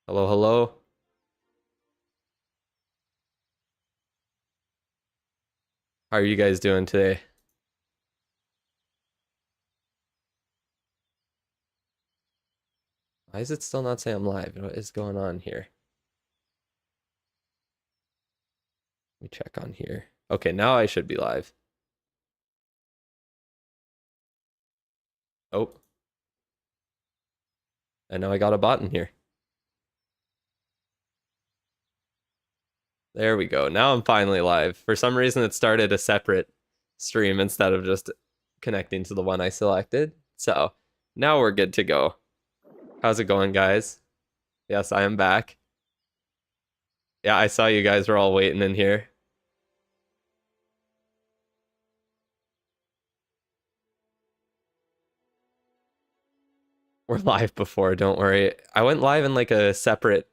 Hello, hello. How are you guys doing today? Why is it still not saying I'm live? What is going on here? Let me check on here. Okay, now I should be live. Oh, and now I got a bot in here. There we go. Now I'm finally live. For some reason, it started a separate stream instead of just connecting to the one I selected. So now we're good to go. How's it going, guys? Yes, I am back. Yeah, I saw you guys were all waiting in here. We're live before, don't worry. I went live in like a separate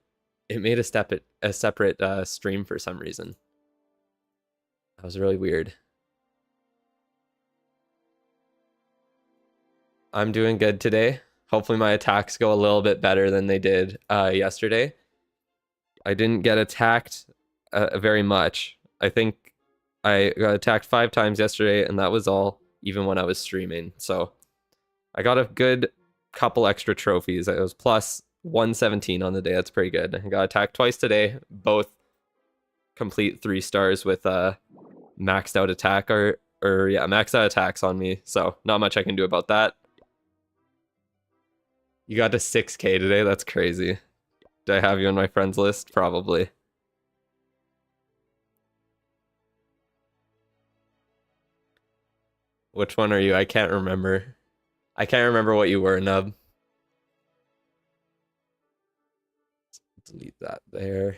it made a separate stream for some reason. That was really weird. I'm doing good today. Hopefully my attacks go a little bit better than they did yesterday. I didn't get attacked very much. I think I got attacked 5 times yesterday, and that was all, even when I was streaming. So I got a good couple extra trophies. It was plus 117 on the day. That's pretty good. I got attacked twice today, both complete 3 stars with maxed out attack or yeah, maxed out attacks on me. So not much I can do about that. You got to 6K today. That's crazy. Do I have you on my friends list? Probably. Which one are you? I can't remember. I can't remember what you were, Nub. Delete that there.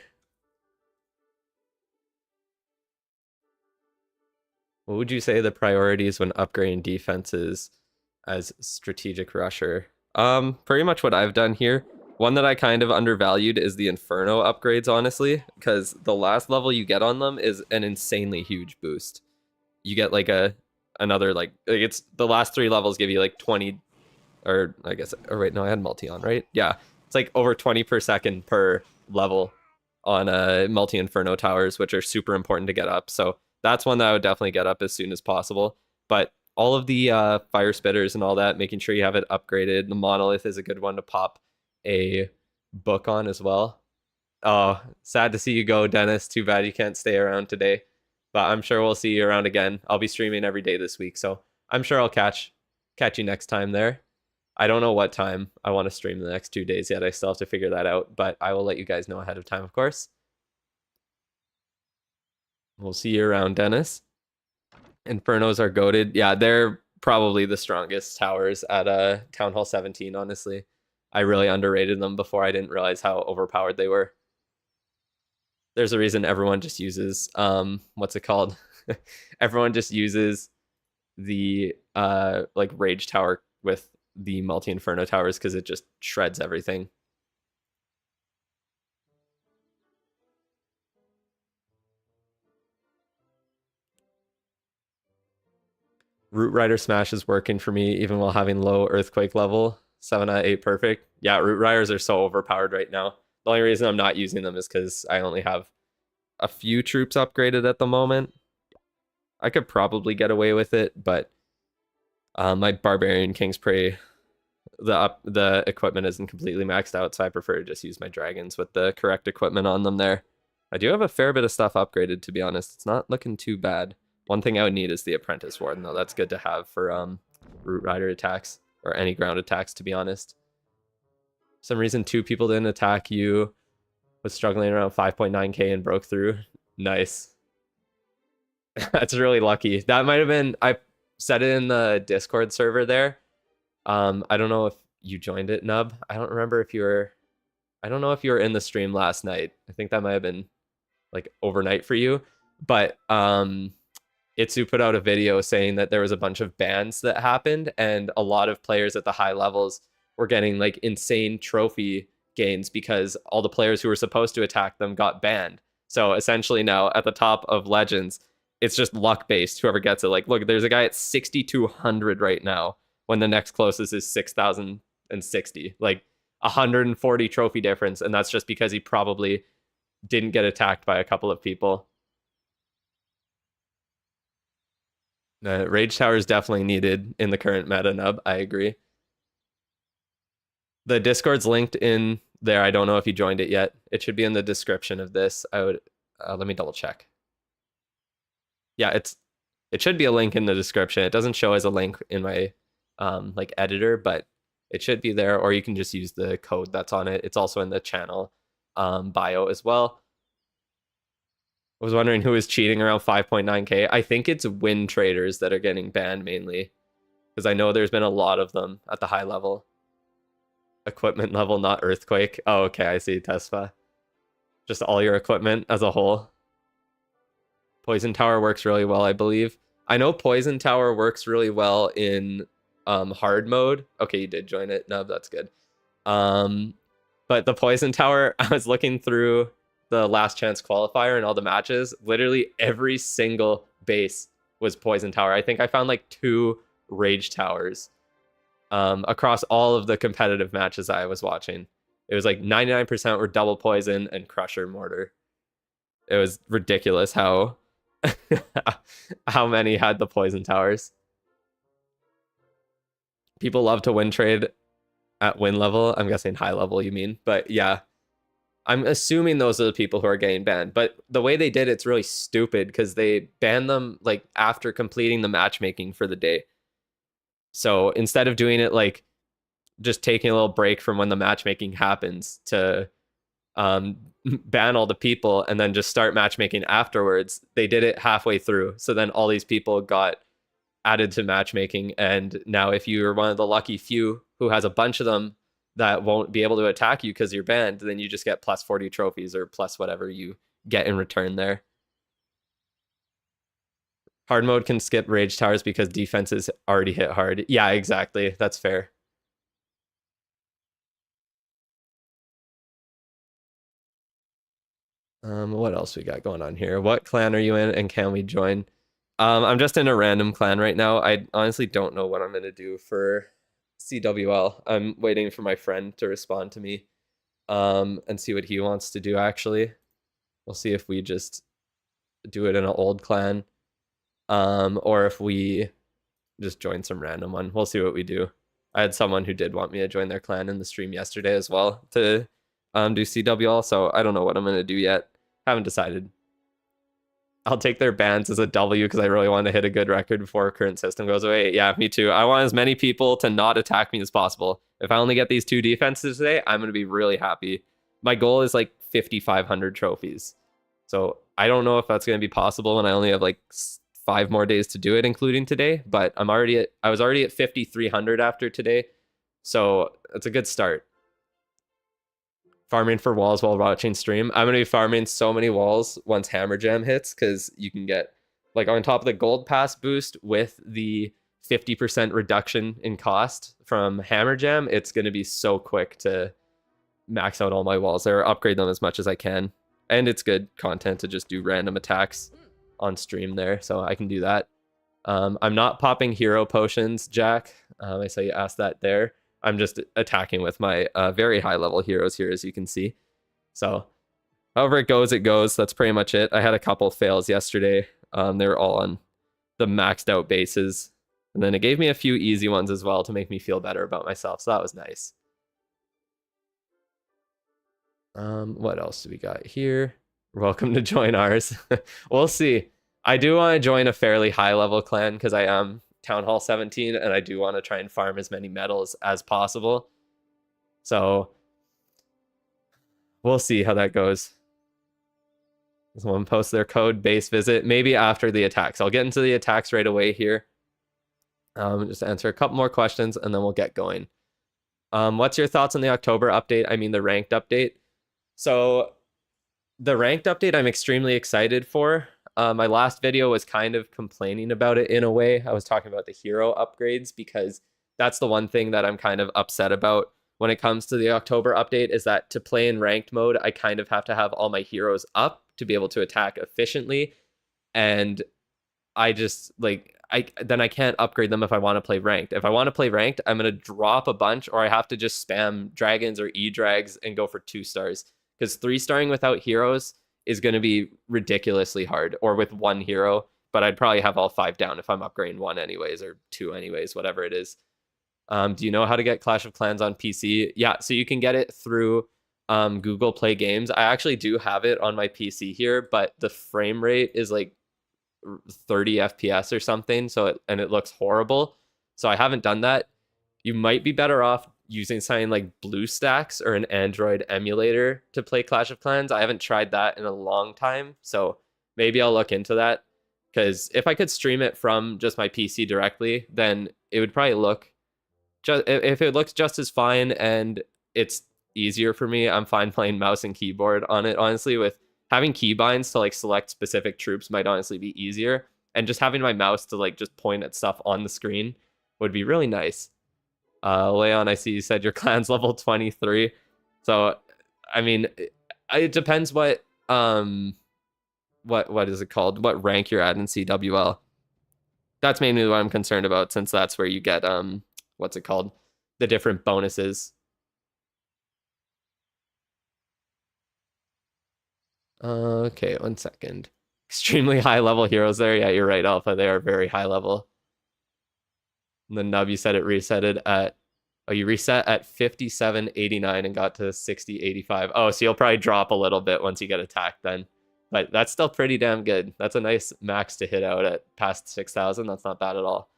What would you say the priorities when upgrading defenses as strategic rusher? Pretty much what I've done here. One that I kind of undervalued is the Inferno upgrades, honestly, because the last level you get on them is an insanely huge boost. You get like another like it's the last 3 levels give you like 20, or I guess, or wait, no, I had multi on, right? Yeah, it's like over 20 per second per level on multi Inferno towers, which are super important to get up. So that's one that I would definitely get up as soon as possible. But all of the fire spitters and all that, making sure you have it upgraded. The monolith is a good one to pop a book on as well. Oh, sad to see you go, Dennis. Too bad you can't stay around today. But I'm sure we'll see you around again. I'll be streaming every day this week, so I'm sure I'll catch you next time there. I don't know what time I want to stream the next 2 days yet. I still have to figure that out, but I will let you guys know ahead of time, of course. We'll see you around, Dennis. Infernos are goaded. Yeah, they're probably the strongest towers at Town Hall 17, honestly. I really underrated them before. I didn't realize how overpowered they were. There's a reason everyone just uses what's it called? Everyone just uses the like Rage Tower with the multi Inferno towers because it just shreds everything. Root Rider Smash is working for me even while having low Earthquake level. 7 out of 8 perfect. Yeah, Root Riders are so overpowered right now. The only reason I'm not using them is because I only have a few troops upgraded at the moment. I could probably get away with it, but my Barbarian King's Prey, the equipment isn't completely maxed out, so I prefer to just use my dragons with the correct equipment on them there. I do have a fair bit of stuff upgraded, to be honest. It's not looking too bad. One thing I would need is the Apprentice Warden, though. That's good to have for Root Rider attacks, or any ground attacks, to be honest. For some reason, 2 people didn't attack you. Was struggling around 5.9k and broke through. Nice. That's really lucky. That might have been, I said it in the Discord server there. I don't know if you joined it, Nub. I don't remember if you were, I don't know if you were in the stream last night. I think that might have been like overnight for you. But Itsu put out a video saying that there was a bunch of bans that happened, and a lot of players at the high levels were getting like insane trophy gains because all the players who were supposed to attack them got banned. So essentially now at the top of Legends, it's just luck based. Whoever gets it, like, look, there's a guy at 6,200 right now when the next closest is 6,060. Like, 140 trophy difference, and that's just because he probably didn't get attacked by a couple of people. Rage Tower is definitely needed in the current meta, Nub. I agree. The Discord's linked in there. I don't know if you joined it yet. It should be in the description of this. I would let me double check. Yeah, it should be a link in the description. It doesn't show as a link in my like editor, but it should be there, or you can just use the code that's on it. It's also in the channel bio as well. I was wondering who is cheating around 5.9k. I think it's win traders that are getting banned mainly, because I know there's been a lot of them at the high level. Equipment level, not earthquake. Oh, okay, I see, Tesfa. Just all your equipment as a whole. Poison Tower works really well, I believe. I know Poison Tower works really well in hard mode. Okay, you did join it. No, that's good. But the Poison Tower, I was looking through the last chance qualifier and all the matches. Literally every single base was Poison Tower. I think I found like 2 Rage Towers across all of the competitive matches I was watching. It was like 99% were double poison and crusher mortar. It was ridiculous how how many had the Poison Towers. People love to win trade at win level. I'm guessing high level you mean, but yeah, I'm assuming those are the people who are getting banned. But the way they did it's really stupid, because they banned them like after completing the matchmaking for the day. So instead of doing it like just taking a little break from when the matchmaking happens to ban all the people and then just start matchmaking afterwards, they did it halfway through. So then all these people got added to matchmaking, and now if you're one of the lucky few who has a bunch of them that won't be able to attack you because you're banned, then you just get plus 40 trophies or plus whatever you get in return there. Hard mode can skip Rage Towers because defenses already hit hard. Yeah, exactly. That's fair. What else we got going on here? What clan are you in, and can we join? I'm just in a random clan right now. I honestly don't know what I'm gonna do for CWL. I'm waiting for my friend to respond to me and see what he wants to do. Actually, we'll see if we just do it in an old clan or if we just join some random one. We'll see what we do. I had someone who did want me to join their clan in the stream yesterday as well to do CWL, so I don't know what I'm gonna do yet. Haven't decided. I'll take their bans as a W because I really want to hit a good record before current system goes away. Yeah, me too. I want as many people to not attack me as possible. If I only get these 2 defenses today, I'm going to be really happy. My goal is like 5,500 trophies. So I don't know if that's going to be possible when I only have like 5 more days to do it, including today. But I was already at 5,300 after today. So it's a good start. Farming for walls while watching stream. I'm gonna be farming so many walls once Hammer Jam hits, because you can get like on top of the gold pass boost with the 50% reduction in cost from Hammer Jam. It's gonna be so quick to max out all my walls there, upgrade them as much as I can, and it's good content to just do random attacks on stream there, so I can do that. I'm not popping hero potions, Jack. I saw you asked that there. I'm just attacking with my very high level heroes here, as you can see. So however it goes, it goes. That's pretty much it. I had a couple fails yesterday. They were all on the maxed out bases. And then it gave me a few easy ones as well to make me feel better about myself. So that was nice. What else do we got here? Welcome to join ours. We'll see. I do want to join a fairly high level clan because I am Town Hall 17 and I do want to try and farm as many medals as possible. So we'll see how that goes. Someone posts their code base visit maybe after the attacks. I'll get into the attacks right away here. Just answer a couple more questions and then we'll get going. What's your thoughts on the October update? I mean the ranked update. So the ranked update I'm extremely excited for. My last video was kind of complaining about it in a way. I was talking about the hero upgrades because that's the one thing that I'm kind of upset about when it comes to the October update, is that to play in ranked mode, I kind of have to have all my heroes up to be able to attack efficiently. And I just like, I can't upgrade them if I want to play ranked. If I want to play ranked, I'm gonna drop a bunch, or I have to just spam dragons or e-drags and go for 2 stars. Because 3-starring without heroes is gonna be ridiculously hard, or with one hero. But I'd probably have all 5 down if I'm upgrading 1 anyways, or 2 anyways, whatever it is. Do you know how to get Clash of Clans on PC? Yeah, so you can get it through Google Play Games. I actually do have it on my PC here, but the frame rate is like 30 FPS or something, so it looks horrible. So I haven't done that. You might be better off using something like BlueStacks or an Android emulator to play Clash of Clans. I haven't tried that in a long time, so maybe I'll look into that. Because if I could stream it from just my PC directly, then it would probably look if it looks just as fine and it's easier for me. I'm fine playing mouse and keyboard on it, honestly. With having keybinds to like select specific troops might honestly be easier, and just having my mouse to like just point at stuff on the screen would be really nice. Leon, I see you said your clan's level 23, so I mean it depends what is it called, what rank you're at in CWL. That's mainly what I'm concerned about, since that's where you get what's it called, the different bonuses. Okay, 1 second. Extremely high level heroes there. Yeah, you're right, Alpha. They are very high level. And the nub, you said it resetted at, oh, you reset at 57.89 and got to 60.85. Oh, so you'll probably drop a little bit once you get attacked then. But that's still pretty damn good. That's a nice max to hit out at past 6,000. That's not bad at all.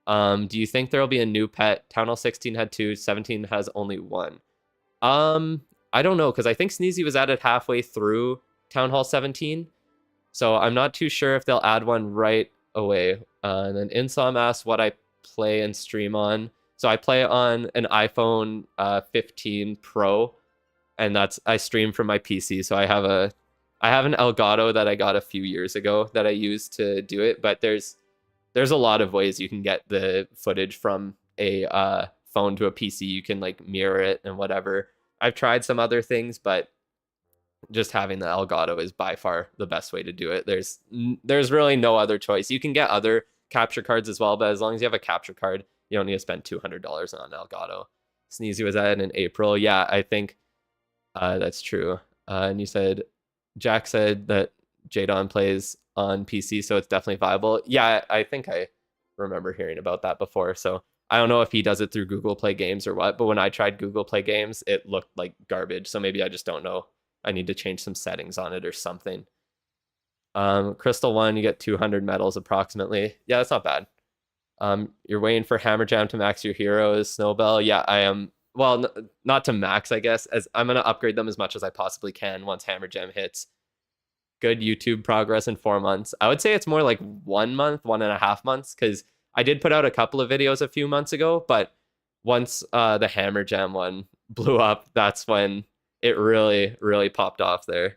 Do you think there'll be a new pet? Town Hall 16 had 2, 17 has only 1. I don't know, because I think Sneezy was added halfway through Town Hall 17. So I'm not too sure if they'll add one right away. And then Insom asked what I play and stream on. So I play on an iPhone 15 Pro, and I stream from my PC. So I have an Elgato that I got a few years ago that I use to do it. But there's a lot of ways you can get the footage from a phone to a PC. You can like mirror it and whatever. I've tried some other things, but just having the Elgato is by far the best way to do it. There's really no other choice. You can get other capture cards as well, but as long as you have a capture card, you don't need to spend $200 on Elgato. Sneezy was at in April. Yeah, I think that's true. And you said, Jack said that Jadon plays on PC, so it's definitely viable. Yeah, I think I remember hearing about that before. So I don't know if he does it through Google Play Games or what, but when I tried Google Play Games, it looked like garbage. So maybe I just don't know. I need to change some settings on it or something. Crystal 1, you get 200 medals approximately. Yeah, that's not bad. You're waiting for Hammer Jam to max your heroes, Snowbell. Yeah, I am. Well, not to max, I guess, as I'm going to upgrade them as much as I possibly can once Hammer Jam hits. Good YouTube progress in 4 months. I would say it's more like 1 month, 1.5 months, because I did put out a couple of videos a few months ago, but once the Hammer Jam one blew up, that's when it really, really popped off there.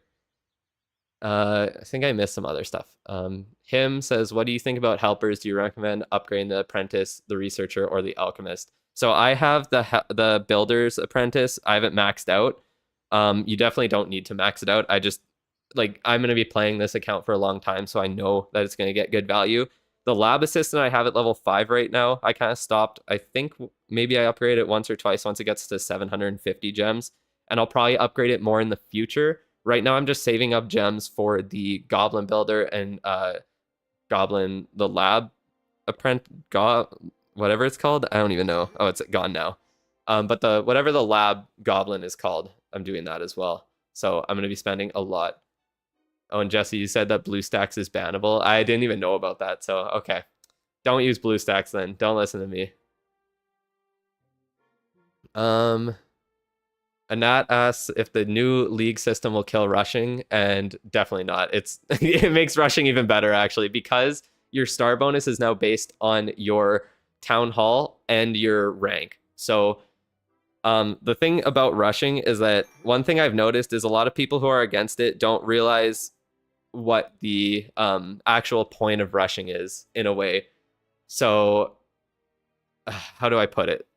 I think I missed some other stuff. Him says, what do you think about helpers? Do you recommend upgrading the apprentice, the researcher, or the alchemist? So I have the builder's apprentice. I haven't maxed out. You definitely don't need to max it out. I'm going to be playing this account for a long time, so I know that it's going to get good value. The lab assistant I have at level 5 right now. I kind of stopped. I think maybe I upgrade it once or twice once it gets to 750 gems, and I'll probably upgrade it more in the future. Right now, I'm just saving up gems for the Goblin Builder and Goblin, the Lab whatever it's called. I don't even know. Oh, it's gone now. But whatever the Lab Goblin is called, I'm doing that as well. So I'm going to be spending a lot. Oh, and Jesse, you said that BlueStacks is bannable. I didn't even know about that. So, okay. Don't use BlueStacks then. Don't listen to me. Anat asks if the new league system will kill rushing, and definitely not. It makes rushing even better, actually, because your star bonus is now based on your town hall and your rank. So the thing about rushing is that one thing I've noticed is a lot of people who are against it don't realize what the actual point of rushing is, in a way. So how do I put it?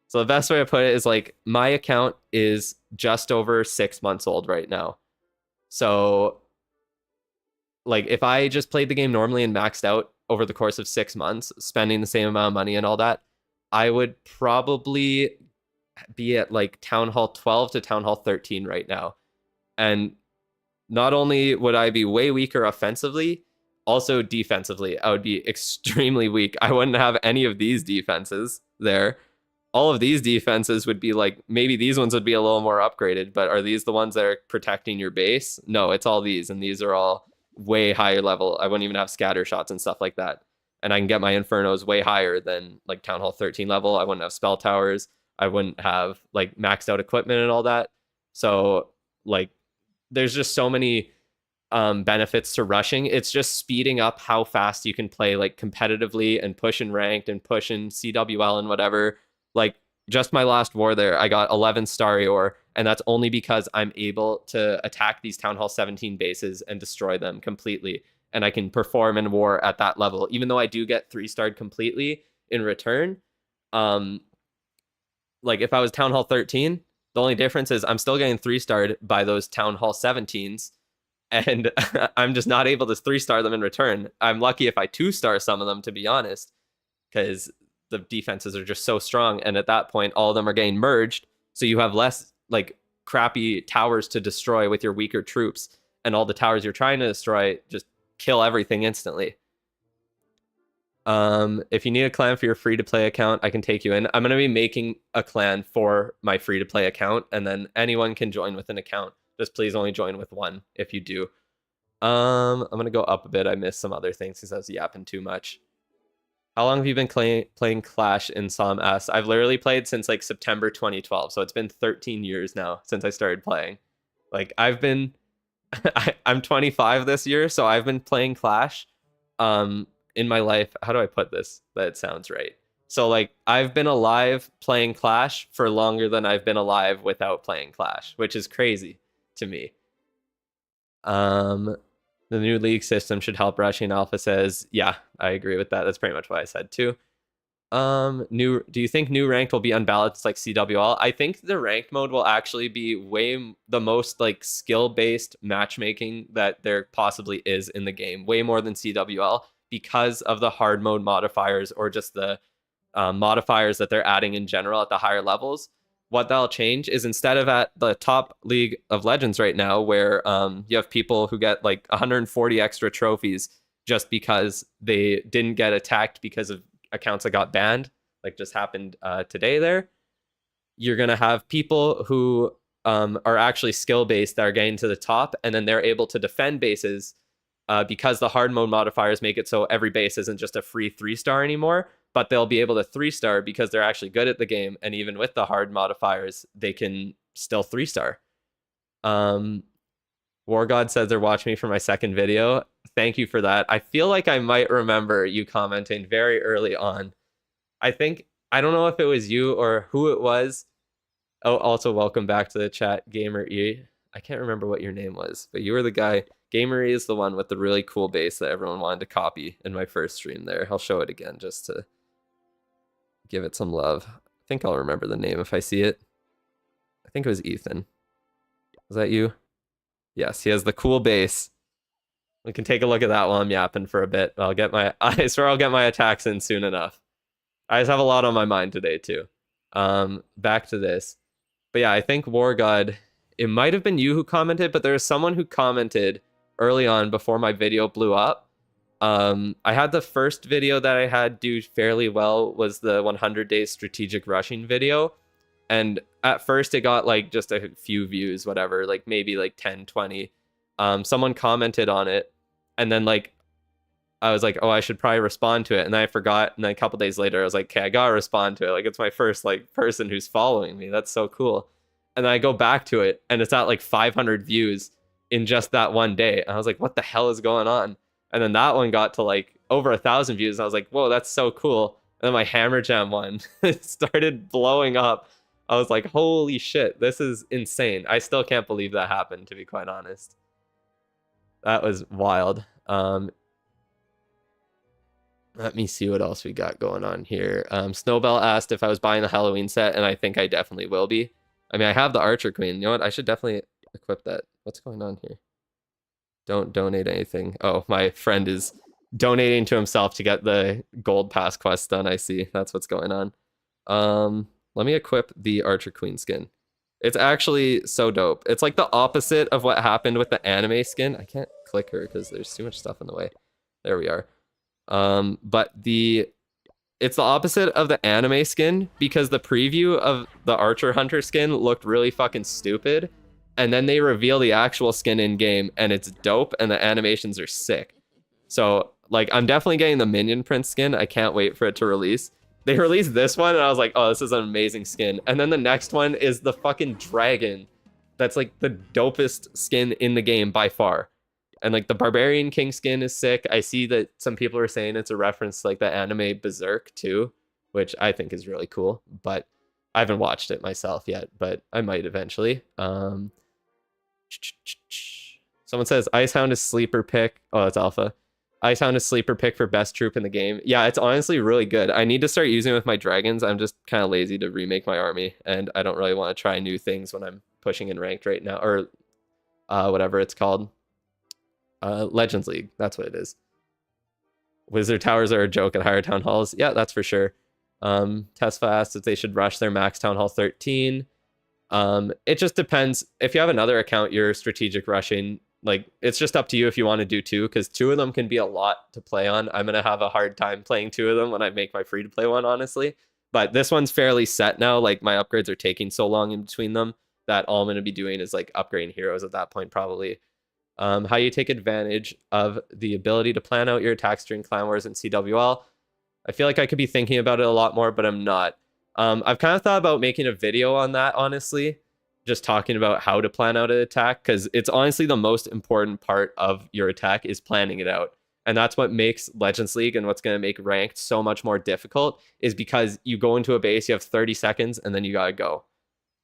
So the best way to put it is, like, my account is just over 6 months old right now. So, like, if I just played the game normally and maxed out, over the course of 6 months, spending the same amount of money and all that, I would probably be at like Town Hall 12 to Town Hall 13 right now. And not only would I be way weaker offensively, also defensively, I would be extremely weak. I wouldn't have any of these defenses there. All of these defenses would be like, maybe these ones would be a little more upgraded, but are these the ones that are protecting your base? No, it's all these, and these are all way higher level. I wouldn't even have scatter shots and stuff like that. And I can get my Infernos way higher than like Town Hall 13 level. I wouldn't have spell towers. I wouldn't have like maxed out equipment and all that. So like there's just so many benefits to rushing. It's just speeding up how fast you can play like competitively and push in ranked and push in CWL and whatever. Like just my last war there, I got 11 star Eeyore, and that's only because I'm able to attack these Town Hall 17 bases and destroy them completely. And I can perform in war at that level, even though I do get 3-starred completely in return. Like if I was Town Hall 13, the only difference is I'm still getting 3-starred by those Town Hall 17s, and I'm just not able to 3-star them in return. I'm lucky if I 2-star some of them, to be honest, because the defenses are just so strong. And at that point, all of them are getting merged. So you have less like crappy towers to destroy with your weaker troops. And all the towers you're trying to destroy just kill everything instantly. If you need a clan for your free-to-play account, I can take you in. I'm going to be making a clan for my free-to-play account, and then anyone can join with an account. Just please only join with one if you do. I'm going to go up a bit. I missed some other things because I was yapping too much. How long have you been playing Clash in Psalm S? I've literally played since like September 2012, so it's been 13 years now since I started playing. Like I've been, I'm 25 this year, so I've been playing Clash in my life. How do I put this that it sounds right? So like I've been alive playing Clash for longer than I've been alive without playing Clash, which is crazy to me. The new league system should help rushing. Alpha says, yeah, I agree with that. That's pretty much what I said too. Do you think new ranked will be unbalanced like CWL? I think the ranked mode will actually be the most like skill-based matchmaking that there possibly is in the game, way more than CWL, because of the hard mode modifiers or just the modifiers that they're adding in general at the higher levels. What that'll change is instead of at the top League of Legends right now, where you have people who get like 140 extra trophies just because they didn't get attacked because of accounts that got banned, like just happened today there, you're going to have people who are actually skill-based that are getting to the top, and then they're able to defend bases because the hard mode modifiers make it so every base isn't just a free 3-star anymore, but they'll be able to 3-star because they're actually good at the game, and even with the hard modifiers, they can still 3-star. War God says they're watching me for my second video. Thank you for that. I feel like I might remember you commenting very early on. I don't know if it was you or who it was. Oh, also welcome back to the chat, Gamer E. I can't remember what your name was, but you were the guy. Gamer E is the one with the really cool base that everyone wanted to copy in my first stream there. I'll show it again just to give it some love. I think I'll remember the name if I see it. I think it was Ethan. Was that you? Yes, he has the cool base. We can take a look at that while I'm yapping for a bit. I swear I'll get my attacks in soon enough. I just have a lot on my mind today too. Back to this. But yeah, I think War God, it might have been you who commented, but there was someone who commented early on before my video blew up. I had the first video that I had do fairly well was the 100 days strategic rushing video. And at first it got like just a few views, whatever, like maybe like 10, 20. Someone commented on it, and then like I was like, oh, I should probably respond to it. And then I forgot. And then a couple days later, I was like, okay, I gotta respond to it. Like it's my first like person who's following me. That's so cool. And then I go back to it, and it's at like 500 views in just that one day. And I was like, what the hell is going on? And then that one got to like over 1,000 views. I was like, whoa, that's so cool. And then my Hammer Jam one started blowing up. I was like, holy shit, this is insane. I still can't believe that happened, to be quite honest. That was wild. Let me see what else we got going on here. Snowbell asked if I was buying the Halloween set, and I think I definitely will be. I mean, I have the Archer Queen. You know what? I should definitely equip that. What's going on here? Don't donate anything. Oh, my friend is donating to himself to get the gold pass quest done. I see. That's what's going on. Let me equip the Archer Queen skin. It's actually so dope. It's like the opposite of what happened with the anime skin. I can't click her because there's too much stuff in the way. There we are. But it's the opposite of the anime skin because the preview of the Archer Hunter skin looked really fucking stupid. And then they reveal the actual skin in game and it's dope and the animations are sick. So like I'm definitely getting the Minion Prince skin. I can't wait for it to release. They released this one and I was like, oh, this is an amazing skin. And then the next one is the fucking dragon. That's like the dopest skin in the game by far. And like the Barbarian King skin is sick. I see that some people are saying it's a reference to like the anime Berserk too, which I think is really cool. But I haven't watched it myself yet, but I might eventually. Someone says Icehound is sleeper pick. Oh, that's Alpha. Icehound is sleeper pick for best troop in the game. Yeah, it's honestly really good. I need to start using it with my dragons. I'm just kind of lazy to remake my army, and I don't really want to try new things when I'm pushing in ranked right now, or whatever it's called. Legends League, that's what it is. Wizard towers are a joke at higher town halls. Yeah, that's for sure. Tesfa asked if they should rush their max town hall 13. It just depends. If you have another account you're strategic rushing, like it's just up to you if you want to do two, because two of them can be a lot to play on. I'm gonna have a hard time playing two of them when I make my free to play one, honestly. But this one's fairly set now. Like my upgrades are taking so long in between them that all I'm gonna be doing is like upgrading heroes at that point probably. How you take advantage of the ability to plan out your attacks during Clan Wars and CWL. I feel like I could be thinking about it a lot more, but I'm not. I've kind of thought about making a video on that, honestly, just talking about how to plan out an attack, because it's honestly the most important part of your attack is planning it out. And that's what makes Legends League and what's going to make ranked so much more difficult, is because you go into a base, you have 30 seconds, and then you got to go.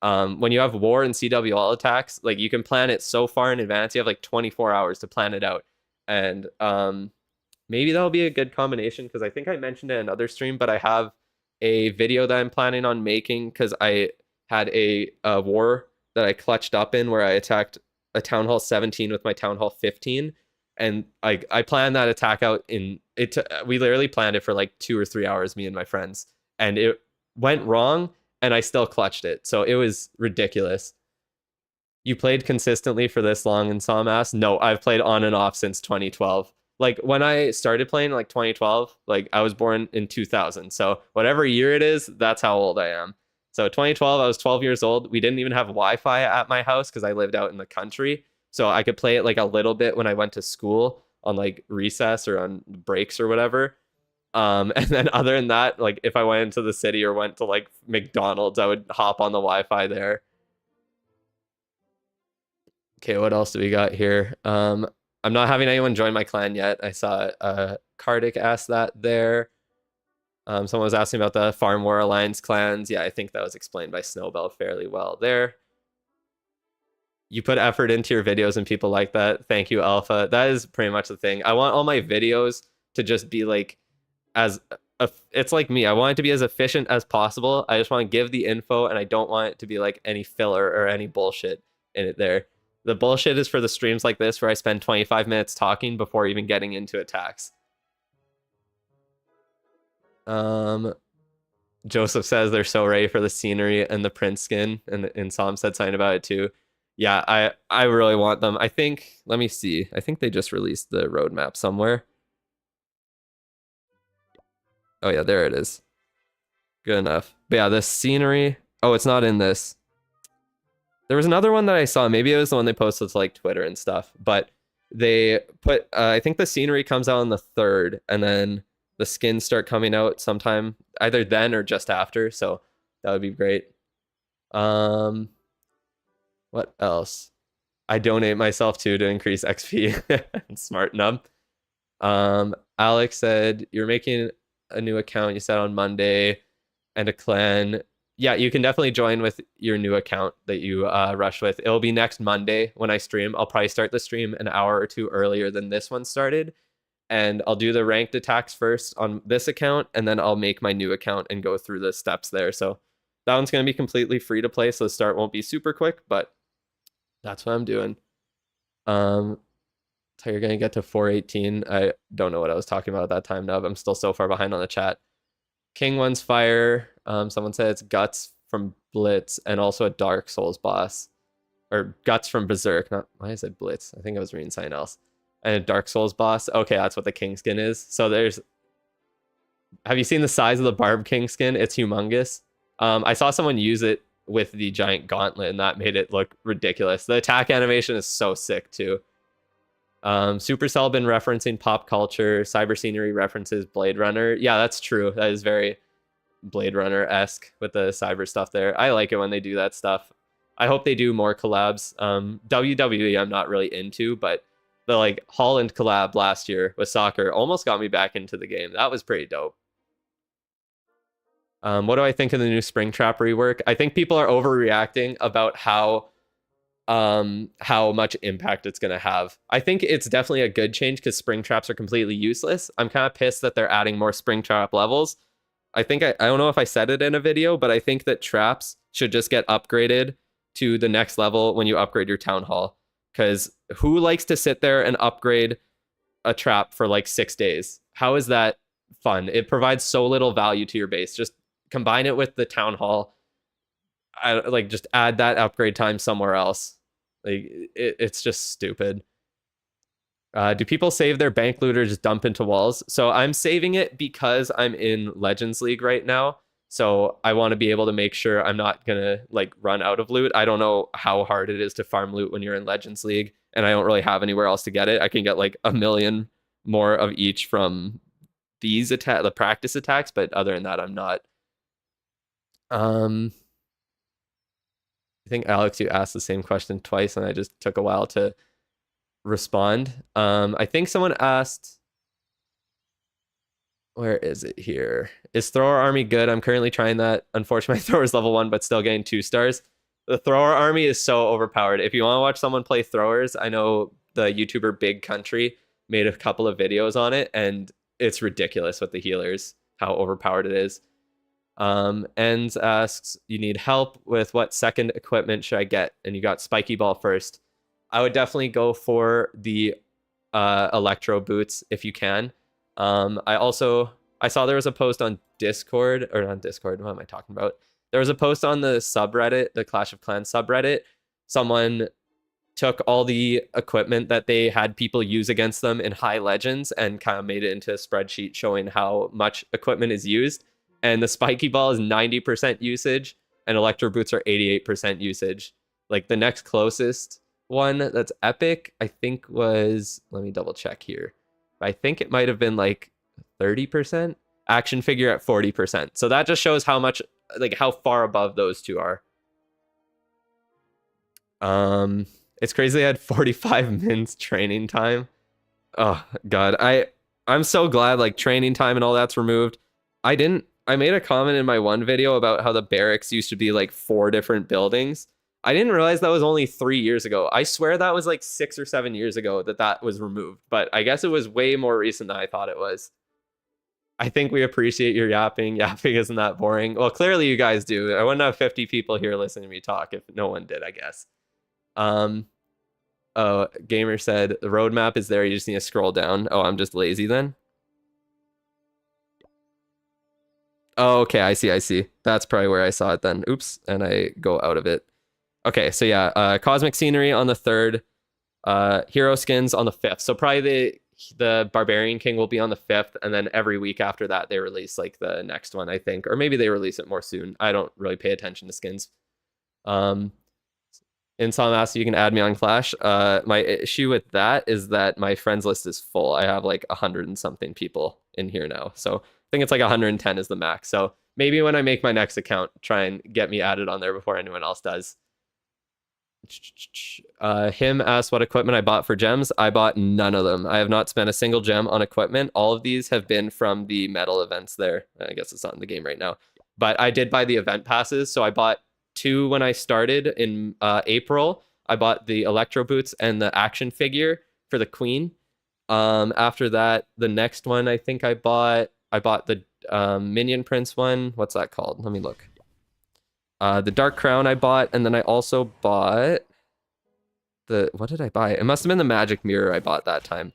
When you have war and CWL attacks, like you can plan it so far in advance, you have like 24 hours to plan it out. And maybe that'll be a good combination, because I think I mentioned it in another stream, but I have a video that I'm planning on making because I had a war that I clutched up in where I attacked a Town Hall 17 with my Town Hall 15. And I planned that attack out in it. We literally planned it for like 2 or 3 hours, me and my friends, and it went wrong and I still clutched it. So it was ridiculous. You played consistently for this long in Sawmass? No, I've played on and off since 2012. Like when I started playing, like 2012, like I was born in 2000. So whatever year it is, that's how old I am. So 2012, I was 12 years old. We didn't even have Wi-Fi at my house because I lived out in the country. So I could play it like a little bit when I went to school on like recess or on breaks or whatever. And then other than that, like if I went into the city or went to like McDonald's, I would hop on the Wi-Fi there. Okay, what else do we got here? I'm not having anyone join my clan yet. I saw Kardik ask that there. Someone was asking about the Farm War Alliance clans. Yeah, I think that was explained by Snowbell fairly well there. You put effort into your videos and people like that. Thank you, Alpha. That is pretty much the thing. I want all my videos to just be like it's like me. I want it to be as efficient as possible. I just want to give the info and I don't want it to be like any filler or any bullshit in it there. The bullshit is for the streams like this where I spend 25 minutes talking before even getting into attacks. Joseph says they're so ready for the scenery and the print skin, and Sam said something about it too. Yeah, I really want them. I think, let me see. I think they just released the roadmap somewhere. Oh yeah, there it is. Good enough. But yeah, the scenery. Oh, it's not in this. There was another one that I saw. Maybe it was the one they posted to like Twitter and stuff. But they put, I think the scenery comes out on the 3rd, and then the skins start coming out sometime either then or just after. So that would be great. What else? I donate myself to increase XP and smarten up. Alex said you're making a new account, you said on Monday, and a clan. Yeah, you can definitely join with your new account that you rush with. It'll be next Monday when I stream. I'll probably start the stream an hour or two earlier than this one started. And I'll do the ranked attacks first on this account, and then I'll make my new account and go through the steps there. So that one's going to be completely free to play, so the start won't be super quick, but that's what I'm doing. You're gonna get to 418. I don't know what I was talking about at that time, Nub. I'm still so far behind on the chat. King one's fire. Someone said it's Guts from Blitz and also a Dark Souls boss. Or Guts from Berserk. Not, why is it Blitz? I think I was reading something else. And a Dark Souls boss. Okay, that's what the King skin is. So there's... Have you seen the size of the Barb King skin? It's humongous. I saw someone use it with the giant gauntlet, and that made it look ridiculous. The attack animation is so sick, too. Supercell been referencing pop culture. Cyber Scenery references Blade Runner. Yeah, that's true. That is very Blade Runner-esque with the cyber stuff there. I like it when they do that stuff. I hope they do more collabs. WWE I'm not really into, but the like Holland collab last year with soccer almost got me back into the game. That was pretty dope. What do I think of the new Springtrap rework? I think people are overreacting about how much impact it's going to have. I think it's definitely a good change because Springtraps are completely useless. I'm kind of pissed that they're adding more Springtrap levels. I think I don't know if I said it in a video, but I think that traps should just get upgraded to the next level when you upgrade your town hall. Because who likes to sit there and upgrade a trap for like 6 days? How is that fun? It provides so little value to your base. Just combine it with the town hall. Just add that upgrade time somewhere else. It's just stupid. Do people save their bank loot or just dump into walls? So I'm saving it because I'm in Legends League right now. So I want to be able to make sure I'm not gonna like run out of loot. I don't know how hard it is to farm loot when you're in Legends League, and I don't really have anywhere else to get it. I can get like 1 million more of each from these the practice attacks, but other than that, I'm not. I think Alex, you asked the same question twice, and I just took a while to respond. I think someone asked, where is it here? Is Thrower Army good? I'm currently trying that. Unfortunately, my Thrower's level 1, but still getting 2 stars. The Thrower Army is so overpowered. If you want to watch someone play Throwers, I know the YouTuber Big Country made a couple of videos on it, and it's ridiculous with the healers, how overpowered it is. Enz asks, you need help with what second equipment should I get? And you got Spiky Ball first. I would definitely go for the Electro Boots if you can. I saw there was a post on Discord, or not Discord, what am I talking about? There was a post on the subreddit, the Clash of Clans subreddit. Someone took all the equipment that they had people use against them in High Legends and kind of made it into a spreadsheet showing how much equipment is used. And the Spiky Ball is 90% usage, and Electro Boots are 88% usage. Like the next closest one that's epic, I think was, let me double check here. I think it might have been like 30%. Action Figure at 40%. So that just shows how much, like how far above those two are. It's crazy they had 45 minutes training time. Oh god, I'm so glad like training time and all that's removed. I made a comment in my one video about how the barracks used to be like 4 different buildings. I didn't realize that was only 3 years ago. I swear that was like 6 or 7 years ago that was removed, but I guess it was way more recent than I thought it was. I think we appreciate your yapping. Yapping isn't that boring. Well, clearly you guys do. I wouldn't have 50 people here listening to me talk if no one did, I guess. Oh, Gamer said the roadmap is there. You just need to scroll down. Oh, I'm just lazy then. Oh, okay, I see. That's probably where I saw it then. Oops, and I go out of it. Okay, so yeah, Cosmic Scenery on the 3rd, Hero Skins on the 5th. So probably the Barbarian King will be on the 5th, and then every week after that they release like the next one, I think, or maybe they release it more soon. I don't really pay attention to skins. Insom asks, you can add me on Clash. My issue with that is that my friends list is full. I have like 100 and something people in here now, so I think it's like 110 is the max. So maybe when I make my next account, try and get me added on there before anyone else does. Him asked what equipment I bought for gems. I bought none of them. I have not spent a single gem on equipment. All of these have been from the medal events there. I guess it's not in the game right now, but I did buy the event passes. So I bought 2 when I started in April. I bought the Electro Boots and the action figure for the Queen. After that, the next one I think I bought the Minion Prince one. What's that called? Let me look. The Dark Crown I bought, and then I also bought what did I buy? It must have been the magic mirror I bought that time.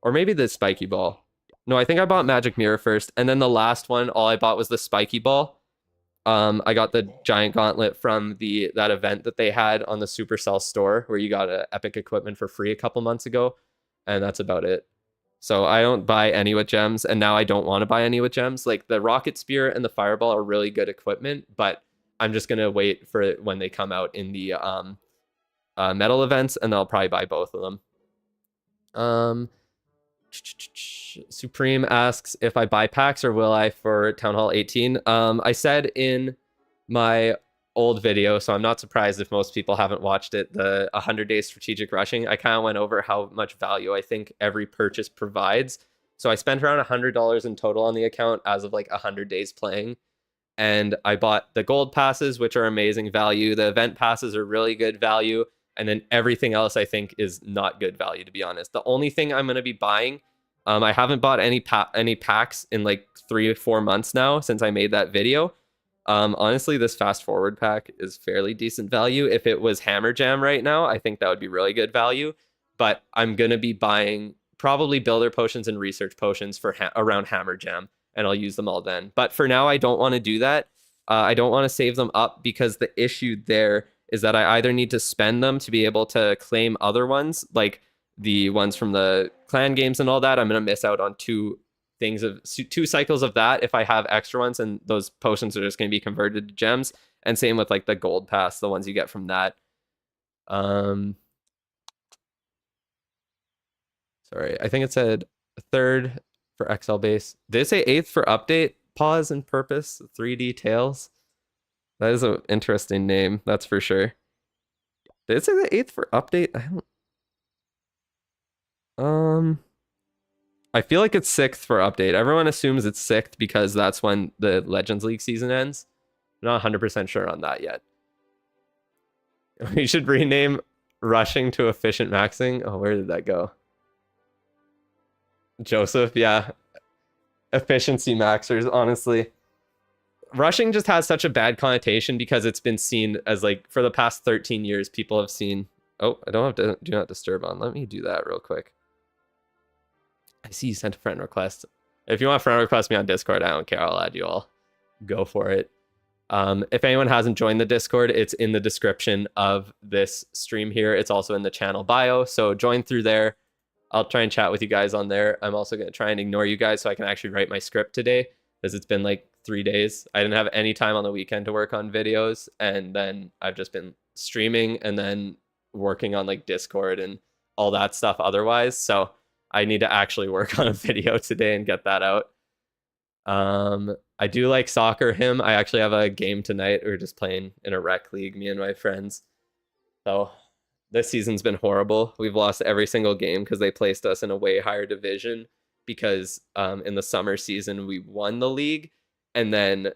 Or maybe the spiky ball. No, I think I bought magic mirror first. And then the last one, all I bought was the spiky ball. I got the giant gauntlet from that event that they had on the Supercell store where you got epic equipment for free a couple months ago. And that's about it. So I don't buy any with gems, and now I don't want to buy any with gems. Like the rocket spear and the fireball are really good equipment, but I'm just gonna wait for when they come out in the metal events, and I'll probably buy both of them. Supreme asks if I buy packs or will I for Town Hall 18. I said in my old video, so I'm not surprised if most people haven't watched it, the 100-day strategic rushing. I kind of went over how much value I think every purchase provides. So I spent around $100 in total on the account as of like 100 days playing. And I bought the gold passes, which are amazing value. The event passes are really good value. And then everything else I think is not good value, to be honest. The only thing I'm going to be buying, I haven't bought any packs in like 3 or 4 months now since I made that video. Honestly, this fast forward pack is fairly decent value. If it was Hammer Jam right now, I think that would be really good value. But I'm going to be buying probably builder potions and research potions for around Hammer Jam, and I'll use them all then. But for now, I don't want to do that. I don't want to save them up because the issue there is that I either need to spend them to be able to claim other ones, like the ones from the clan games and all that. I'm going to miss out on 2 cycles of that if I have extra ones, and those potions are just going to be converted to gems. And same with like the gold pass, the ones you get from that. Sorry, I think it said 3rd for XL base. Did it say 8th for update? Pause and purpose 3D Tales. That is an interesting name, that's for sure. Did it say the 8th for update? I feel like it's 6th for update. Everyone assumes it's 6th because that's when the Legends League season ends. I'm not 100% sure on that yet. We should rename rushing to efficient maxing. Oh, where did that go? Joseph, yeah. Efficiency maxers, honestly. Rushing just has such a bad connotation because it's been seen as like for the past 13 years, people have seen. Oh, I don't have to do not disturb on. Let me do that real quick. I see you sent a friend request. If you want to friend request me on Discord, I don't care. I'll add you all. Go for it. If anyone hasn't joined the Discord, it's in the description of this stream here. It's also in the channel bio. So join through there. I'll try and chat with you guys on there. I'm also going to try and ignore you guys so I can actually write my script today because it's been like 3 days. I didn't have any time on the weekend to work on videos. And then I've just been streaming and then working on like Discord and all that stuff otherwise. So I need to actually work on a video today and get that out. I do like soccer him. I actually have a game tonight. We're just playing in a rec league, me and my friends. So this season's been horrible. We've lost every single game because they placed us in a way higher division because in the summer season we won the league and then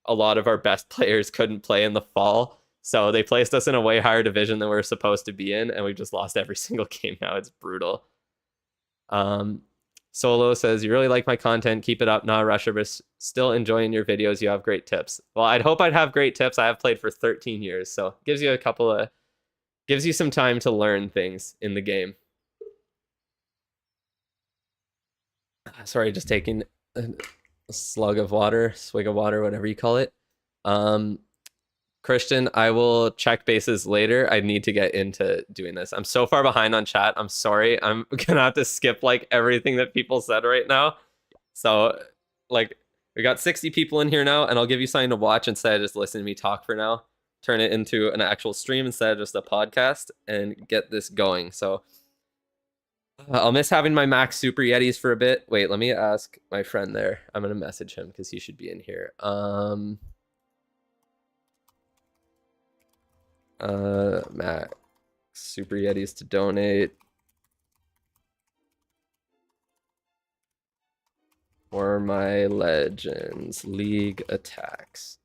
a lot of our best players couldn't play in the fall. So they placed us in a way higher division than we were supposed to be in, and we've just lost every single game now. It's brutal. Solo says, you really like my content. Keep it up. Nah, Rusher, but still enjoying your videos. You have great tips. Well, I'd hope I'd have great tips. I have played for 13 years, so gives you some time to learn things in the game. Sorry, just taking a swig of water, whatever you call it. Christian, I will check bases later. I need to get into doing this. I'm so far behind on chat. I'm sorry. I'm gonna have to skip like everything that people said right now. So like we got 60 people in here now, and I'll give you something to watch instead of just listening to me talk for now. Turn it into an actual stream instead of just a podcast and get this going. So I'll miss having my Max Super Yetis for a bit. Wait, let me ask my friend there. I'm gonna message him because he should be in here. Max Super Yetis to donate for my Legends League attacks.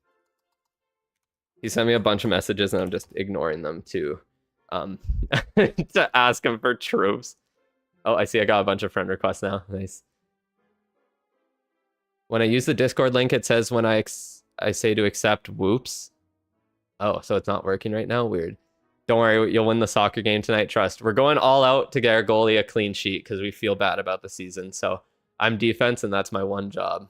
He sent me a bunch of messages and I'm just ignoring them to to ask him for troops. Oh, I see I got a bunch of friend requests now. Nice. When I use the Discord link, it says when I say to accept whoops. Oh, so it's not working right now? Weird. Don't worry, you'll win the soccer game tonight. Trust. We're going all out to get our goalie a clean sheet because we feel bad about the season. So I'm defense, and that's my one job.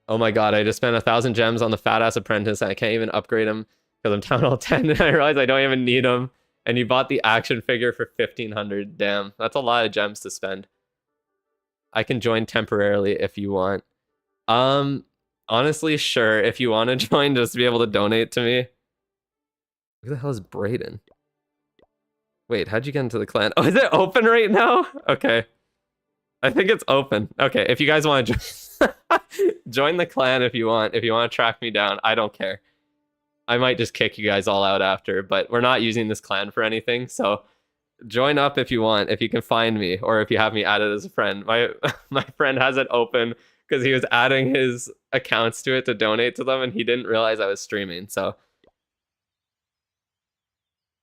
Oh my god, I just spent 1,000 gems on the fat ass apprentice, and I can't even upgrade him because I'm Town Hall 10, and I realize I don't even need him. And you bought the action figure for 1,500. Damn, that's a lot of gems to spend. I can join temporarily if you want. Honestly, sure. If you want to join, just to be able to donate to me. Who the hell is Brayden? Wait, how'd you get into the clan? Oh, is it open right now? Okay. I think it's open. Okay, if you guys want to join the clan if you want. If you want to track me down, I don't care. I might just kick you guys all out after, but we're not using this clan for anything, so join up if you want, if you can find me, or if you have me added as a friend. My friend has it open because he was adding his accounts to it to donate to them, and he didn't realize I was streaming, so...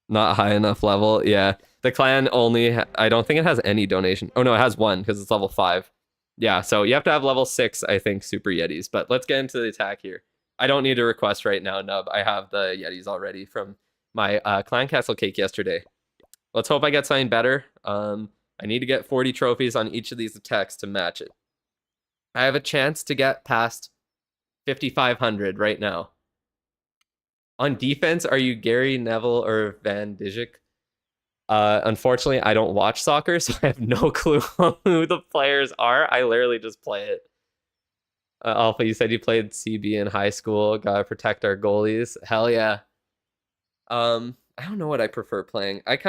Not high enough level. Yeah. The clan only... I don't think it has any donation. Oh, no, it has one because it's level 5. Yeah, so you have to have level 6, I think, Super Yetis. But let's get into the attack here. I don't need a request right now, Nub. I have the Yetis already from my clan castle cake yesterday. Let's hope I get something better. I need to get 40 trophies on each of these attacks to match it. I have a chance to get past 5,500 right now. On defense, are you Gary Neville or Van Dijk? Unfortunately, I don't watch soccer, so I have no clue who the players are. I literally just play it. Alpha, you said you played CB in high school. Gotta protect our goalies. Hell yeah. I don't know what I prefer playing. I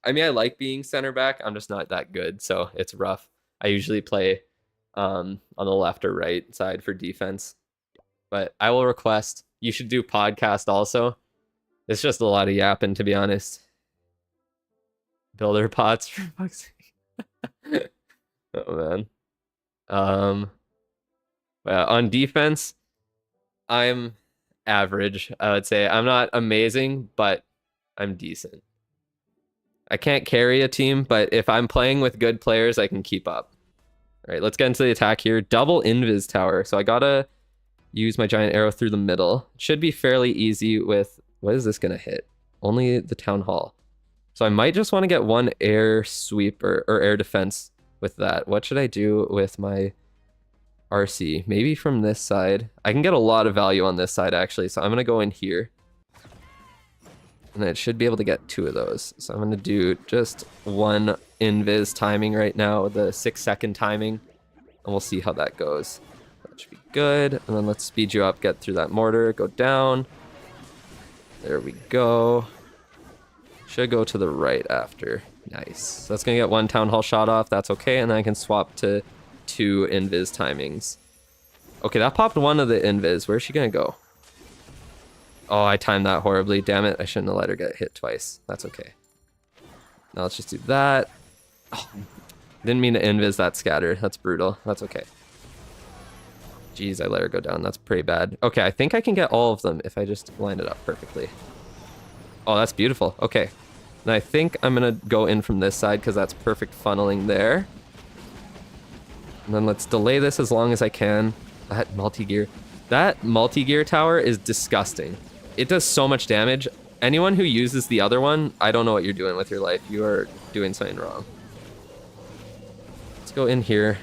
mean, I like being center back. I'm just not that good, so it's rough. I usually play on the left or right side for defense. But I will request... You should do podcast also. It's just a lot of yapping, to be honest. Builder pots for fuck's sake. Oh man. On defense, I'm average, I would say. I'm not amazing, but I'm decent. I can't carry a team, but if I'm playing with good players, I can keep up. All right, let's get into the attack here. Double invis tower. So I gotta use my giant arrow through the middle. It should be fairly easy with... What is this gonna hit? Only the town hall. So I might just want to get one air sweep or air defense with that. What should I do with my RC? Maybe from this side. I can get a lot of value on this side, actually. So I'm gonna go in here. And it should be able to get 2 of those. So I'm gonna do just one invis timing right now, the 6-second timing. And we'll see how that goes. Should be good. And then let's speed you up, get through that mortar, go down. There we go. Should go to the right after. Nice. So that's gonna get 1 town hall shot off. That's okay. And then I can swap to 2 invis timings. Okay, that popped 1 of the invis. Where's she gonna go? Oh, I timed that horribly. Damn it. I shouldn't have let her get hit twice. That's okay. Now let's just do that. Oh, didn't mean to invis that scatter. That's brutal. That's okay. Jeez, I let her go down. That's pretty bad. Okay, I think I can get all of them if I just line it up perfectly. Oh, that's beautiful. Okay. And I think I'm going to go in from this side because that's perfect funneling there. And then let's delay this as long as I can. That multi-gear tower is disgusting. It does so much damage. Anyone who uses the other one, I don't know what you're doing with your life. You are doing something wrong. Let's go in here.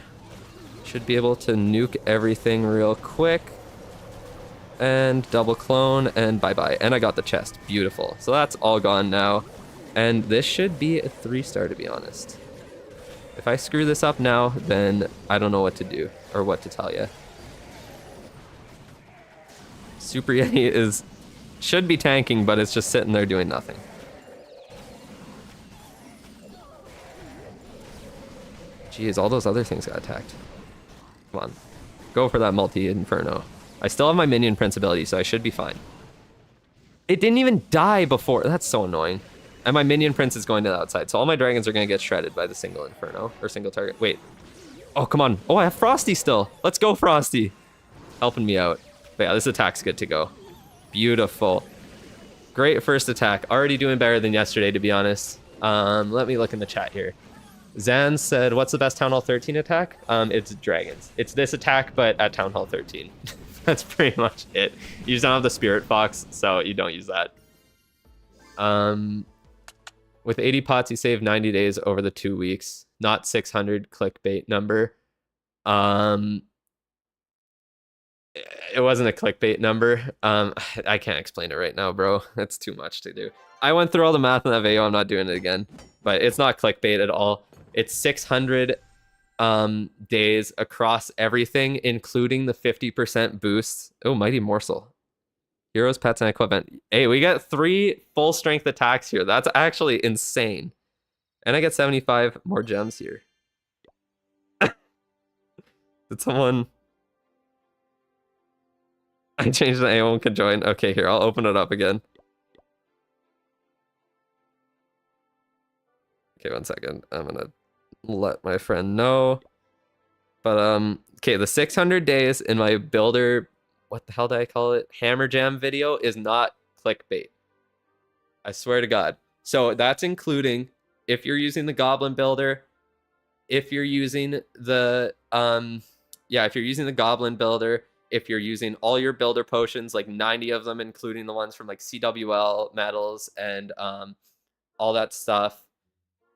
Should be able to nuke everything real quick. And double clone, and bye-bye. And I got the chest. Beautiful. So that's all gone now. And this should be a 3-star, to be honest. If I screw this up now, then I don't know what to do, or what to tell you. Super Yeti should be tanking, but it's just sitting there doing nothing. Jeez, all those other things got attacked. Come on. Go for that multi-inferno. I still have my minion prince ability, so I should be fine. It didn't even die before. That's so annoying. And my minion prince is going to the outside, so all my dragons are going to get shredded by the single inferno, or single target. Wait. Oh, come on. Oh, I have Frosty still. Let's go, Frosty. Helping me out. But yeah, this attack's good to go. Beautiful. Great first attack. Already doing better than yesterday, to be honest. Let me look in the chat here. Zan said, what's the best Town Hall 13 attack? It's dragons. It's this attack, but at Town Hall 13. That's pretty much it. You just don't have the Spirit Fox, so you don't use that. With 80 pots, you save 90 days over the 2 weeks, not 600 clickbait number. It wasn't a clickbait number. I can't explain it right now, bro. That's too much to do. I went through all the math in that video. I'm not doing it again, but it's not clickbait at all. It's 600 days across everything, including the 50% boosts. Oh, Mighty Morsel. Heroes, pets, and equipment. Hey, we got 3 full strength attacks here. That's actually insane. And I get 75 more gems here. Did someone... I changed it. Anyone can join. Okay, here, I'll open it up again. Okay, 1 second. I'm gonna let my friend know. But, okay, the 600 days in my builder... What the hell did I call it? Hammer Jam video is not clickbait. I swear to God. So that's including if you're using the Goblin Builder, if you're using the, if you're using the Goblin Builder, if you're using all your builder potions, like 90 of them, including the ones from like CWL, metals, and all that stuff.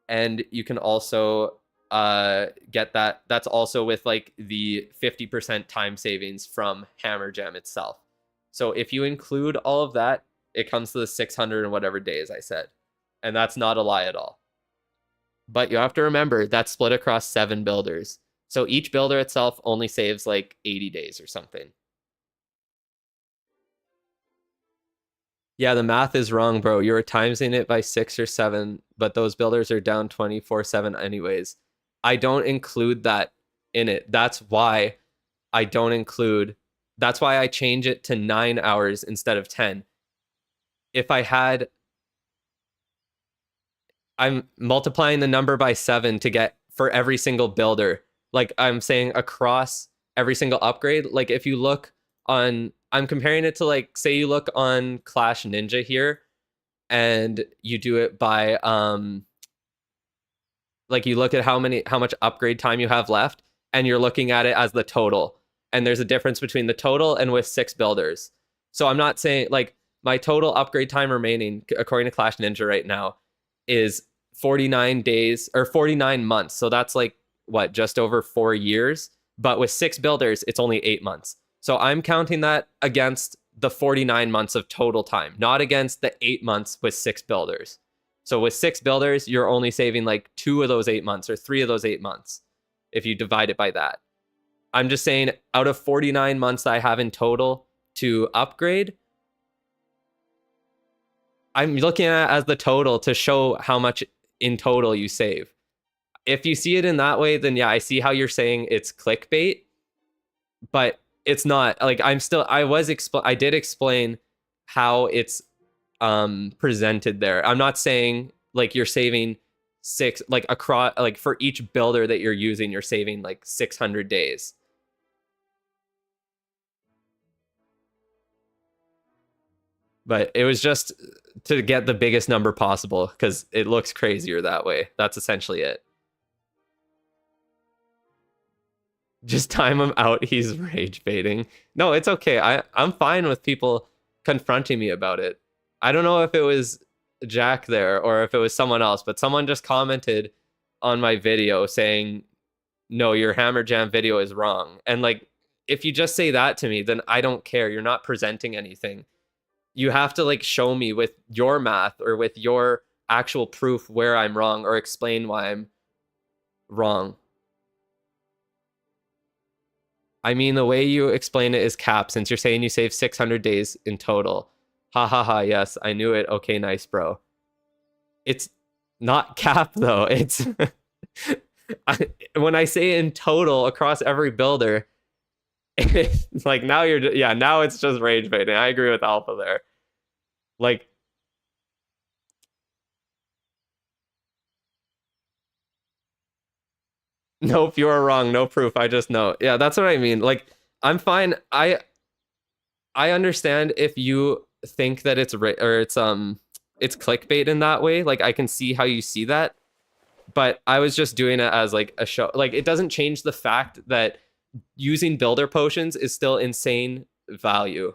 And you can also get that. That's also with like the 50% time savings from Hammer Jam itself. So if you include all of that, it comes to the 600 and whatever days I said. And that's not a lie at all. But you have to remember that's split across 7 builders. So each builder itself only saves like 80 days or something. Yeah, the math is wrong, bro. You were timesing it by 6 or 7, but those builders are down 24/7 anyways. I don't include that in it. That's why I don't include... That's why I change it to 9 hours instead of 10. If I had... I'm multiplying the number by 7 to get for every single builder. Like I'm saying across every single upgrade. Like if you look on... I'm comparing it to like, say you look on Clash Ninja here and you do it by... like you look at how much upgrade time you have left and you're looking at it as the total. And there's a difference between the total and with 6 builders. So I'm not saying like my total upgrade time remaining, according to Clash Ninja right now, is 49 days or 49 months. So that's like what, just over 4 years. But with 6 builders, it's only 8 months. So I'm counting that against the 49 months of total time, not against the 8 months with 6 builders. So with 6 builders, you're only saving like 2 of those 8 months or 3 of those 8 months if you divide it by that. I'm just saying out of 49 months that I have in total to upgrade, I'm looking at it as the total to show how much in total you save. If you see it in that way, then yeah, I see how you're saying it's clickbait, but it's not. Like I did explain how it's presented there. I'm not saying like you're saving 6, like across, like for each builder that you're using, you're saving like 600 days. But it was just to get the biggest number possible because it looks crazier that way. That's essentially it. Just time him out. He's rage baiting. No, it's okay. I'm fine with people confronting me about it. I don't know if it was Jack there or if it was someone else, but someone just commented on my video saying, no, your Hammer Jam video is wrong. And like, if you just say that to me, then I don't care. You're not presenting anything. You have to like show me with your math or with your actual proof where I'm wrong or explain why I'm wrong. I mean, the way you explain it is cap, since you're saying you save 600 days in total. Ha ha ha, yes, I knew it. Okay, nice, bro. It's not cap, though. It's... when I say in total across every builder, it's like now you're... Yeah, now it's just rage baiting. I agree with Alpha there. Like... Nope, you are wrong. No proof. I just know. Yeah, that's what I mean. Like, I'm fine. I understand if you think that it's clickbait in that way. Like, I can see how you see that. But I was just doing it as like a show. Like, it doesn't change the fact that using builder potions is still insane value.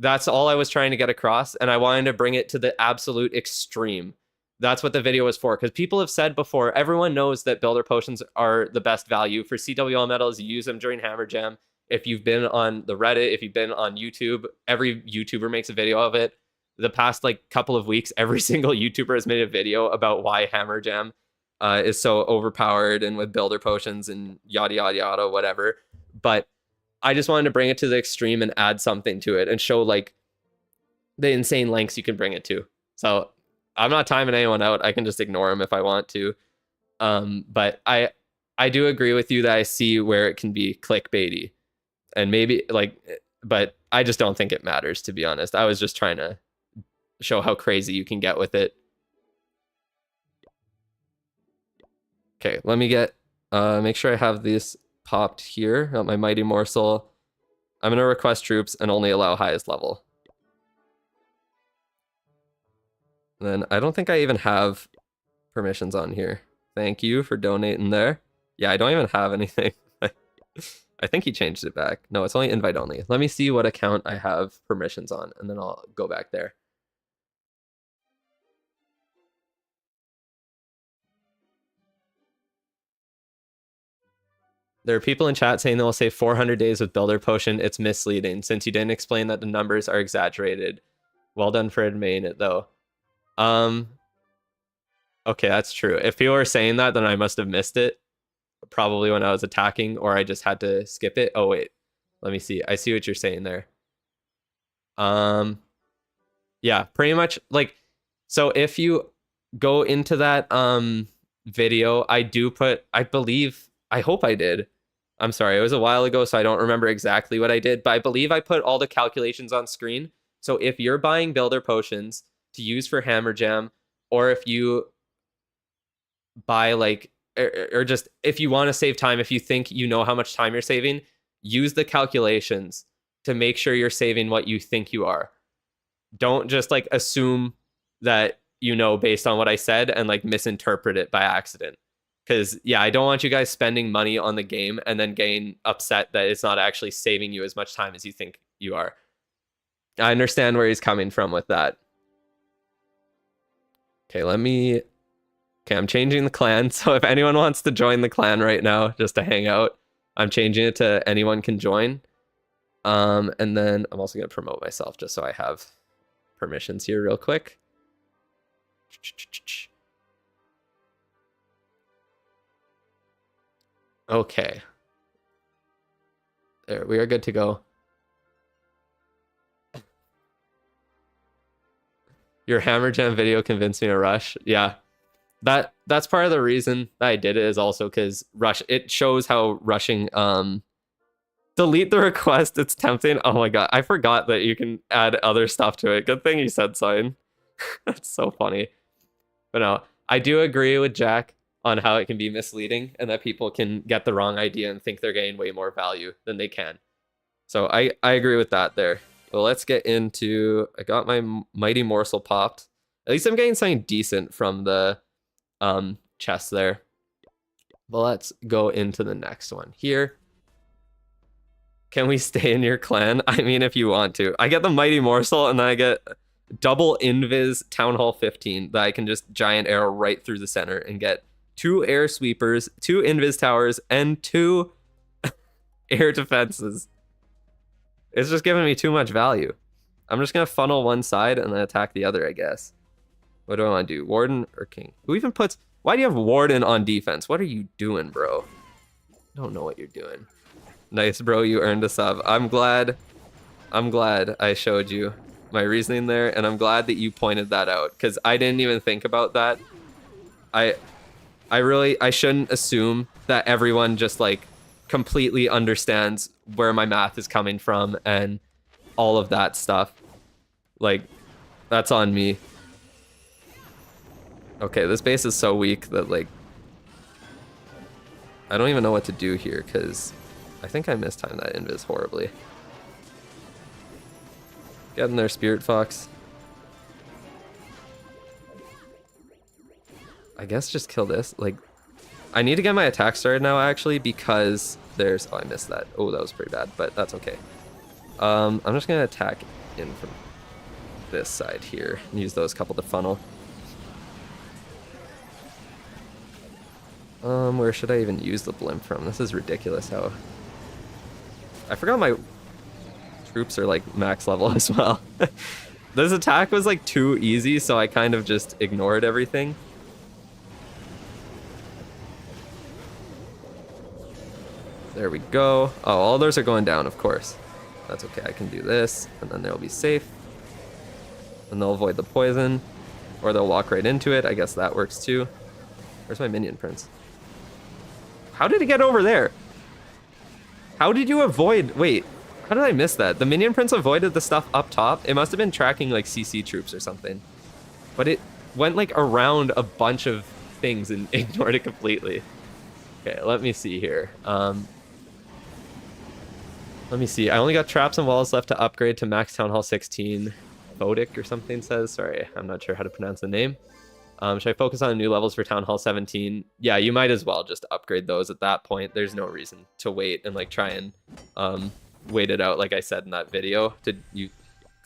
That's all I was trying to get across, and I wanted to bring it to the absolute extreme. That's what the video was for, because people have said before, everyone knows that builder potions are the best value. For CWL medals, you use them during Hammer Jam. If you've been on the Reddit, if you've been on YouTube, every YouTuber makes a video of it. The past like couple of weeks, every single YouTuber has made a video about why Hammer Jam is so overpowered and with builder potions and yada, yada, yada, whatever. But I just wanted to bring it to the extreme and add something to it and show like the insane lengths you can bring it to. So I'm not timing anyone out. I can just ignore them if I want to. But I do agree with you that I see where it can be clickbaity, and maybe like, but I just don't think it matters, to be honest. I was just trying to show how crazy you can get with it. Okay, let me get make sure I have this popped here. Got my Mighty Morsel. I'm gonna request troops and only allow highest level. And then I don't think I even have permissions on here. Thank you for donating there. Yeah, I don't even have anything. I think he changed it back. No, it's only invite only. Let me see what account I have permissions on, and then I'll go back there. There are people in chat saying they'll say 400 days with Builder Potion. It's misleading since you didn't explain that the numbers are exaggerated. Well done for admitting it, though. Okay, that's true. If people are saying that, then I must have missed it. Probably when I was attacking, or I just had to skip it. Oh, wait. Let me see. I see what you're saying there. Yeah, pretty much like, so if you go into that video, I do put, I believe, I hope I did. I'm sorry, it was a while ago, so I don't remember exactly what I did, but I believe I put all the calculations on screen. So if you're buying builder potions to use for Hammer Jam, or if you buy like, or just if you want to save time, if you think you know how much time you're saving, use the calculations to make sure you're saving what you think you are. Don't just like assume that you know based on what I said and like misinterpret it by accident. Because, yeah, I don't want you guys spending money on the game and then getting upset that it's not actually saving you as much time as you think you are. I understand where he's coming from with that. Okay, Okay, I'm changing the clan. So if anyone wants to join the clan right now, just to hang out, I'm changing it to anyone can join. And then I'm also going to promote myself just so I have permissions here real quick. Okay. There, we are good to go. Your Hammer Jam video convinced me to rush. Yeah. That's part of the reason that I did it, is also because it shows how rushing delete the request, it's tempting. Oh my god, I forgot that you can add other stuff to it. Good thing you said something. That's so funny. But no, I do agree with Jack on how it can be misleading and that people can get the wrong idea and think they're getting way more value than they can. So I agree with that there. Well, let's get into, I got my Mighty Morsel popped. At least I'm getting something decent from the chest there. But let's go into the next one here. Can we stay in your clan? I mean, if you want to. I get the Mighty Morsel and then I get double Invis Town Hall 15 that I can just giant arrow right through the center and get 2 air sweepers, 2 Invis towers, and 2 air defenses. It's just giving me too much value. I'm just going to funnel one side and then attack the other, I guess. What do I want to do? Warden or King? Who even puts... Why do you have Warden on defense? What are you doing, bro? I don't know what you're doing. Nice, bro. You earned a sub. I'm glad I showed you my reasoning there, and I'm glad that you pointed that out, because I didn't even think about that. I shouldn't assume that everyone just like completely understands where my math is coming from and all of that stuff. Like, that's on me. Okay, this base is so weak that like I don't even know what to do here, because I think I mistimed that invis horribly. Get in there, Spirit Fox. I guess just kill this. Like, I need to get my attack started now, actually, because there's... Oh, I missed that. Oh, that was pretty bad, but that's okay. I'm just going to attack in from this side here and use those couple to funnel. Where should I even use the blimp from? This is ridiculous how... I forgot my troops are like max level as well. This attack was like too easy, so I kind of just ignored everything. There we go. Oh, all those are going down, of course. That's okay, I can do this, and then they'll be safe. And they'll avoid the poison, or they'll walk right into it. I guess that works too. Where's my minion prince? How did he get over there? How did you avoid... Wait, how did I miss that? The minion prince avoided the stuff up top. It must have been tracking like CC troops or something. But it went like around a bunch of things and ignored it completely. Okay, let me see here. Let me see. I only got traps and walls left to upgrade to max Town Hall 16. Bodic or something says. Sorry, I'm not sure how to pronounce the name. Should I focus on new levels for Town Hall 17? Yeah, you might as well just upgrade those at that point. There's no reason to wait and like try and wait it out like I said in that video. Did you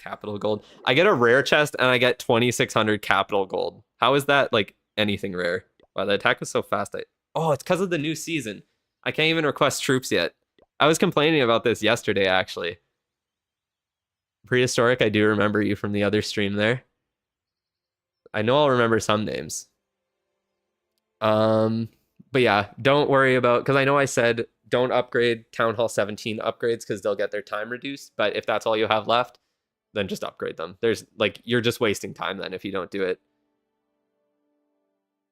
capital gold? I get a rare chest and I get 2,600 capital gold. How is that like anything rare? Wow, the attack was so fast. Oh, it's because of the new season. I can't even request troops yet. I was complaining about this yesterday, actually. Prehistoric, I do remember you from the other stream there. I know I'll remember some names. But yeah, don't worry about... Because I know I said don't upgrade Town Hall 17 upgrades because they'll get their time reduced. But if that's all you have left, then just upgrade them. There's like... You're just wasting time then if you don't do it.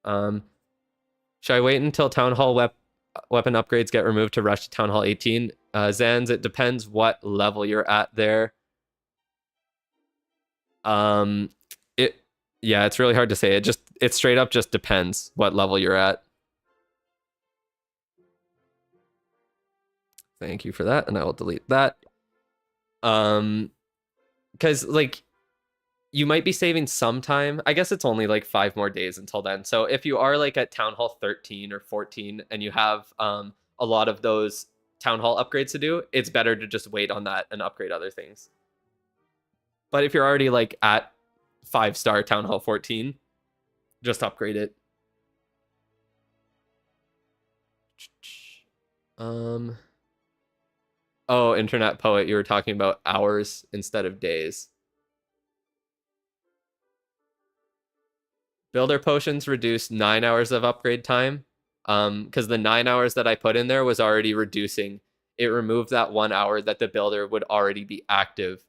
Should I wait until Town Hall weapon upgrades get removed to rush to Town Hall 18? Zans, it depends what level you're at there. Yeah, it's really hard to say. It straight up just depends what level you're at. Thank you for that, and I will delete that. Because like you might be saving some time. I guess it's only like 5 more days until then. So if you are like at Town Hall 13 or 14 and you have a lot of those Town Hall upgrades to do, it's better to just wait on that and upgrade other things. But if you're already like at 5-star Town Hall 14, just upgrade it. Oh, Internet Poet, you were talking about hours instead of days. Builder potions reduce 9 hours of upgrade time. Because the 9 hours that I put in there was already reducing. It removed that 1 hour that the builder would already be active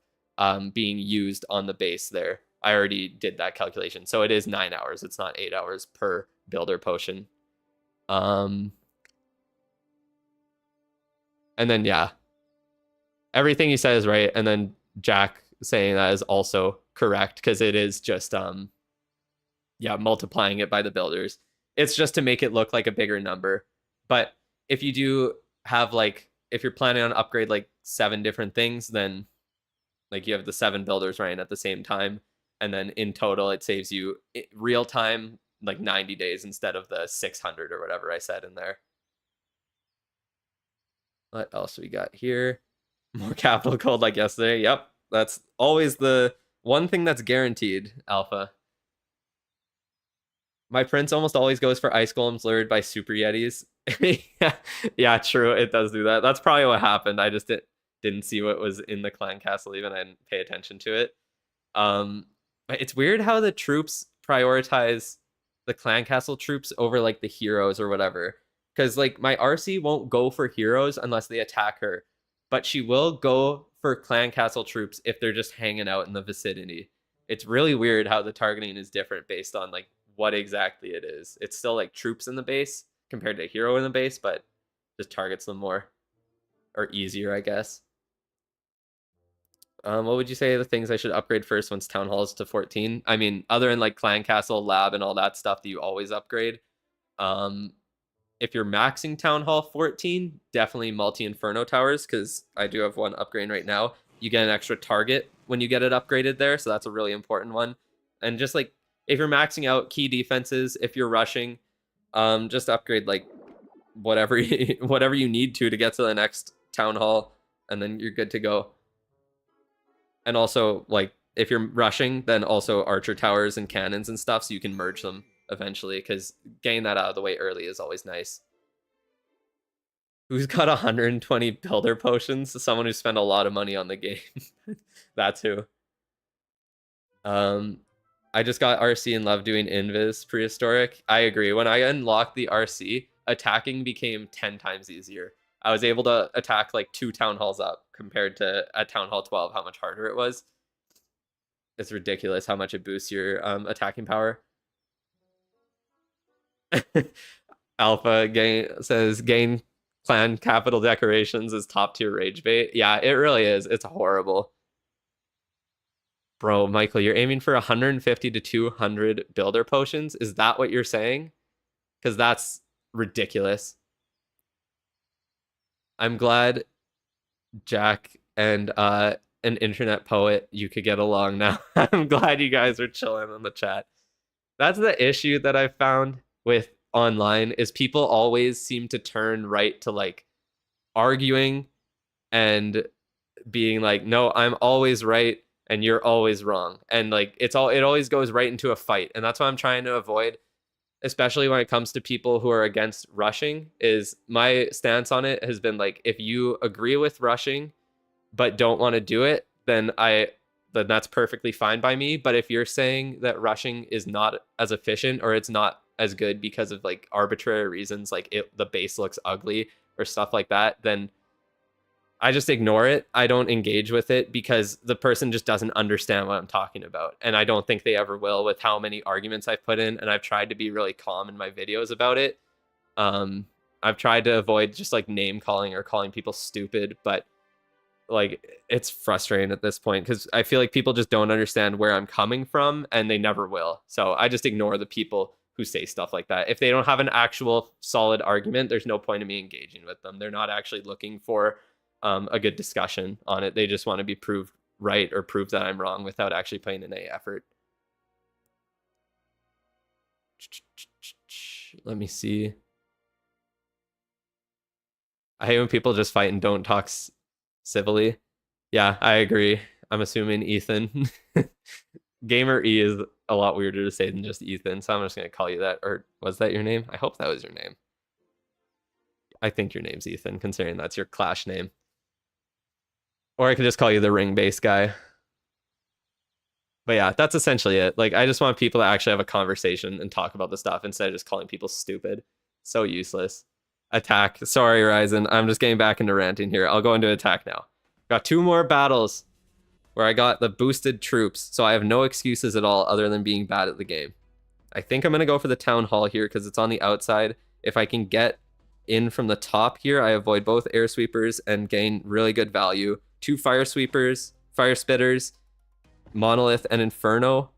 being used on the base there. I already did that calculation. So it is 9 hours. It's not 8 hours per builder potion. And then, yeah. Everything he said is right. And then Jack saying that is also correct because it is just, yeah, multiplying it by the builders. It's just to make it look like a bigger number. But if you do have, like, if you're planning on upgrade, like, 7 different things, then, like, you have the 7 builders running at the same time. And then in total, it saves you real time, like 90 days instead of the 600 or whatever I said in there. What else we got here? More capital gold like yesterday. Yep, that's always the one thing that's guaranteed, Alpha. My prince almost always goes for ice golems lured by super yetis. Yeah, true. It does do that. That's probably what happened. I just didn't see what was in the clan castle even. I didn't pay attention to it. But it's weird how the troops prioritize the clan castle troops over like the heroes or whatever. Because like my RC won't go for heroes unless they attack her, but she will go for clan castle troops if they're just hanging out in the vicinity. It's really weird how the targeting is different based on like what exactly it is. It's still like troops in the base compared to a hero in the base, but just targets them more or easier, I guess. What would you say are the things I should upgrade first once Town Hall is to 14? I mean, other than like Clan Castle, Lab, and all that stuff that you always upgrade. If you're maxing Town Hall 14, definitely multi-Inferno Towers, because I do have one upgrading right now. You get an extra target when you get it upgraded there, so that's a really important one. And just like, if you're maxing out key defenses, if you're rushing, just upgrade like whatever you need to get to the next Town Hall, and then you're good to go. And also, like, if you're rushing, then also archer towers and cannons and stuff, so you can merge them eventually, because getting that out of the way early is always nice. Who's got 120 builder potions? Someone who spent a lot of money on the game. That's who. I just got RC and love doing invis prehistoric. I agree. When I unlocked the RC, attacking became 10 times easier. I was able to attack like 2 town halls up compared to at town hall 12 how much harder it was. It's ridiculous how much it boosts your attacking power. Alpha says gain clan capital decorations is top tier rage bait. Yeah, it really is. It's horrible. Bro, Michael, you're aiming for 150 to 200 builder potions? Is that what you're saying? Because that's ridiculous. I'm glad Jack and an internet poet, you could get along now. I'm glad you guys are chilling in the chat. That's the issue that I found with online is people always seem to turn right to like arguing and being like, no, I'm always right and you're always wrong. And like it always goes right into a fight. And that's what I'm trying to avoid, especially when it comes to people who are against rushing. Is my stance on it has been like, if you agree with rushing but don't want to do it, then that's perfectly fine by me. But if you're saying that rushing is not as efficient or it's not as good because of like arbitrary reasons, like the base looks ugly or stuff like that, then I just ignore it. I don't engage with it because the person just doesn't understand what I'm talking about. And I don't think they ever will with how many arguments I've put in. And I've tried to be really calm in my videos about it. I've tried to avoid just like name calling or calling people stupid, but like it's frustrating at this point because I feel like people just don't understand where I'm coming from and they never will. So I just ignore the people who say stuff like that. If they don't have an actual solid argument, there's no point in me engaging with them. They're not actually looking for a good discussion on it. They just want to be proved right or prove that I'm wrong without actually putting in any effort. Let me see. I hate when people just fight and don't talk civilly. Yeah, I agree. I'm assuming Ethan. Gamer E is a lot weirder to say than just Ethan, so I'm just going to call you that. Or was that your name? I hope that was your name. I think your name's Ethan, considering that's your Clash name. Or I could just call you the ring base guy. But yeah, that's essentially it. Like, I just want people to actually have a conversation and talk about the stuff instead of just calling people stupid. So useless. Attack. Sorry, Ryzen. I'm just getting back into ranting here. I'll go into attack now. Got 2 more battles where I got the boosted troops, so I have no excuses at all other than being bad at the game. I think I'm going to go for the town hall here because it's on the outside. If I can get in from the top here, I avoid both air sweepers and gain really good value. 2 fire sweepers, fire spitters, monolith, and inferno.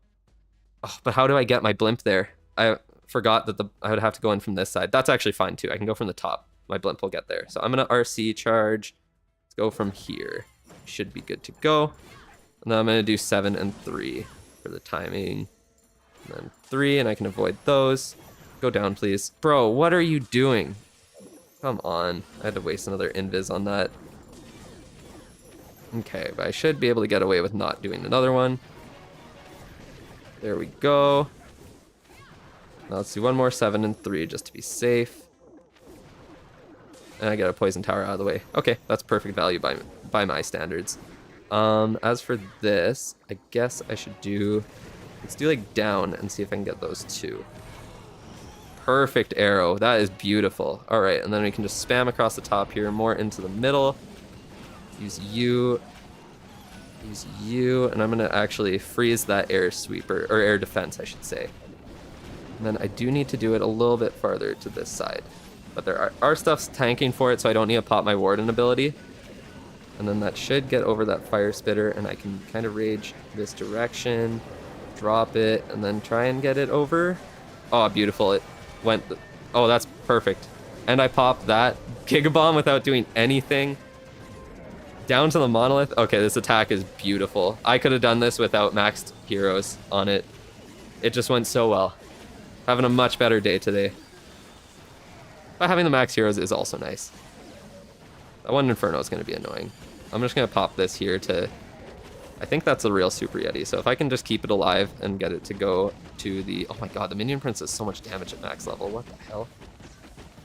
Oh, but how do I get my blimp there? I forgot that I would have to go in from this side. That's actually fine too. I can go from the top. My blimp will get there. So I'm going to RC charge. Let's go from here. Should be good to go. And then I'm going to do 7 and 3 for the timing. And then 3, and I can avoid those. Go down, please. Bro, what are you doing? Come on. I had to waste another invis on that. Okay, but I should be able to get away with not doing another one. There we go. Now let's do one more 7 and 3 just to be safe. And I get a poison tower out of the way. Okay, that's perfect value by my standards. As for this, I guess I should do... Let's do like down and see if I can get those 2. Perfect arrow. That is beautiful. All right, and then we can just spam across the top here, more into the middle. Use you. Use you. And I'm going to actually freeze that air sweeper, or air defense, I should say. And then I do need to do it a little bit farther to this side. But there are stuff's tanking for it, so I don't need to pop my warden ability. And then that should get over that fire spitter, and I can kind of rage this direction, drop it, and then try and get it over. Oh, beautiful. It went... Oh, that's perfect. And I popped that Gigabomb without doing anything. Down to the monolith. Okay, this attack is beautiful. I could have done this without maxed heroes on it. It just went so well. Having a much better day today. But having the max heroes is also nice. That one Inferno is going to be annoying. I'm just going to pop this here to I think that's a real Super Yeti. So if I can just keep it alive and get it to go to the... Oh my god, the Minion Prince does so much damage at max level. What the hell?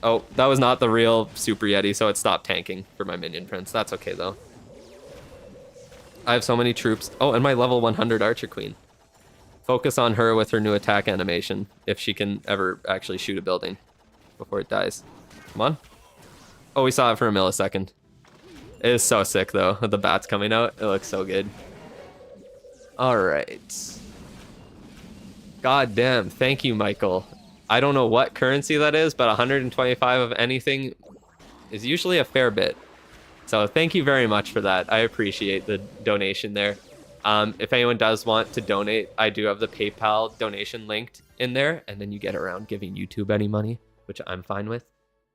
Oh, that was not the real Super Yeti, so it stopped tanking for my Minion Prince. That's okay, though. I have so many troops. Oh, and my level 100 Archer Queen. Focus on her with her new attack animation, if she can ever actually shoot a building before it dies. Come on. Oh, we saw it for a millisecond. It is so sick, though, with the bats coming out. It looks so good. All right. God damn. Thank you, Michael. I don't know what currency that is, but 125 of anything is usually a fair bit. So thank you very much for that. I appreciate the donation there. If anyone does want to donate, I do have the PayPal donation linked in there, and then you get around giving YouTube any money, which I'm fine with.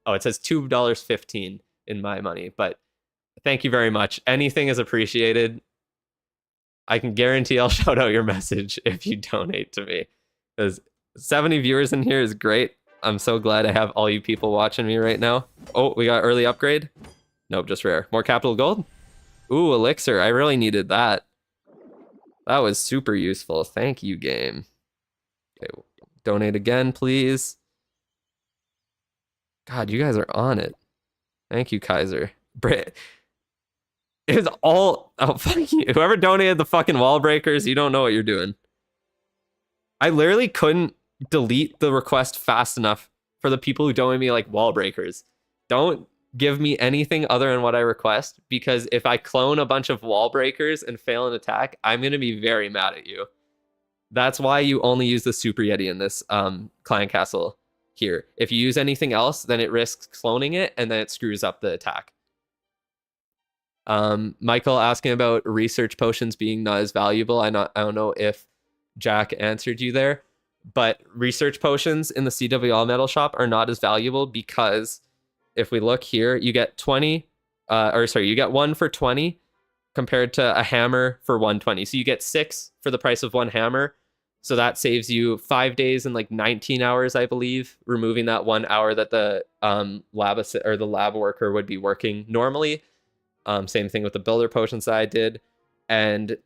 Oh, it says $2.15 in my money, but thank you very much. Anything is appreciated. I can guarantee I'll shout out your message if you donate to me, because 70 viewers in here is great. I'm so glad I have all you people watching me right now. Oh, we got early upgrade. Nope, just rare. More capital gold. Ooh, elixir. I really needed that. That was super useful. Thank you, game. Okay, donate again, please. God, you guys are on it. Thank you, Kaiser. Brit. It was all... Oh, fuck you. Whoever donated the fucking wall breakers, you don't know what you're doing. I literally couldn't delete the request fast enough for the people who donate me like wall breakers. Don't give me anything other than what I request, because if I clone a bunch of wall breakers and fail an attack, I'm going to be very mad at you. That's why you only use the Super Yeti in this Clan Castle here. If you use anything else, then it risks cloning it, and then it screws up the attack. Michael asking about research potions being not as valuable. I don't know if Jack answered you there, but research potions in the CWL metal shop are not as valuable because if we look here, you get 20, you get 1 for 20 compared to a hammer for 120. So you get 6 for the price of 1 hammer. So that saves you 5 days and like 19 hours, I believe, removing that 1 hour that the lab worker would be working normally. Same thing with the builder potions that I did. And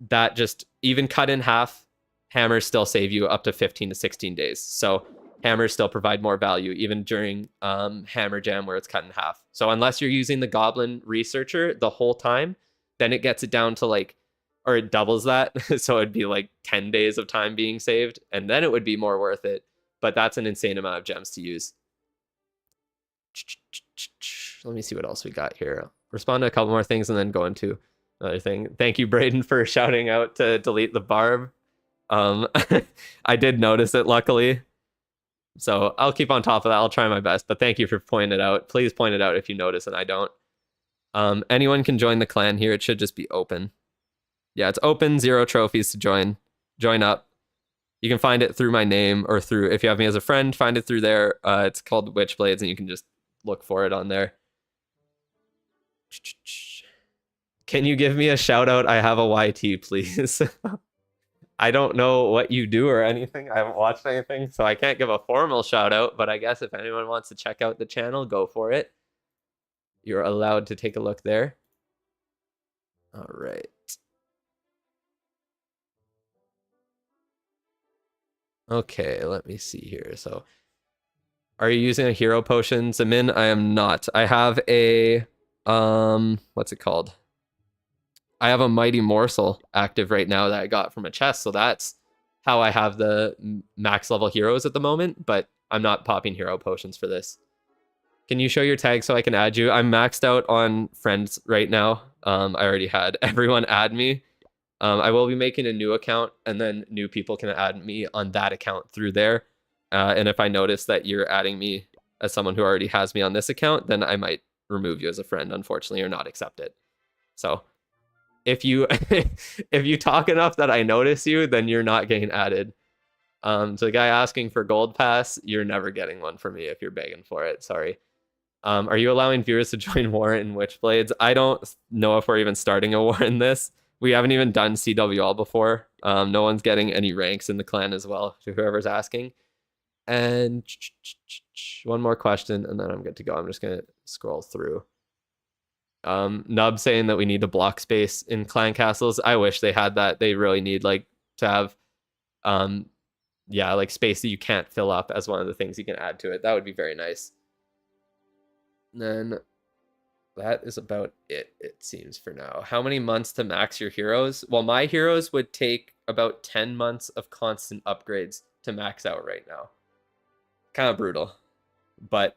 that just even cut in half, hammers still save you up to 15 to 16 days. So hammers still provide more value even during hammer jam where it's cut in half. So unless you're using the goblin researcher the whole time, then it gets it down to like, or it doubles that. So it'd be like 10 days of time being saved, and then it would be more worth it. But that's an insane amount of gems to use. Let me see what else we got here. Respond to a couple more things and then go into another thing. Thank you, Braden, for shouting out to delete the barb. I did notice it, luckily. So I'll keep on top of that. I'll try my best. But thank you for pointing it out. Please point it out if you notice and I don't. Anyone can join the clan here. It should just be open. Yeah, it's open. 0 trophies to join. Join up. You can find it through my name or through, if you have me as a friend, find it through there. It's called Witchblades, and you can just look for it on there. Can you give me a shout out? I have a YT, please. I don't know what you do or anything. I haven't watched anything, so I can't give a formal shout out, but I guess if anyone wants to check out the channel, go for it. You're allowed to take a look there. All right. Okay, let me see here. So, are you using a hero potion, Zamin? I am not. I have a, what's it called? I have a Mighty Morsel active right now that I got from a chest, so that's how I have the max level heroes at the moment, but I'm not popping hero potions for this. Can you show your tag so I can add you? I'm maxed out on friends right now. I already had everyone add me. I will be making a new account, and then new people can add me on that account through there. And if I notice that you're adding me as someone who already has me on this account, then I might remove you as a friend, unfortunately, or not accept it. So if you if you talk enough that I notice you, then you're not getting added. So the guy asking for gold pass, you're never getting one from me if you're begging for it. Sorry. Are you allowing viewers to join war in Witchblades? I don't know if we're even starting a war in this. We haven't even done CWL before. No one's getting any ranks in the clan as well, to whoever's asking. And one more question, and then I'm good to go. I'm just going to scroll through. Nub saying that we need to block space in clan castles. I wish they had that. They really need like to have yeah, like space that you can't fill up as one of the things you can add to it. That would be very nice. And then that is about it seems, for now. How many months to max your heroes? Well, my heroes would take about 10 months of constant upgrades to max out right now. Kind of brutal. But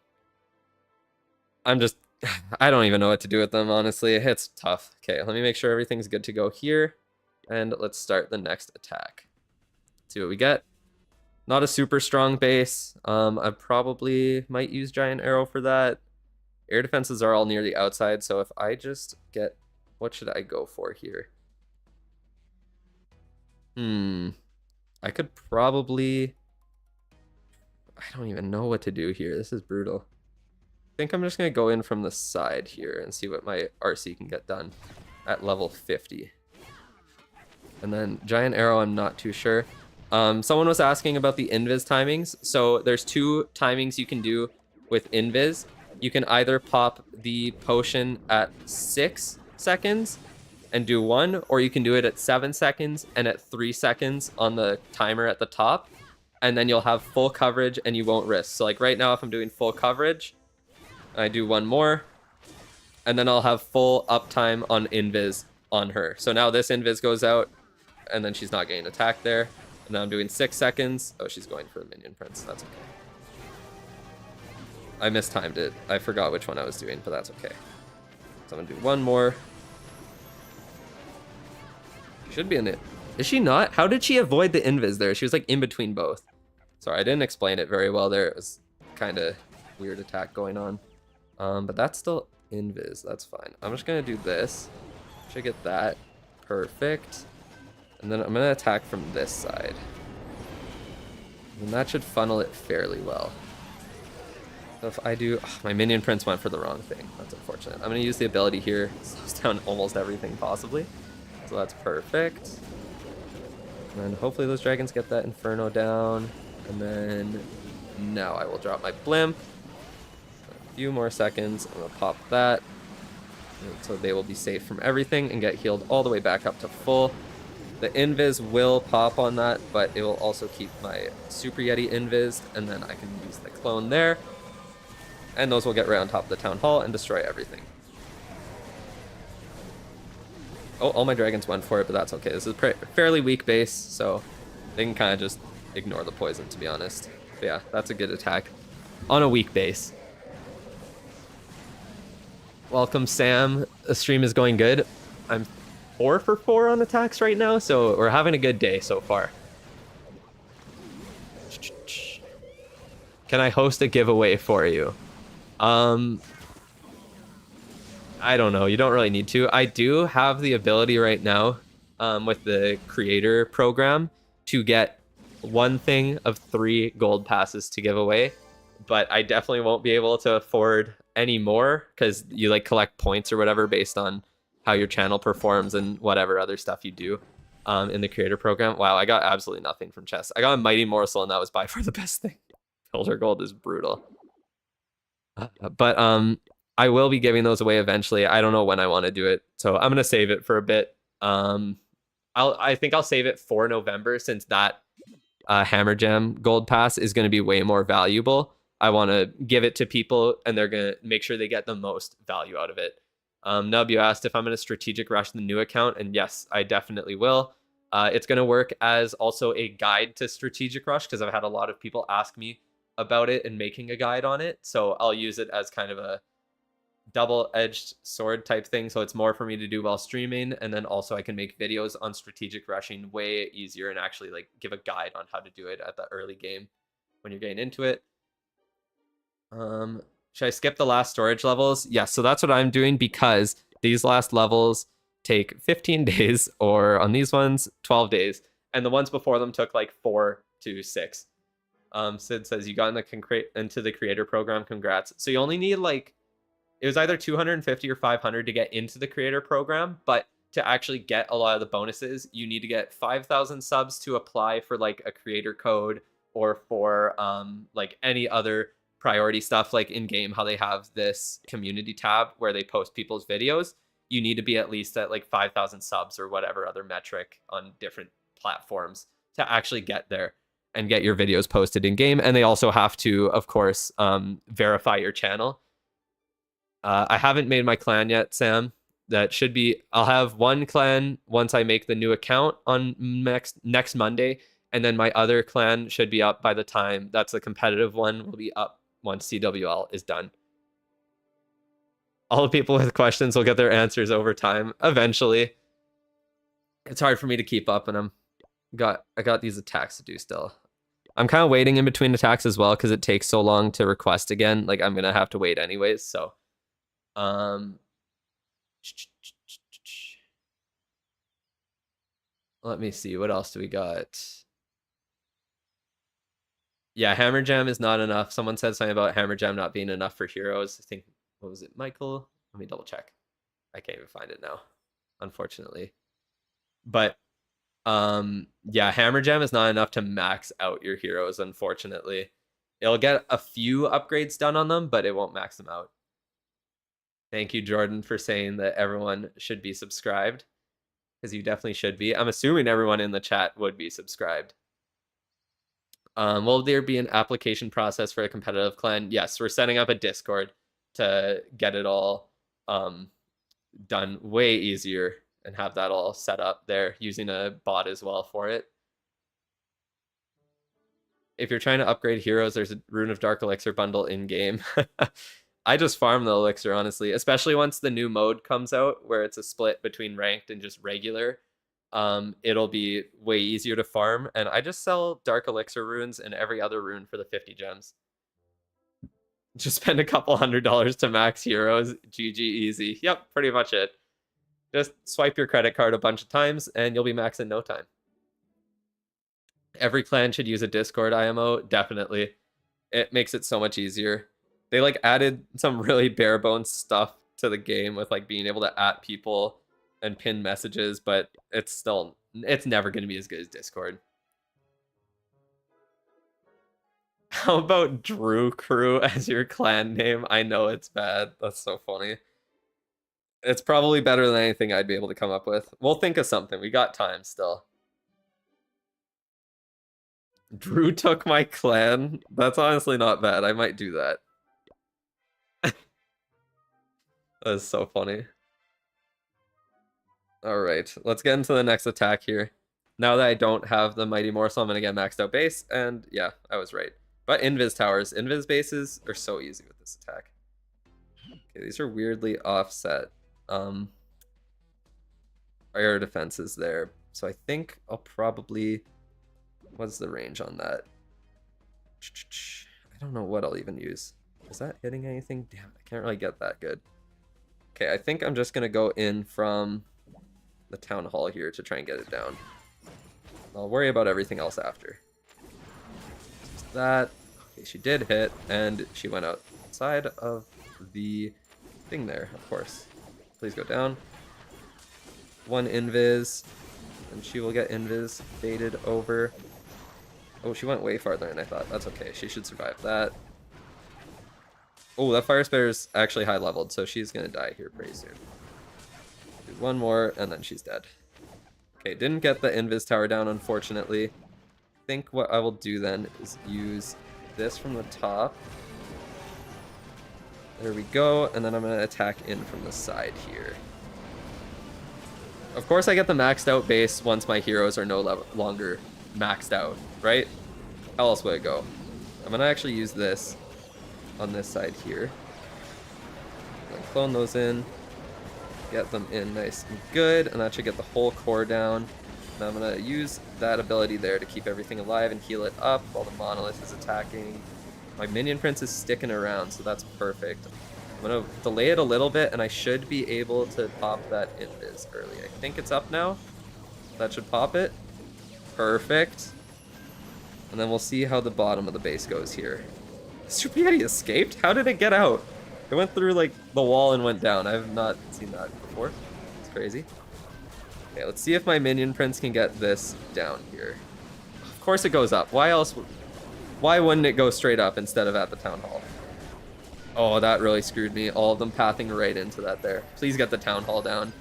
I don't even know what to do with them, honestly. It's tough. Okay, let me make sure everything's good to go here. And let's start the next attack. See what we get. Not a super strong base. I probably might use Giant Arrow for that. Air defenses are all near the outside, so if I just get... What should I go for here? I could probably... I don't even know what to do here. This is brutal. I think I'm just going to go in from the side here and see what my RC can get done at level 50. And then Giant Arrow, I'm not too sure. Someone was asking about the invis timings. So there's 2 timings you can do with invis. You can either pop the potion at 6 seconds and do 1, or you can do it at 7 seconds and at 3 seconds on the timer at the top. And then you'll have full coverage and you won't risk. So like right now, if I'm doing full coverage, I do 1 more, and then I'll have full uptime on invis on her. So now this invis goes out, and then she's not getting attacked there. And now I'm doing 6 seconds. Oh, she's going for a minion prince. That's okay. I mistimed it. I forgot which one I was doing, but that's okay. So I'm gonna do 1 more. Should be in it. Is she not? How did she avoid the invis there? She was like in between both. Sorry, I didn't explain it very well there. It was kind of weird attack going on. But that's still invis. That's fine. I'm just gonna do this. Should get that. Perfect. And then I'm gonna attack from this side. And that should funnel it fairly well. So if I do... Oh, my minion prince went for the wrong thing. That's unfortunate. I'm going to use the ability here. It slows down almost everything possibly. So that's perfect. And then hopefully those dragons get that inferno down. And then now I will drop my blimp. A few more seconds. I'm going to pop that. So they will be safe from everything and get healed all the way back up to full. The invis will pop on that, but it will also keep my Super Yeti invis, and then I can use the clone there. And those will get right on top of the town hall and destroy everything. Oh, all my dragons went for it, but that's okay. This is a fairly weak base, so they can kind of just ignore the poison, to be honest. But yeah, that's a good attack on a weak base. Welcome, Sam. The stream is going good. I'm 4 for 4 on attacks right now, so we're having a good day so far. Can I host a giveaway for you? I don't know. You don't really need to. I do have the ability right now with the creator program to get 1 thing of 3 gold passes to give away, but I definitely won't be able to afford any more because you like collect points or whatever based on how your channel performs and whatever other stuff you do in the creator program. Wow, I got absolutely nothing from chess. I got a mighty morsel, and that was by far the best thing. Filter gold is brutal. But I will be giving those away eventually. I don't know when I want to do it, so I'm gonna save it for a bit. I think I'll save it for November, since that Hammer Jam gold pass is going to be way more valuable. I want to give it to people, and they're gonna make sure they get the most value out of it. Nub, you asked if I'm gonna strategic rush the new account, and yes, I definitely will. It's gonna work as also a guide to strategic rush, because I've had a lot of people ask me about it and making a guide on it, so I'll use it as kind of a double-edged sword type thing, so it's more for me to do while streaming, and then also I can make videos on strategic rushing way easier and actually like give a guide on how to do it at the early game when you're getting into it. Should I skip the last storage levels? Yes, so that's what I'm doing, because these last levels take 15 days, or on these ones 12 days, and the ones before them took like 4 to 6. Sid says you got into the creator program, congrats. So you only need like, it was either 250 or 500 to get into the creator program, but to actually get a lot of the bonuses, you need to get 5,000 subs to apply for like a creator code, or for like any other priority stuff, like in game, how they have this community tab where they post people's videos, you need to be at least at like 5,000 subs or whatever other metric on different platforms to actually get there and get your videos posted in game. And they also have to, of course, verify your channel. I haven't made my clan yet, Sam. That should be, I'll have one clan once I make the new account on next Monday. And then my other clan should be up by the time that's the competitive one will be up once CWL is done. All the people with questions will get their answers over time eventually. It's hard for me to keep up, and I got these attacks to do still. I'm kind of waiting in between attacks as well because it takes so long to request again. Like I'm gonna have to wait anyways. So, let me see, what else do we got? Yeah, Hammer Jam is not enough. Someone said something about Hammer Jam not being enough for heroes. I think, what was it, Michael? Let me double check. I can't even find it now, unfortunately. But yeah, Hammer Jam is not enough to max out your heroes, unfortunately. It'll get a few upgrades done on them, but it won't max them out. Thank you, Jordan, for saying that everyone should be subscribed, because you definitely should be. I'm assuming everyone in the chat would be subscribed. Will there be an application process for a competitive clan? Yes, we're setting up a Discord to get it all done way easier and have that all set up there, using a bot as well for it. If you're trying to upgrade heroes, there's a Rune of Dark Elixir bundle in-game. I just farm the elixir, honestly, especially once the new mode comes out where it's a split between ranked and just regular. It'll be way easier to farm, and I just sell Dark Elixir runes and every other rune for the 50 gems. Just spend a couple $100 to max heroes. GG easy. Yep, pretty much it. Just swipe your credit card a bunch of times and you'll be max in no time. Every clan should use a Discord IMO, definitely. It makes it so much easier. They like added some really bare bones stuff to the game with like being able to @ people and pin messages, but it's never going to be as good as Discord. How about Drew Crew as your clan name? I know it's bad. That's so funny. It's probably better than anything I'd be able to come up with. We'll think of something. We got time still. Drew took my clan. That's honestly not bad. I might do that. That is so funny. Alright, let's get into the next attack here. Now that I don't have the Mighty Morsel, I'm going to get maxed out base, and yeah, I was right. But Invis towers, Invis bases are so easy with this attack. Okay, these are weirdly offset. Our air defense is there, so I think I'll probably... What's the range on that? I don't know what I'll even use. Is that hitting anything? Damn, I can't really get that good. Okay, I think I'm just going to go in from the town hall here to try and get it down. I'll worry about everything else after. Just that. Okay, she did hit, and she went outside of the thing there, of course. Please go down. One invis, and she will get invis baited over. Oh, she went way farther than I thought. That's okay. She should survive that. Oh, that fire spitter is actually high leveled, so she's gonna die here pretty soon. Do one more, and then she's dead. Okay, didn't get the invis tower down, unfortunately. I think what I will do then is use this from the top. There we go, and then I'm gonna attack in from the side here. Of course, I get the maxed out base once my heroes are no longer maxed out, right? How else would it go? I'm gonna actually use this on this side here. Clone those in, get them in nice and good, and that should get the whole core down. And I'm gonna use that ability there to keep everything alive and heal it up while the monolith is attacking. My minion prince is sticking around, so that's perfect. I'm gonna delay it a little bit, and I should be able to pop that invis early. I think it's up now. That should pop it. Perfect. And then we'll see how the bottom of the base goes here. Super Yeti escaped? How did it get out? It went through like the wall and went down. I have not seen that before. It's crazy. Okay, let's see if my minion prince can get this down here. Of course it goes up. Why else would... Why wouldn't it go straight up instead of at the town hall? Oh, that really screwed me. All of them pathing right into that there. Please get the town hall down.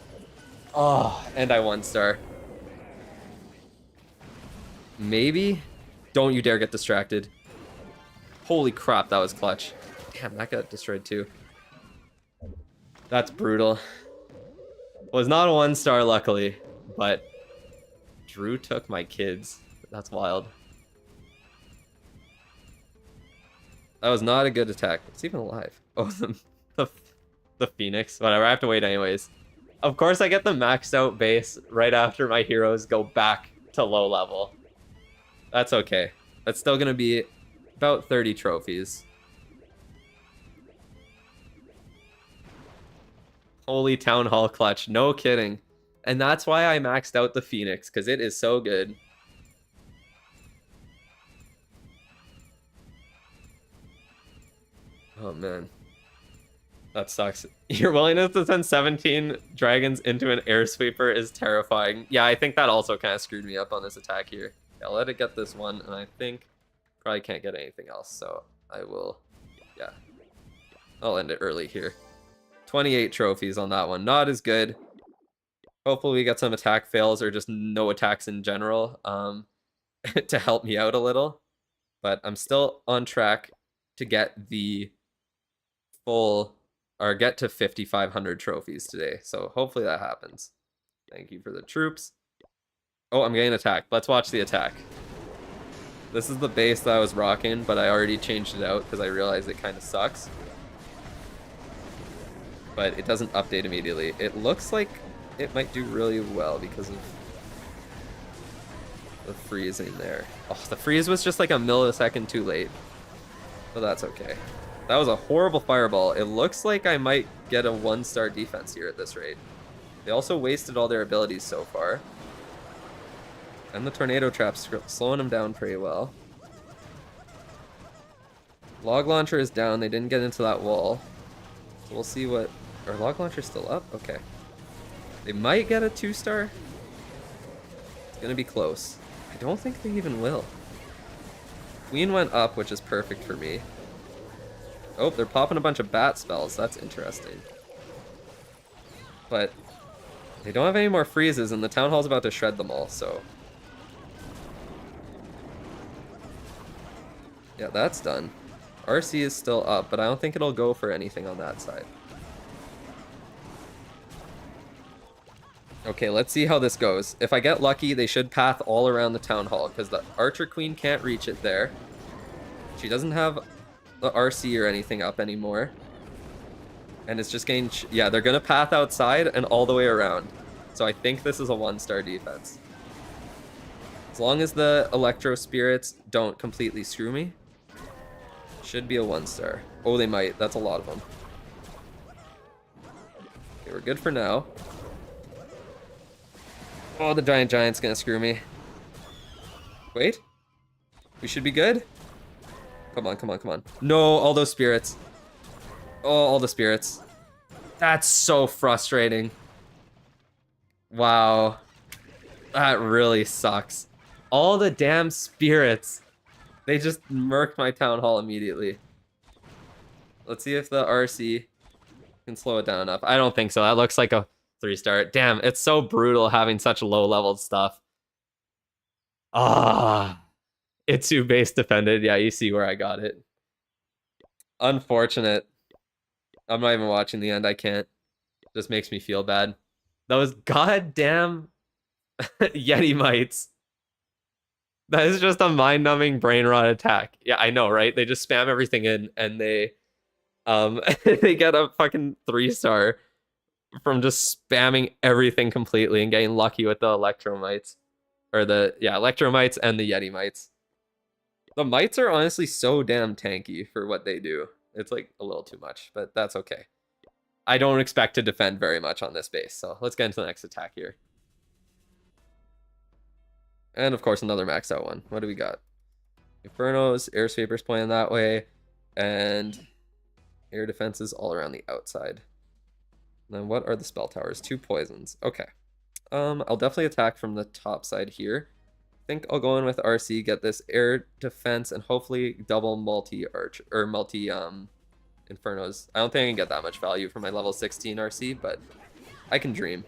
Oh, and I 1-star. Maybe? Don't you dare get distracted. Holy crap, that was clutch. Damn, that got destroyed too. That's brutal. Was not a 1-star, luckily, but Drew took my kids. That's wild. That was not a good attack. It's even alive. Oh, the Phoenix. Whatever, I have to wait anyways. Of course, I get the maxed out base right after my heroes go back to low level. That's okay. That's still going to be about 30 trophies. Holy Town Hall clutch. No kidding. And that's why I maxed out the Phoenix, because it is so good. Oh, man. That sucks. Your willingness to send 17 dragons into an air sweeper is terrifying. Yeah, I think that also kind of screwed me up on this attack here. Yeah, I'll let it get this one, and I think probably can't get anything else, so I will, yeah. I'll end it early here. 28 trophies on that one. Not as good. Hopefully we get some attack fails or just no attacks in general to help me out a little. But I'm still on track to get the full, or get to 5,500 trophies today. So hopefully that happens. Thank you for the troops. Oh, I'm getting attacked. Let's watch the attack. This is the base that I was rocking, but I already changed it out because I realized it kind of sucks. But it doesn't update immediately. It looks like it might do really well because of the freezing there. Oh, the freeze was just like a millisecond too late. But that's okay. That was a horrible fireball. It looks like I might get a 1-star defense here at this rate. They also wasted all their abilities so far. And the tornado trap's slowing them down pretty well. Log launcher is down. They didn't get into that wall. So we'll see what... Are log launcher still up? Okay. They might get a 2-star. It's going to be close. I don't think they even will. Queen went up, which is perfect for me. Oh, they're popping a bunch of bat spells. That's interesting. But they don't have any more freezes, and the town hall's about to shred them all, so... Yeah, that's done. RC is still up, but I don't think it'll go for anything on that side. Okay, let's see how this goes. If I get lucky, they should path all around the town hall, because the Archer Queen can't reach it there. She doesn't have the RC or anything up anymore. And it's just getting... Yeah, they're going to path outside and all the way around. So I think this is a 1-star defense. As long as the Electro Spirits don't completely screw me. Should be a 1-star. Oh, they might. That's a lot of them. Okay, we're good for now. Oh, the Giant's gonna screw me. Wait. We should be good. Come on, come on, come on. No, all those spirits. Oh, all the spirits. That's so frustrating. Wow. That really sucks. All the damn spirits. They just murked my town hall immediately. Let's see if the RC can slow it down enough. I don't think so. That looks like a 3-star. Damn, it's so brutal having such low-leveled stuff. Ah, Itsu base defended. Yeah, you see where I got it. Unfortunate. I'm not even watching the end. I can't. Just makes me feel bad. Those goddamn Yeti mites. That is just a mind-numbing brain rot attack. Yeah, I know, right? They just spam everything in and they they get a fucking 3-star from just spamming everything completely and getting lucky with the electromites. Or the electromites and the Yeti mites. The mites are honestly so damn tanky for what they do. It's like a little too much, but that's okay. I don't expect to defend very much on this base, so let's get into the next attack here. And of course, another maxed out one. What do we got? Infernos, air sweepers playing that way, and air defenses all around the outside. And then what are the spell towers? 2 poisons. Okay. I'll definitely attack from the top side here. I think I'll go in with RC, get this air defense, and hopefully double multi-arch or multi-infernos. I don't think I can get that much value for my level 16 RC, but I can dream.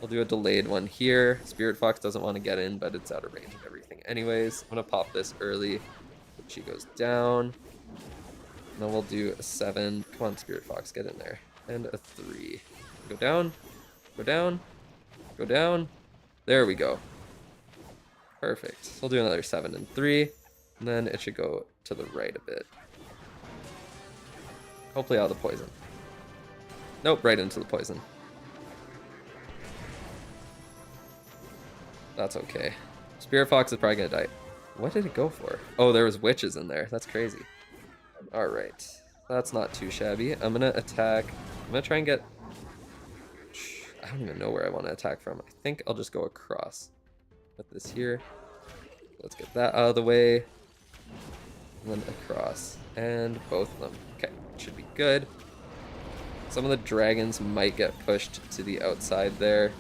We'll do a delayed one here. Spirit Fox doesn't want to get in, but it's out of range of everything anyways. I'm going to pop this early. She goes down. And then we'll do a 7. Come on, Spirit Fox, get in there. And a 3. Go down. Go down. Go down. There we go. Perfect. So we'll do another 7 and 3. And then it should go to the right a bit. Hopefully out of the poison. Nope, right into the poison. That's okay. Spirit Fox is probably gonna die. What did it go for? Oh, there was witches in there. That's crazy. Alright. That's not too shabby. I'm gonna attack. I'm gonna try and get... I don't even know where I want to attack from. I think I'll just go across. Put this here. Let's get that out of the way. And then across. And both of them. Okay, should be good. Some of the dragons might get pushed to the outside there.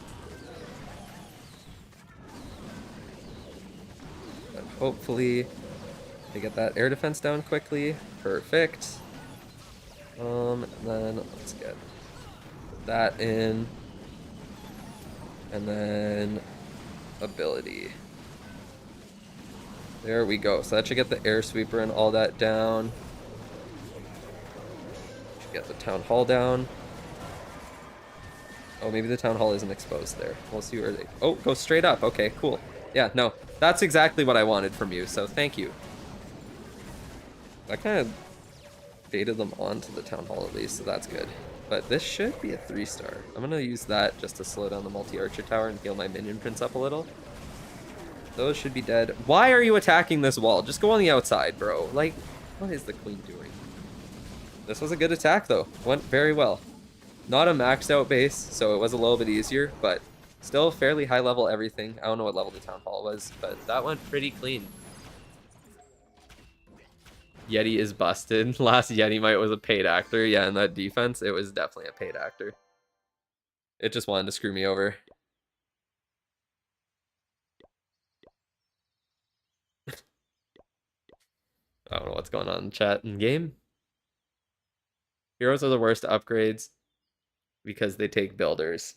But hopefully they get that air defense down quickly. Perfect. And then let's get that in. And then ability. There we go. So that should get the air sweeper and all that down. Should get the town hall down. Oh, maybe the town hall isn't exposed there. We'll see where they... Oh, go straight up. Okay, cool. Yeah, no. That's exactly what I wanted from you, so thank you. That kind of baited them onto the town hall at least, so that's good. But this should be a 3-star. I'm going to use that just to slow down the multi-archer tower and heal my minion prince up a little. Those should be dead. Why are you attacking this wall? Just go on the outside, bro. Like, what is the queen doing? This was a good attack, though. Went very well. Not a maxed out base, so it was a little bit easier, but still fairly high level everything. I don't know what level the town hall was, but that went pretty clean. Yeti is busted. Last Yeti was a paid actor. Yeah, in that defense, it was definitely a paid actor. It just wanted to screw me over. I don't know what's going on in chat and game. Heroes are the worst upgrades because they take builders.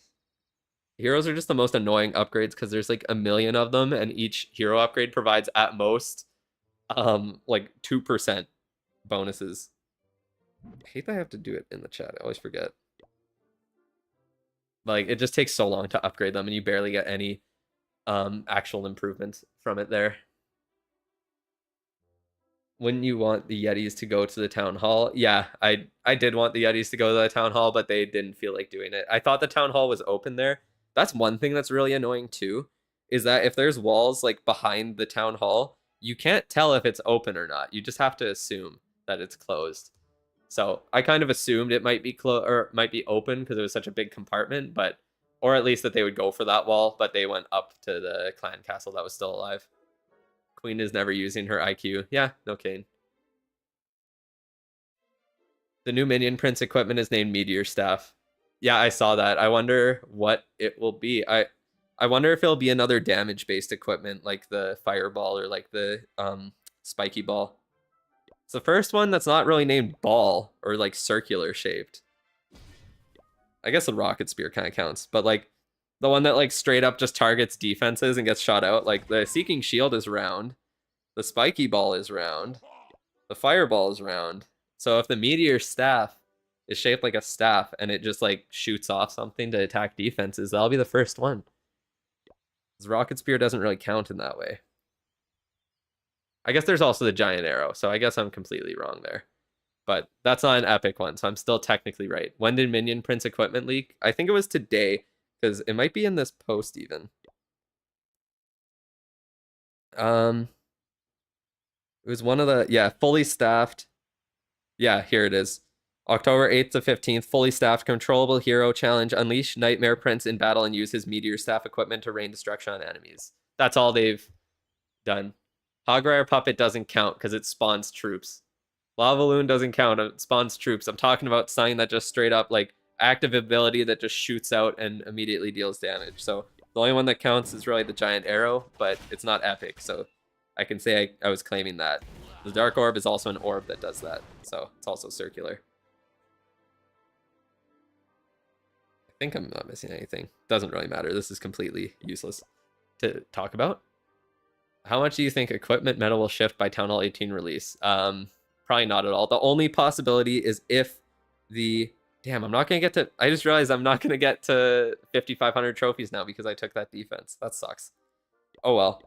Heroes are just the most annoying upgrades because there's like a million of them and each hero upgrade provides at most like 2% bonuses. I hate that I have to do it in the chat. I always forget. Like it just takes so long to upgrade them and you barely get any actual improvements from it there. Wouldn't you want the Yetis to go to the town hall? Yeah, I did want the Yetis to go to the town hall, but they didn't feel like doing it. I thought the town hall was open there. That's one thing that's really annoying too, is that if there's walls like behind the town hall, you can't tell if it's open or not. You just have to assume that it's closed. So I kind of assumed it might be might be open because it was such a big compartment, but or at least that they would go for that wall, but they went up to the clan castle that was still alive. Queen is never using her IQ. Yeah, no Kane. The new minion prince equipment is named Meteor Staff. Yeah, I saw that. I wonder what it will be. I wonder if it'll be another damage-based equipment like the fireball or like the spiky ball. It's the first one that's not really named ball or like circular shaped. I guess the rocket spear kind of counts, but like the one that like straight up just targets defenses and gets shot out. Like the Seeking Shield is round. The spiky ball is round. The fireball is round. So if the meteor staff is shaped like a staff and it just like shoots off something to attack defenses, that'll be the first one. Because rocket spear doesn't really count in that way. I guess there's also the giant arrow. So I guess I'm completely wrong there. But that's not an epic one. So I'm still technically right. When did Minion Prince equipment leak? I think it was today. Because it might be in this post even. It was one of the, yeah, fully staffed. Yeah, here it is. October 8th to 15th, fully staffed controllable hero challenge. Unleash Nightmare Prince in battle and use his meteor staff equipment to rain destruction on enemies. That's all they've done. Hogrider Puppet doesn't count because it spawns troops. Lava Loon doesn't count, it spawns troops. I'm talking about something that just straight up like active ability that just shoots out and immediately deals damage. So The only one that counts is really the giant arrow, but it's not epic, so I can say I was claiming that. The Dark Orb is also an orb that does that, so it's also circular. I think I'm not missing anything. Doesn't really matter. This is completely useless to talk about. How much do you think equipment meta will shift by Town Hall 18 release? Probably not at all. The only possibility is if the... Damn, I'm not going to get to... I just realized I'm not going to get to 5,500 trophies now because I took that defense. That sucks. Oh well.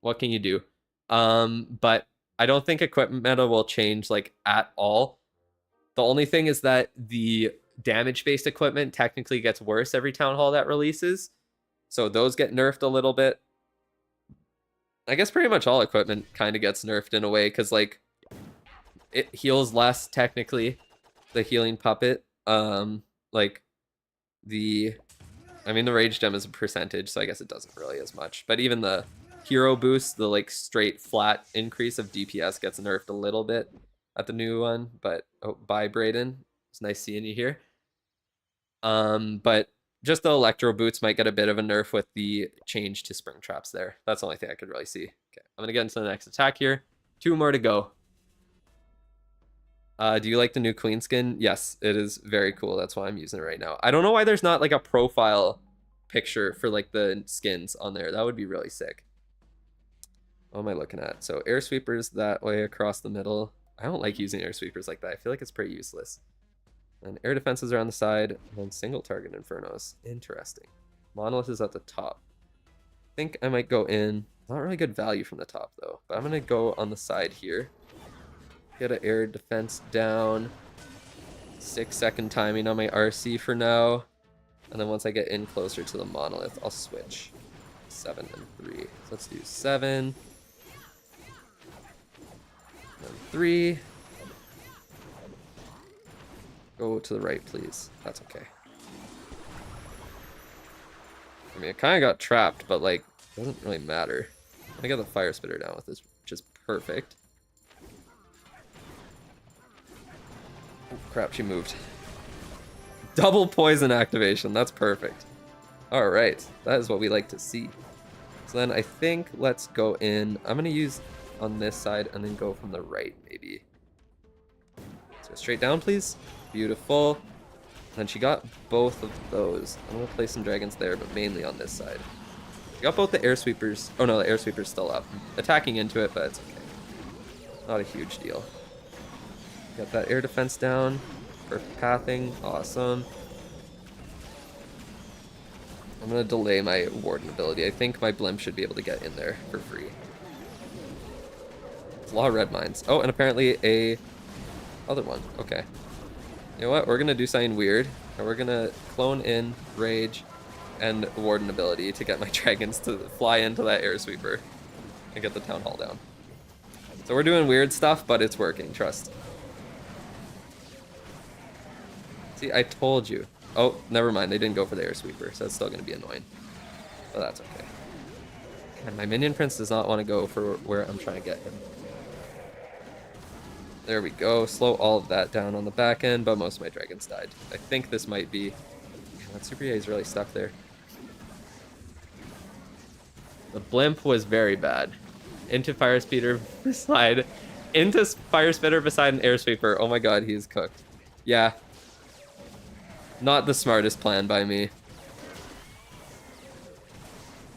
What can you do? But I don't think equipment meta will change like at all. The only thing is that the damage-based equipment technically gets worse every Town Hall that releases. So those get nerfed a little bit. I guess pretty much all equipment kind of gets nerfed in a way because like it heals less technically, the healing puppet. Like the rage gem is a percentage, so I guess it doesn't really as much. But even the hero boost, the like straight flat increase of DPS gets nerfed a little bit at the new one. But oh, bye Brayden, it's nice seeing you here. But just the electro boots might get a bit of a nerf with the change to spring traps there. That's the only thing I could really see. Okay, I'm gonna get into the next attack here. 2 more to go. Do you like the new queen skin? Yes, it is very cool. That's why I'm using it right now. I don't know why there's not like a profile picture for like the skins on there. That would be really sick. What am I looking at? So air sweepers that way across the middle. I don't like using air sweepers like that. I feel like it's pretty useless. And air defenses are on the side, and then single target infernos. Interesting. Monolith is at the top. I think I might go in. Not really good value from the top though, but I'm gonna go on the side here. Get an air defense down. 6-second timing on my RC for now. And then once I get in closer to the monolith, I'll switch. 7 and 3. So let's do 7. And 3. Go to the right, please. That's okay. I mean, it kind of got trapped, but, like, it doesn't really matter. I'm gonna get the fire spitter down with this, which is perfect. Oh, crap, she moved. Double poison activation. That's perfect. All right. That is what we like to see. So then I think let's go in. I'm going to use on this side and then go from the right, maybe. Let's go straight down, please. Beautiful. And then she got both of those. I'm going to place some dragons there, but mainly on this side. She got both the air sweepers. Oh, no, the air sweeper's still up. I'm attacking into it, but it's okay. Not a huge deal. Got that air defense down. Perfect pathing. Awesome. I'm going to delay my warden ability. I think my blimp should be able to get in there for free. There's a lot of red mines. Oh, and apparently a other one. Okay. You know what? We're going to do something weird. And we're going to clone in rage and warden ability to get my dragons to fly into that air sweeper and get the town hall down. So we're doing weird stuff, but it's working. Trust. See, I told you. Oh, never mind. They didn't go for the air sweeper, so it's still going to be annoying. But that's okay. And my minion prince does not want to go for where I'm trying to get him. There we go. Slow all of that down on the back end, but most of my dragons died. I think this might be... Man, that Super EA is really stuck there. The blimp was very bad. Into fire speeder beside... Into fire spitter beside an air sweeper. Oh my god, he is cooked. Yeah. Not the smartest plan by me.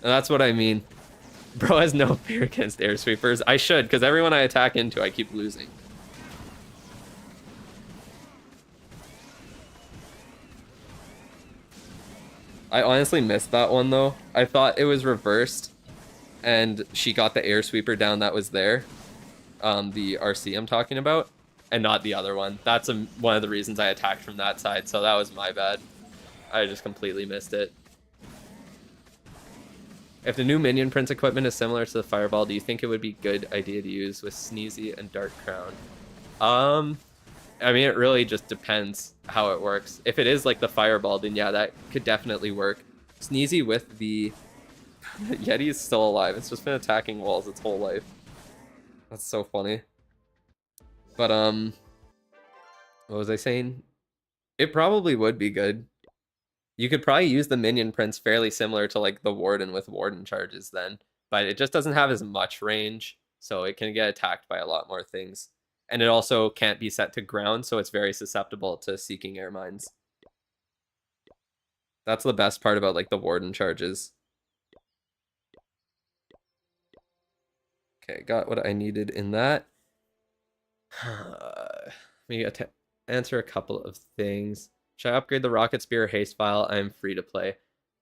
And that's what I mean. Bro has no fear against air sweepers. I should, because everyone I attack into, I keep losing. I honestly missed that one, though. I thought it was reversed, and she got the air sweeper down that was there. The RC I'm talking about. And not the other one. That's one of the reasons I attacked from that side, so that was my bad. I just completely missed it. If the new Minion Prince equipment is similar to the Fireball, do you think it would be a good idea to use with Sneezy and Dark Crown? I mean, it really just depends how it works. If it is like the Fireball, then yeah, that could definitely work. Sneezy with the... Yeti is still alive. It's just been attacking walls its whole life. That's so funny. But, what was I saying? It probably would be good. You could probably use the minion prince fairly similar to like the warden with warden charges then, but it just doesn't have as much range, so it can get attacked by a lot more things. And it also can't be set to ground, so it's very susceptible to seeking air mines. That's the best part about like the warden charges. Okay, got what I needed in that. Let me answer a couple of things. Should I upgrade the rocket spear or haste file? I'm free to play.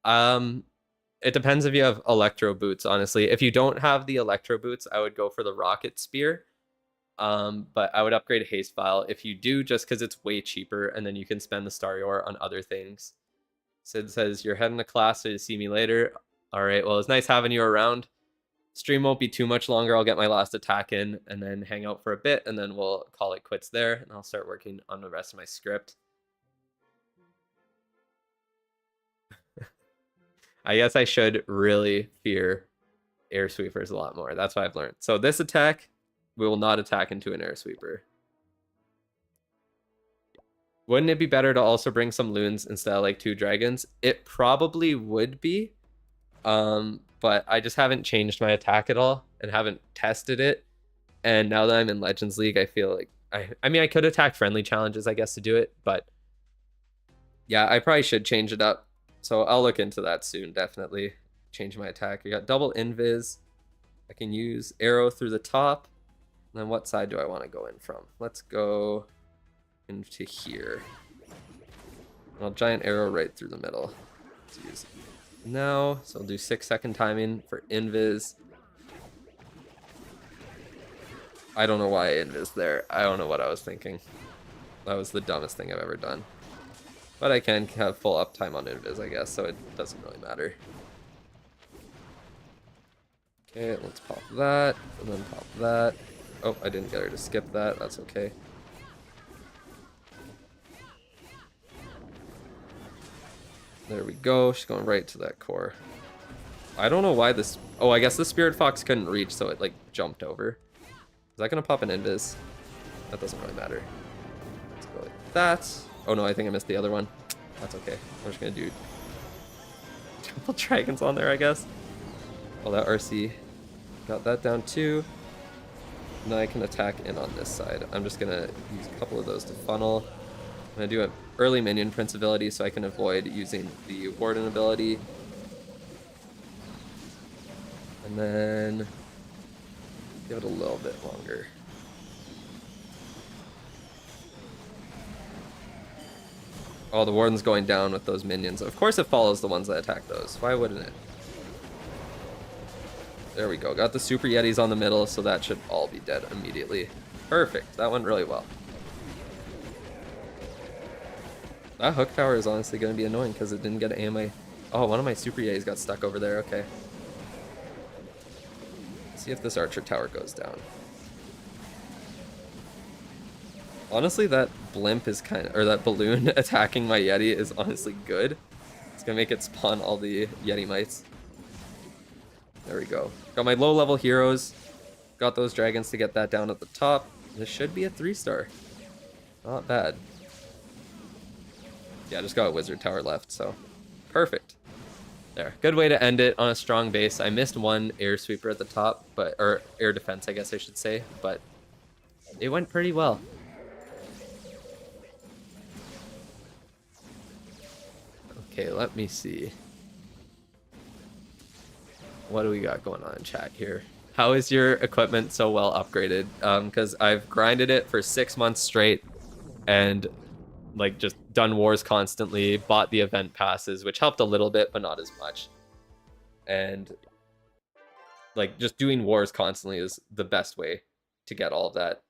It depends if you have electro boots, honestly. If you don't have the electro boots, I would go for the rocket spear. But I would upgrade haste file if you do, just because it's way cheaper, and then you can spend the star ore on other things. Sid says you're heading to class, so you see me later. All right, well, it's nice having you around. Stream won't be too much longer. I'll get my last attack in and then hang out for a bit, and then we'll call it quits there, and I'll start working on the rest of my script. I guess I should really fear air sweepers a lot more. That's what I've learned. So this attack, we will not attack into an air sweeper. Wouldn't it be better to also bring some loons instead of like 2 dragons? It probably would be. But I just haven't changed my attack at all and haven't tested it. And now that I'm in Legends League, I feel like I mean I could attack friendly challenges, I guess, to do it, but yeah, I probably should change it up. So I'll look into that soon, definitely. Change my attack. I got double invis. I can use arrow through the top. And then what side do I want to go in from? Let's go into here. I'll giant arrow right through the middle. Let's use it now. So I'll do 6-second timing for invis. I don't know why I invis there. I don't know what I was thinking. That was the dumbest thing I've ever done. But I can have full uptime on invis, I guess, so it doesn't really matter. Okay, let's pop that, and then pop that. Oh, I didn't get her to skip that. That's okay. There we go. She's going right to that core. I don't know why this... Oh, I guess the Spirit Fox couldn't reach, so it, like, jumped over. Is that going to pop an invis? That doesn't really matter. Let's go like that. Oh, no, I think I missed the other one. That's okay. I'm just going to do... Triple dragons on there, I guess. Oh, that RC. Got that down, too. Now I can attack in on this side. I'm just going to use a couple of those to funnel. I'm going to do an early minion prince ability so I can avoid using the warden ability. And then give it a little bit longer. Oh, the warden's going down with those minions. Of course it follows the ones that attack those. Why wouldn't it? There we go. Got the super yetis on the middle, so that should all be dead immediately. Perfect. That went really well. That hook tower is honestly going to be annoying because it didn't get AMA. Oh, one of my super yetis got stuck over there. Okay. Let's see if this archer tower goes down. Honestly, that blimp is kind of, or that balloon attacking my yeti is honestly good. It's going to make it spawn all the yeti mites. There we go. Got my low level heroes. Got those dragons to get that down at the top. This should be a 3-star. Not bad. Yeah, just got a wizard tower left, so perfect. There. Good way to end it on a strong base. I missed one air sweeper at the top, but or air defense, I guess I should say, but it went pretty well. Okay, let me see. What do we got going on in chat here? How is your equipment so well upgraded? Because I've grinded it for 6 months straight and like just done wars constantly, bought the event passes, which helped a little bit, but not as much. And like just doing wars constantly is the best way to get all of that.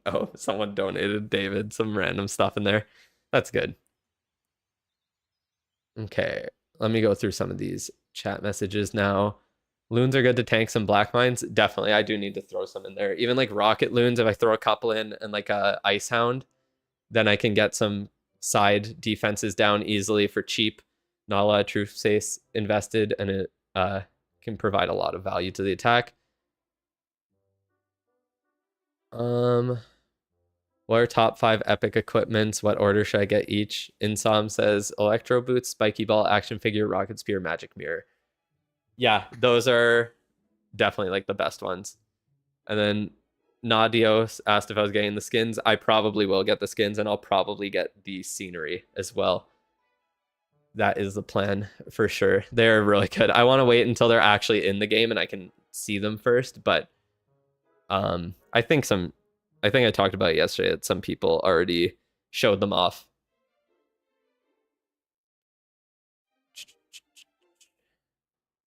Oh, someone donated David some random stuff in there. That's good. Okay, let me go through some of these chat messages now. Loons are good to tank some black mines. Definitely, I do need to throw some in there. Even like rocket loons, if I throw a couple in and like a ice hound, then I can get some side defenses down easily for cheap. Not a lot of truth safe invested, and it can provide a lot of value to the attack. What are top 5 epic equipments? What order should I get each? Insom says Electro Boots, Spiky Ball, Action Figure, Rocket Spear, Magic Mirror. Yeah, those are definitely like the best ones. And then Nadios asked if I was getting the skins. I probably will get the skins, and I'll probably get the scenery as well. That is the plan for sure. They're really good. I want to wait until they're actually in the game and I can see them first, but I think I talked about it yesterday that some people already showed them off.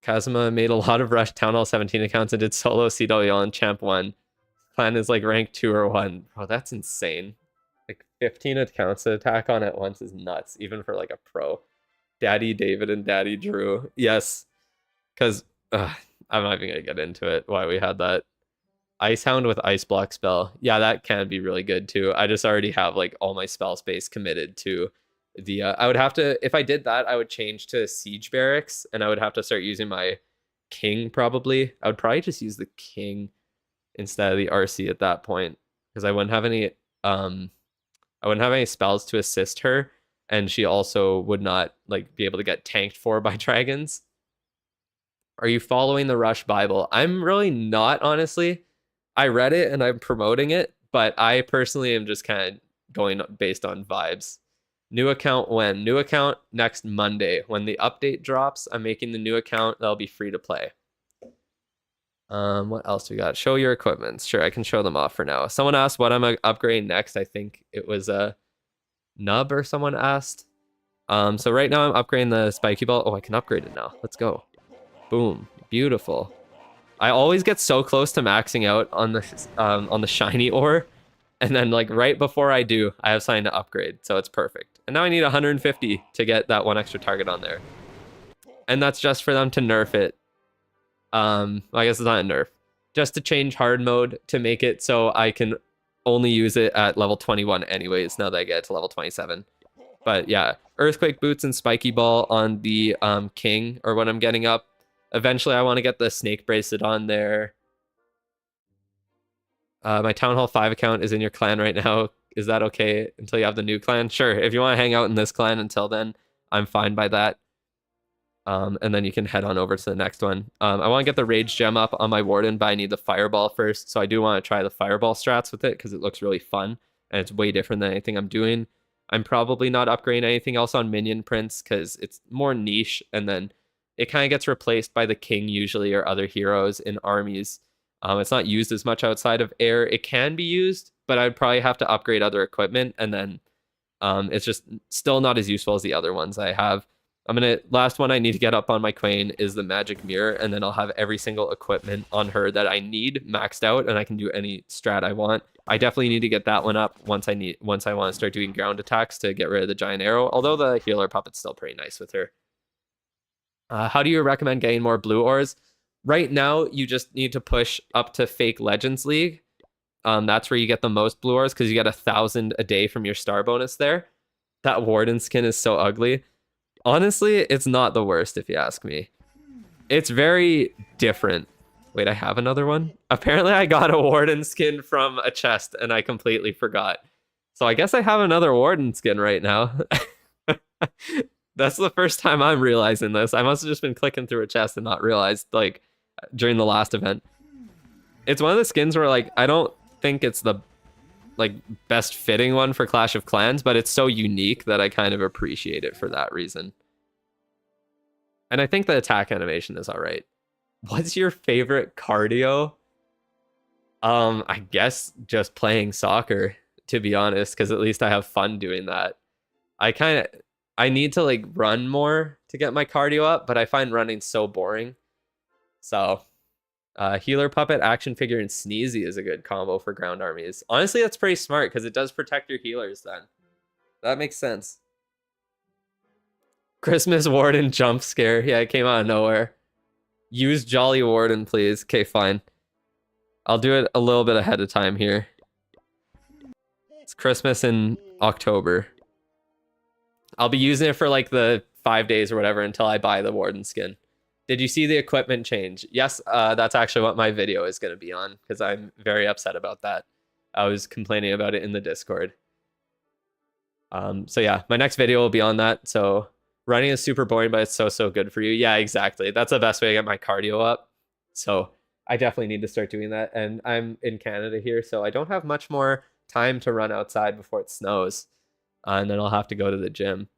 Kazuma made a lot of Rush Town Hall 17 accounts and did solo CWL and Champ 1. Clan is like rank 2 or 1. Bro, that's insane. Like 15 accounts to attack on at once is nuts, even for like a pro. Daddy David and Daddy Drew. Yes. Because I'm not even going to get into it, why we had that. Ice Hound with Ice Block spell. Yeah, that can be really good too. I just already have like all my spell space committed to the... I would have to... If I did that, I would change to Siege Barracks, and I would have to start using my King probably. I would probably just use the King instead of the RC at that point, because I wouldn't have any... I wouldn't have any spells to assist her, and she also would not like be able to get tanked for by dragons. Are you following the Rush Bible? I'm really not, honestly. I read it and I'm promoting it, but I personally am just kind of going based on vibes. New account when? New account next Monday. When the update drops, I'm making the new account. That'll be free to play. What else we got? Show your equipment. Sure, I can show them off for now. Someone asked what I'm upgrading next. I think it was a Nub or someone asked. So right now I'm upgrading the Spiky Ball. Oh, I can upgrade it now. Let's go. Boom. Beautiful. I always get so close to maxing out on the shiny ore, and then like right before I do, I have something to upgrade, so it's perfect. And now I need 150 to get that one extra target on there, and that's just for them to nerf it. I guess it's not a nerf, just to change hard mode to make it so I can only use it at level 21 anyways. Now that I get to level 27, but yeah, Earthquake Boots and Spiky Ball on the King, or when I'm getting up. Eventually, I want to get the Snake Bracelet on there. My Town Hall 5 account is in your clan right now. Is that okay until you have the new clan? Sure. If you want to hang out in this clan until then, I'm fine by that. And then you can head on over to the next one. I want to get the Rage Gem up on my Warden, but I need the Fireball first. So I do want to try the Fireball strats with it because it looks really fun. And it's way different than anything I'm doing. I'm probably not upgrading anything else on Minion Prince because it's more niche, and then it kind of gets replaced by the King usually, or other heroes in armies. It's not used as much outside of air. It can be used, but I'd probably have to upgrade other equipment, and then it's just still not as useful as the other ones I have. Last one I need to get up on my Queen is the Magic Mirror, and then I'll have every single equipment on her that I need maxed out, and I can do any strat I want. I definitely need to get that one up once I want to start doing ground attacks to get rid of the Giant Arrow, although the Healer Puppet's still pretty nice with her. How do you recommend getting more blue ores? Right now, you just need to push up to Fake Legends League. That's where you get the most blue ores because you get 1,000 a day from your star bonus there. That Warden skin is so ugly. Honestly, it's not the worst if you ask me. It's very different. Wait, I have another one? Apparently, I got a Warden skin from a chest and I completely forgot. So I guess I have another Warden skin right now. That's the first time I'm realizing this. I must have just been clicking through a chest and not realized, like, during the last event. It's one of the skins where, like, I don't think it's the, like, best fitting one for Clash of Clans, but it's so unique that I kind of appreciate it for that reason. And I think the attack animation is all right. What's your favorite cardio? I guess just playing soccer, to be honest, because at least I have fun doing that. I need to like run more to get my cardio up, but I find running so boring. So Healer Puppet, Action Figure, and Sneezy is a good combo for ground armies. Honestly, that's pretty smart because it does protect your healers then. That makes sense. Christmas Warden jump scare. Yeah, it came out of nowhere. Use Jolly Warden, please. Okay, fine. I'll do it a little bit ahead of time here. It's Christmas in October. I'll be using it for like the 5 days or whatever until I buy the Warden skin. Did you see the equipment change? Yes, that's actually what my video is going to be on because I'm very upset about that. I was complaining about it in the Discord. So yeah, my next video will be on that. So running is super boring, but it's so good for you. Yeah, exactly. That's the best way to get my cardio up. So I definitely need to start doing that. And I'm in Canada here, so I don't have much more time to run outside before it snows. And then I'll have to go to the gym.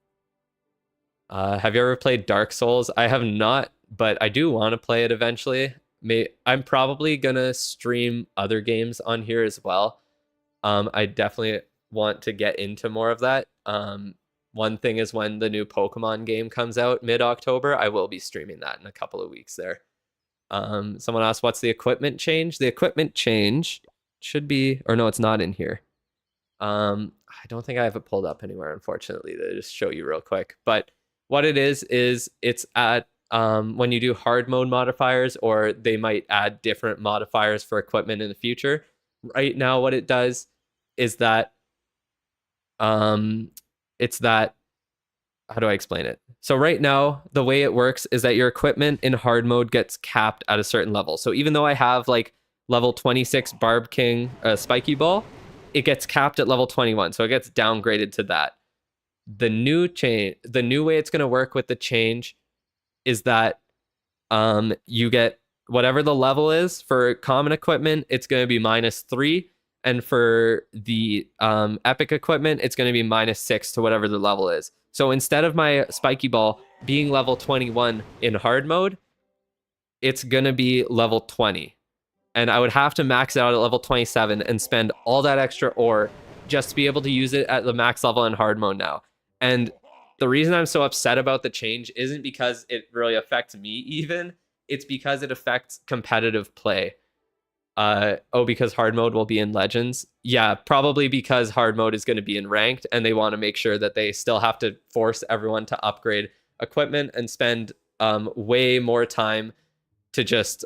Have you ever played Dark Souls? I have not, but I do want to play it eventually. I'm probably gonna stream other games on here as well. I definitely want to get into more of that. One thing is when the new Pokemon game comes out mid-October, I will be streaming that in a couple of weeks there. Someone asked, what's the equipment change? The equipment change should be, or no, it's not in here. I don't think I have it pulled up anywhere, unfortunately, to just show you real quick. But what it is it's at when you do hard mode modifiers, or they might add different modifiers for equipment in the future. Right now, what it does is that it's that, how do I explain it? So right now, the way it works is that your equipment in hard mode gets capped at a certain level. So even though I have like level 26 Barb King Spiky Ball, it gets capped at level 21. So it gets downgraded to that. The new way it's going to work with the change is that you get whatever the level is for common equipment, it's going to be -3. And for the epic equipment, it's going to be -6 to whatever the level is. So instead of my Spiky Ball being level 21 in hard mode, it's going to be level 20. And I would have to max it out at level 27 and spend all that extra ore just to be able to use it at the max level in hard mode now. And the reason I'm so upset about the change isn't because it really affects me even. It's because it affects competitive play. Because hard mode will be in Legends. Yeah, probably because hard mode is going to be in ranked, and they want to make sure that they still have to force everyone to upgrade equipment and spend way more time to just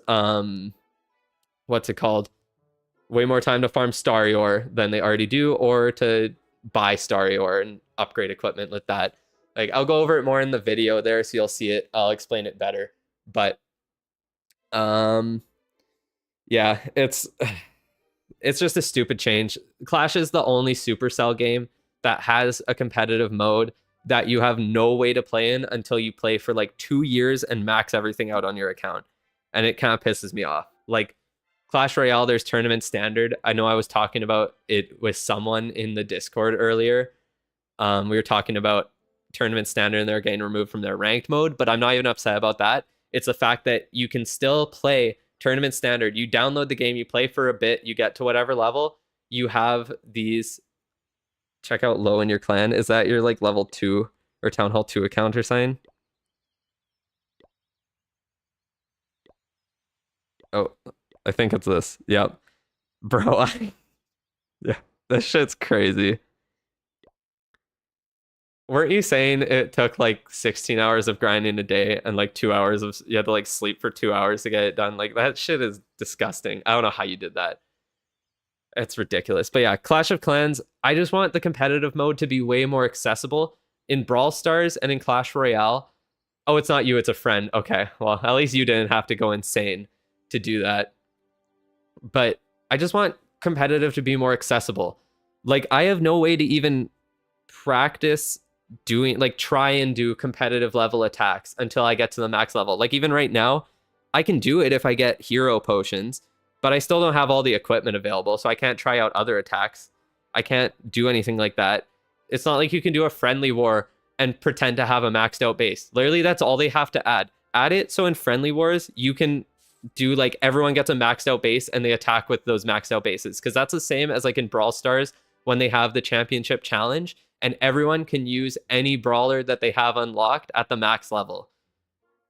what's it called? Way more time to farm Starry Ore than they already do, or to buy Starry Ore and upgrade equipment with that. Like, I'll go over it more in the video there, so you'll see it. I'll explain it better. But yeah, it's just a stupid change. Clash is the only Supercell game that has a competitive mode that you have no way to play in until you play for like 2 years and max everything out on your account. And it kind of pisses me off. Like Clash Royale, there's tournament standard. I know I was talking about it with someone in the Discord earlier. We were talking about tournament standard and they're getting removed from their ranked mode, but I'm not even upset about that. It's the fact that you can still play tournament standard. You download the game, you play for a bit, you get to whatever level, you have these. Check out low in your clan. Is that your like level 2 or Town Hall 2 account or something? Oh, I think it's this. Yep. Bro, yeah, this shit's crazy. Weren't you saying it took like 16 hours of grinding a day and like 2 hours of, you had to like sleep for 2 hours to get it done? Like, that shit is disgusting. I don't know how you did that. It's ridiculous. But yeah, Clash of Clans, I just want the competitive mode to be way more accessible in Brawl Stars and in Clash Royale. Oh, it's not you, it's a friend. Okay, well, at least you didn't have to go insane to do that. But I just want competitive to be more accessible. Like, I have no way to even practice doing, like, try and do competitive level attacks until I get to the max level. Like, even right now, I can do it if I get hero potions, but I still don't have all the equipment available, so I can't try out other attacks. I can't do anything like that. It's not like you can do a friendly war and pretend to have a maxed out base. Literally, that's all they have to add. Add it so in friendly wars, you can do like everyone gets a maxed out base and they attack with those maxed out bases. Because that's the same as like in Brawl Stars when they have the championship challenge and everyone can use any brawler that they have unlocked at the max level.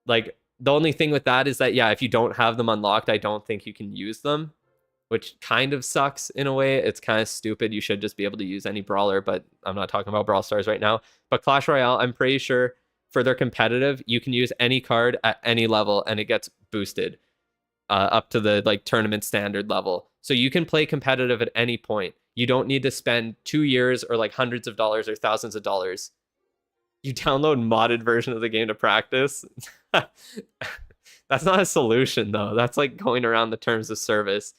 Like, the only thing with that is that, yeah, if you don't have them unlocked, I don't think you can use them, which kind of sucks in a way. It's kind of stupid. You should just be able to use any brawler, but I'm not talking about Brawl Stars right now. But Clash Royale, I'm pretty sure for their competitive, you can use any card at any level and it gets boosted up to the like tournament standard level. So you can play competitive at any point. You don't need to spend 2 years or like hundreds of dollars or thousands of dollars. You download modded version of the game to practice. That's not a solution though. That's like going around the terms of service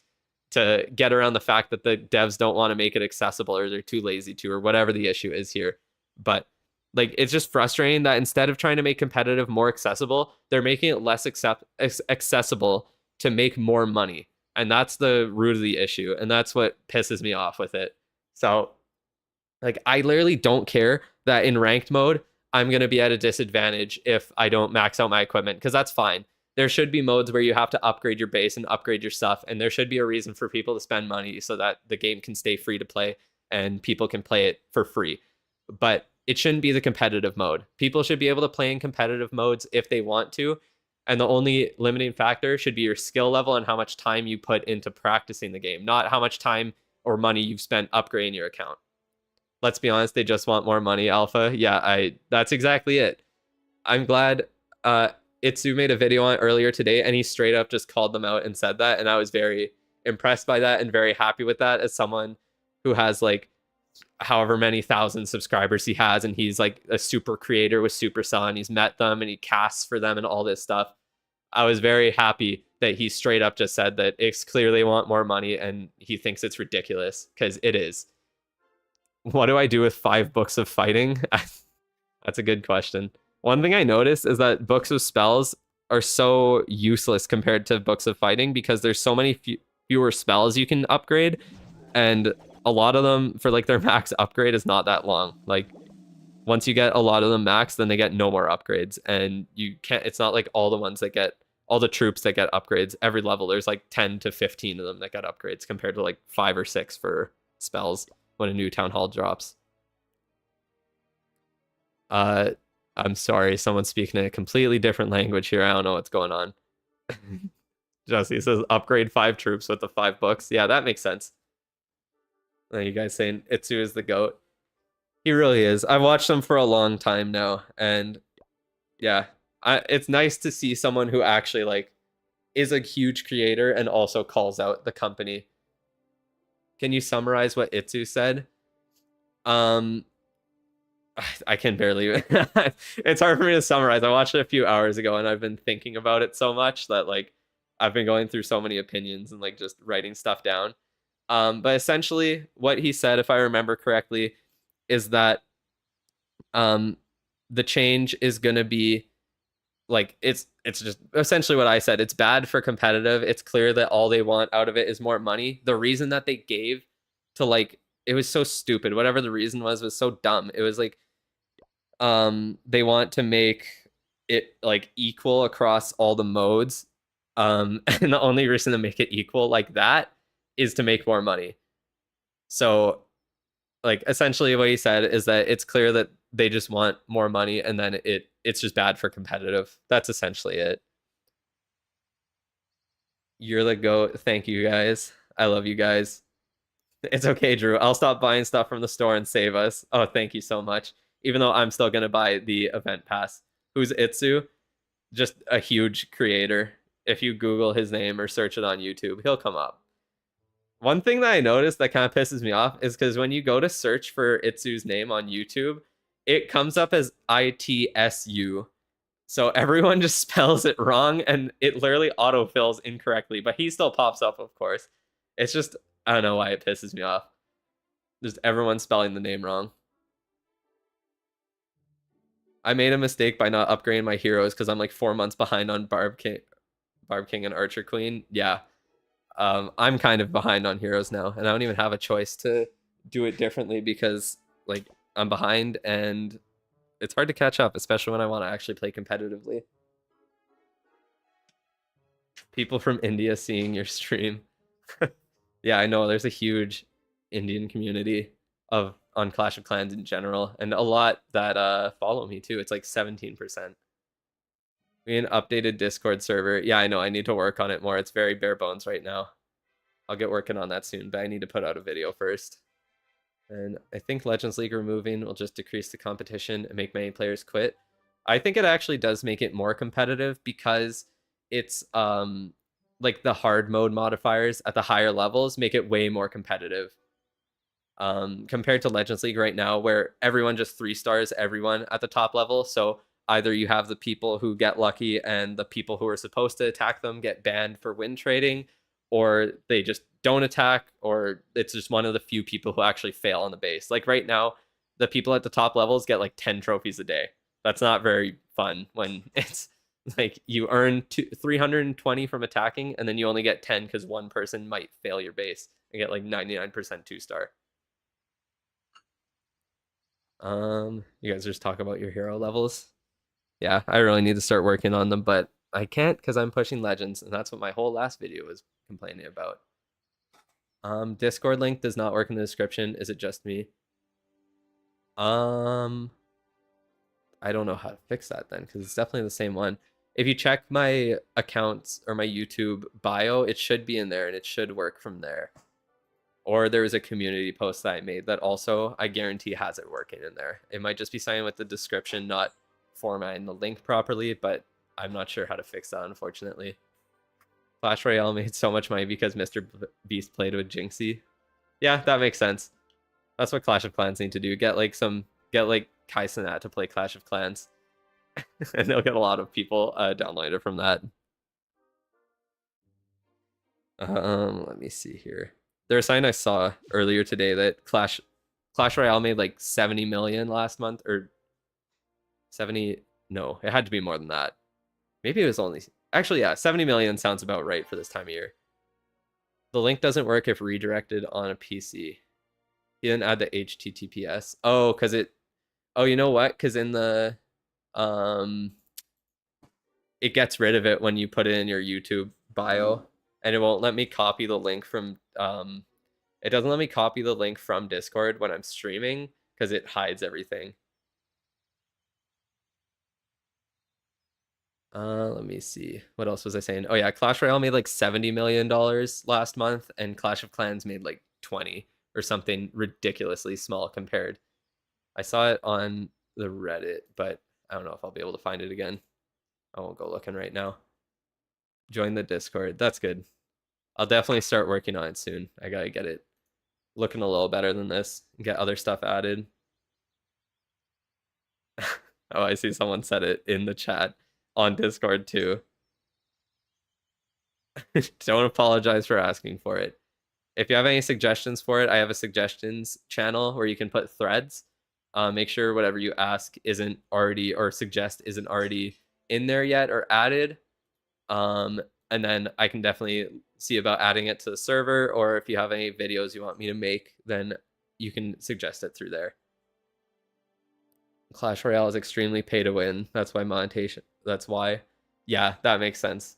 to get around the fact that the devs don't want to make it accessible or they're too lazy to, or whatever the issue is here. But like, it's just frustrating that instead of trying to make competitive more accessible, they're making it less accessible to make more money. And that's the root of the issue. And that's what pisses me off with it. So like, I literally don't care that in ranked mode, I'm going to be at a disadvantage if I don't max out my equipment, because that's fine. There should be modes where you have to upgrade your base and upgrade your stuff. And there should be a reason for people to spend money so that the game can stay free to play and people can play it for free. But it shouldn't be the competitive mode. People should be able to play in competitive modes if they want to. And the only limiting factor should be your skill level and how much time you put into practicing the game, not how much time or money you've spent upgrading your account. Let's be honest, they just want more money, Alpha. Yeah, that's exactly it. I'm glad Itsu made a video on it earlier today, and he straight up just called them out and said that, and I was very impressed by that and very happy with that as someone who has like however many thousand subscribers he has, and he's like a super creator with Supercell, and he's met them and he casts for them and all this stuff. I was very happy that he straight up just said that it's clearly want more money and he thinks it's ridiculous, because it is. What do I do with 5 books of fighting? That's a good question. One thing I noticed is that books of spells are so useless compared to books of fighting, because there's so many fewer spells you can upgrade, and a lot of them for like their max upgrade is not that long. Like once you get a lot of them max, then they get no more upgrades, and you can't, it's not like all the ones that get, all the troops that get upgrades every level, there's like 10 to 15 of them that get upgrades compared to like 5 or 6 for spells when a new town hall drops. I'm sorry, someone's speaking in a completely different language here. I don't know what's going on. Jesse says upgrade 5 troops with the 5 books. Yeah, that makes sense. You guys saying Itsu is the GOAT. He really is. I've watched him for a long time now, and yeah, it's nice to see someone who actually like is a huge creator and also calls out the company. Can you summarize what Itsu said? I can barely. It's hard for me to summarize. I watched it a few hours ago, and I've been thinking about it so much that like I've been going through so many opinions and like just writing stuff down. But essentially, what he said, if I remember correctly, is that the change is gonna be like it's just essentially what I said. It's bad for competitive. It's clear that all they want out of it is more money. The reason that they gave to like, it was so stupid. Whatever the reason was so dumb. It was like they want to make it like equal across all the modes. And the only reason to make it equal like that is to make more money. So like essentially what he said is that it's clear that they just want more money, and then it's just bad for competitive. That's essentially it. You're the GOAT. Thank you guys. I love you guys. It's okay, Drew. I'll stop buying stuff from the store and save us. Oh, thank you so much. Even though I'm still gonna buy the event pass. Who's Itsu? Just a huge creator. If you Google his name or search it on YouTube, he'll come up. One thing that I noticed that kind of pisses me off is because when you go to search for Itsu's name on YouTube, it comes up as ITSU. So everyone just spells it wrong, and it literally autofills incorrectly, but he still pops up, of course. It's just, I don't know why it pisses me off. Just everyone spelling the name wrong. I made a mistake by not upgrading my heroes because I'm like 4 months behind on Barb King and Archer Queen. Yeah. I'm kind of behind on heroes now, and I don't even have a choice to do it differently because like I'm behind and it's hard to catch up, especially when I want to actually play competitively. People from India seeing your stream. Yeah, I know there's a huge Indian community on Clash of Clans in general, and a lot that follow me too. It's like 17%. We an updated Discord server. Yeah, I know. I need to work on it more. It's very bare bones right now. I'll get working on that soon, but I need to put out a video first. And I think Legends League removing will just decrease the competition and make many players quit. I think it actually does make it more competitive because it's like the hard mode modifiers at the higher levels make it way more competitive. Compared to Legends League right now, where everyone just 3-stars everyone at the top level. So either you have the people who get lucky and the people who are supposed to attack them get banned for win trading, or they just don't attack, or it's just one of the few people who actually fail on the base. Like right now, the people at the top levels get like 10 trophies a day. That's not very fun when it's like you earn 320 from attacking, and then you only get 10 because one person might fail your base and get like 99% 2-star. You guys just talk about your hero levels. Yeah, I really need to start working on them, but I can't because I'm pushing legends, and that's what my whole last video was complaining about. Discord link does not work in the description. Is it just me? I don't know how to fix that then, because it's definitely the same one. If you check my accounts or my YouTube bio, it should be in there and it should work from there. Or there was a community post that I made that also, I guarantee, has it working in there. It might just be something with the description not formatting the link properly, but I'm not sure how to fix that, unfortunately. Clash Royale made so much money because Mr. Beast played with Jinxie. Yeah, that makes sense. That's what Clash of Clans need to do. Get like Kai Cenat to play Clash of Clans. And they'll get a lot of people downloaded from that. Let me see here. There's a sign I saw earlier today that Clash Royale made like 70 million last month, or 70. No, it had to be more than that. Maybe it was only, actually, yeah, 70 million sounds about right for this time of year. The link doesn't work if redirected on a PC. He didn't add the HTTPS. Oh, because you know what? Because in the, it gets rid of it when you put it in your YouTube bio, and it won't let me copy the link from, it doesn't let me copy the link from Discord when I'm streaming because it hides everything. Let me see. What else was I saying? Oh yeah, Clash Royale made like $70 million last month, and Clash of Clans made like 20 or something ridiculously small compared. I saw it on the Reddit, but I don't know if I'll be able to find it again. I won't go looking right now. Join the Discord. That's good. I'll definitely start working on it soon. I gotta get it looking a little better than this and get other stuff added. Oh, I see someone said it in the chat on Discord too. Don't apologize for asking for it. If you have any suggestions for it, I have a suggestions channel where you can put threads. Make sure whatever you ask isn't already, or suggest isn't already in there yet or added. And then I can definitely see about adding it to the server, or if you have any videos you want me to make, then you can suggest it through there. Clash Royale is extremely pay to win. That's why monetization. That's why. Yeah, that makes sense.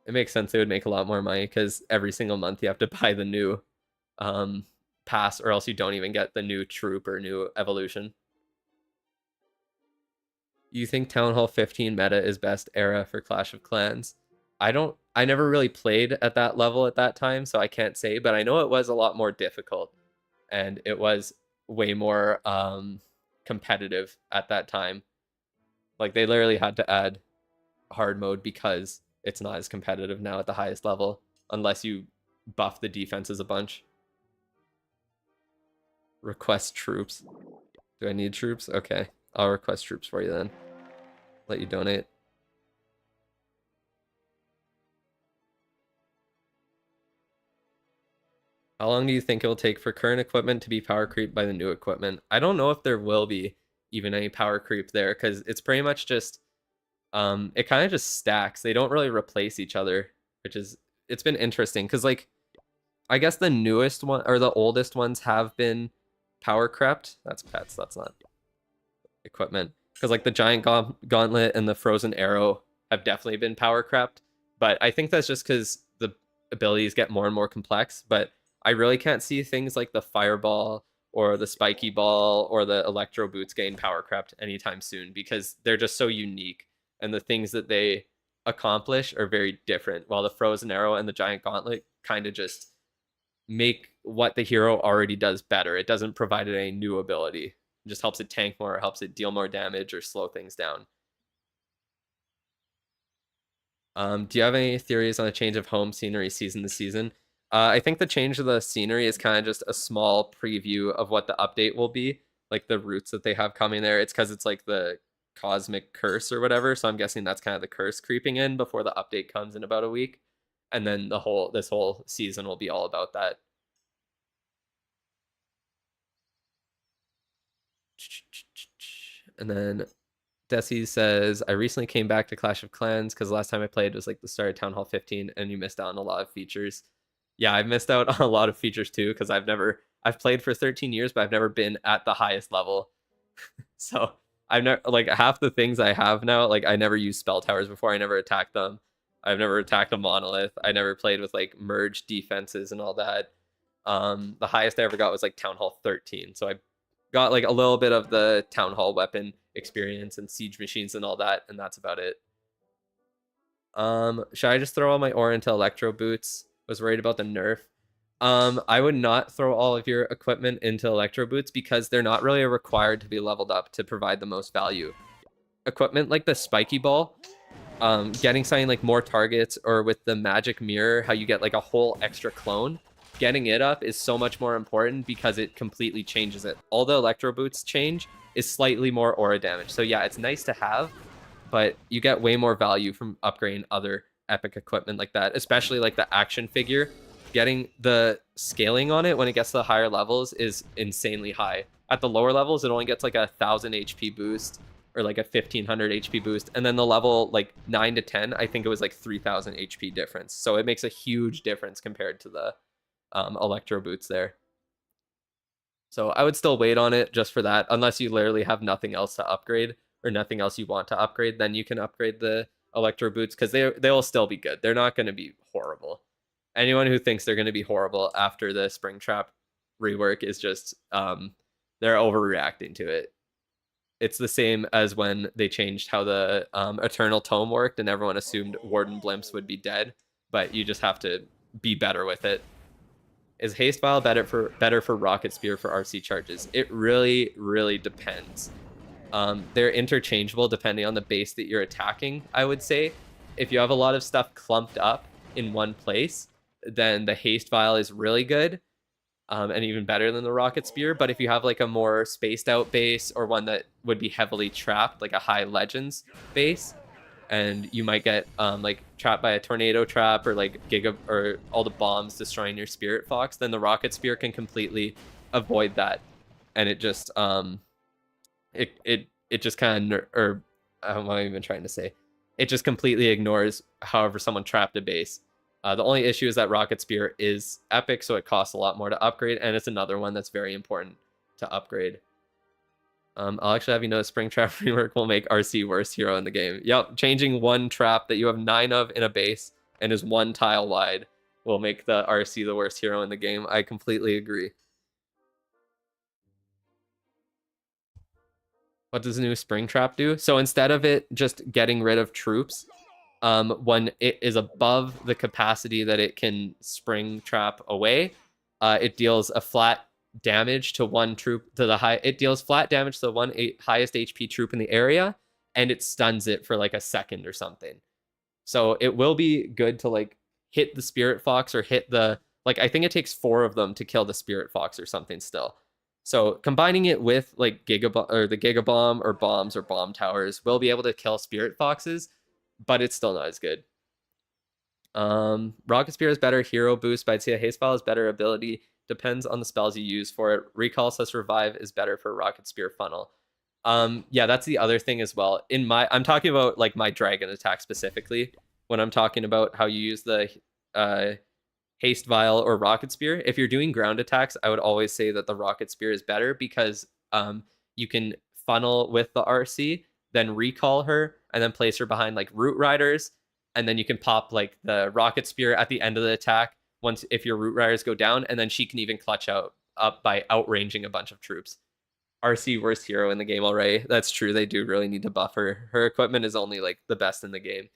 It makes sense they would make a lot more money because every single month you have to buy the new pass, or else you don't even get the new troop or new evolution. You think Town Hall 15 meta is best era for Clash of Clans? I never really played at that level at that time, so I can't say, but I know it was a lot more difficult and it was way more competitive at that time. Like they literally had to add hard mode because it's not as competitive now at the highest level unless you buff the defenses a bunch. Request troops. Do I need troops? Okay, I'll request troops for you then. Let you donate. How long do you think it will take for current equipment to be power creep by the new equipment? I don't know if there will be even any power creep there because it's pretty much just it kind of just stacks. They don't really replace each other, which is, it's been interesting because like I guess the newest one or the oldest ones have been power crept. That's pets, that's not equipment. Because like the giant gauntlet and the frozen arrow have definitely been power crept, but I think that's just because the abilities get more and more complex. But I really can't see things like the fireball or the spiky ball or the electro boots getting power crept anytime soon because they're just so unique and the things that they accomplish are very different, while the frozen arrow and the giant gauntlet kind of just make what the hero already does better. It doesn't provide any new ability. It just helps it tank more, helps it deal more damage or slow things down. Do you have any theories on a change of home scenery season to season? I think the change of the scenery is kind of just a small preview of what the update will be, like the routes that they have coming there. It's because it's like the cosmic curse or whatever, so I'm guessing that's kind of the curse creeping in before the update comes in about a week. and then this whole season will be all about that. And then Desi says, I recently came back to Clash of Clans because the last time I played was like the start of Town Hall 15, and you missed out on a lot of features. Yeah, I've missed out on a lot of features too because I've played for 13 years, but I've never been at the highest level. So I've never, like, half the things I have now, like I never used spell towers before. I never attacked them. I've never attacked a monolith. I never played with like merge defenses and all that. The highest I ever got was like Town Hall 13. So I got like a little bit of the Town Hall weapon experience and siege machines and all that, and that's about it. Should I just throw all my ore into electro boots? Was worried about the nerf. I would not throw all of your equipment into electro boots because they're not really required to be leveled up to provide the most value. Equipment like the spiky ball, getting something like more targets, or with the magic mirror, how you get like a whole extra clone, getting it up is so much more important because it completely changes it. All the electro boots change is slightly more aura damage. So yeah, it's nice to have, but you get way more value from upgrading other epic equipment like that, especially like the action figure. Getting the scaling on it when it gets to the higher levels is insanely high. At the lower levels, it only gets like 1,000 HP boost or like a 1,500 HP boost. And then the level like 9 to 10, I think it was like 3,000 HP difference. So it makes a huge difference compared to the electro boots there. So I would still wait on it just for that, unless you literally have nothing else to upgrade or nothing else you want to upgrade. Then you can upgrade the electro boots because they'll still be good. They're not going to be horrible. Anyone who thinks they're going to be horrible after the Springtrap rework is just they're overreacting to it. It's the same as when they changed how the Eternal Tome worked, and everyone assumed Warden Blimps would be dead, but you just have to be better with it. Is Haste Vial better for Rocket Spear for RC charges? It really, really depends. They're interchangeable depending on the base that you're attacking, I would say. If you have a lot of stuff clumped up in one place, then the Haste Vial is really good, and even better than the Rocket Spear. But if you have like a more spaced out base, or one that would be heavily trapped, like a high Legends base, and you might get like trapped by a tornado trap, or like or all the bombs destroying your Spirit Fox, then the Rocket Spear can completely avoid that, and it just it just kind of, or what am I even trying to say? It just completely ignores however someone trapped a base. The only issue is that Rocket Spear is epic, so it costs a lot more to upgrade, and it's another one that's very important to upgrade. I'll actually have you know Springtrap rework will make RC worst hero in the game. Yep, changing one trap that you have 9 of in a base and is 1 tile wide will make the RC the worst hero in the game. I completely agree. What does the new Springtrap do? So instead of it just getting rid of troops, when it is above the capacity that it can Springtrap away, it deals a flat damage to one troop to the high. It deals flat damage to the highest HP troop in the area, and it stuns it for like a second or something. So it will be good to like hit the Spirit Fox, or hit the, like, I think it takes 4 of them to kill the Spirit Fox or something still. So combining it with like the Giga Bomb or bombs or bomb towers will be able to kill Spirit Foxes, but it's still not as good. Rocket Spear is better hero boost, but I'd say a Haste Vial is better ability. Depends on the spells you use for it. Recall / Revive is better for Rocket Spear funnel. Yeah, that's the other thing as well. I'm talking about like my dragon attack specifically when I'm talking about how you use the Haste Vial or Rocket Spear. If you're doing ground attacks, I would always say that the Rocket Spear is better because you can funnel with the RC, then recall her, and then place her behind like Root Riders, and then you can pop like the Rocket Spear at the end of the attack if your Root Riders go down, and then she can even clutch up by outranging a bunch of troops. RC worst hero in the game already. That's true. They do really need to buff her. Her equipment is only like the best in the game.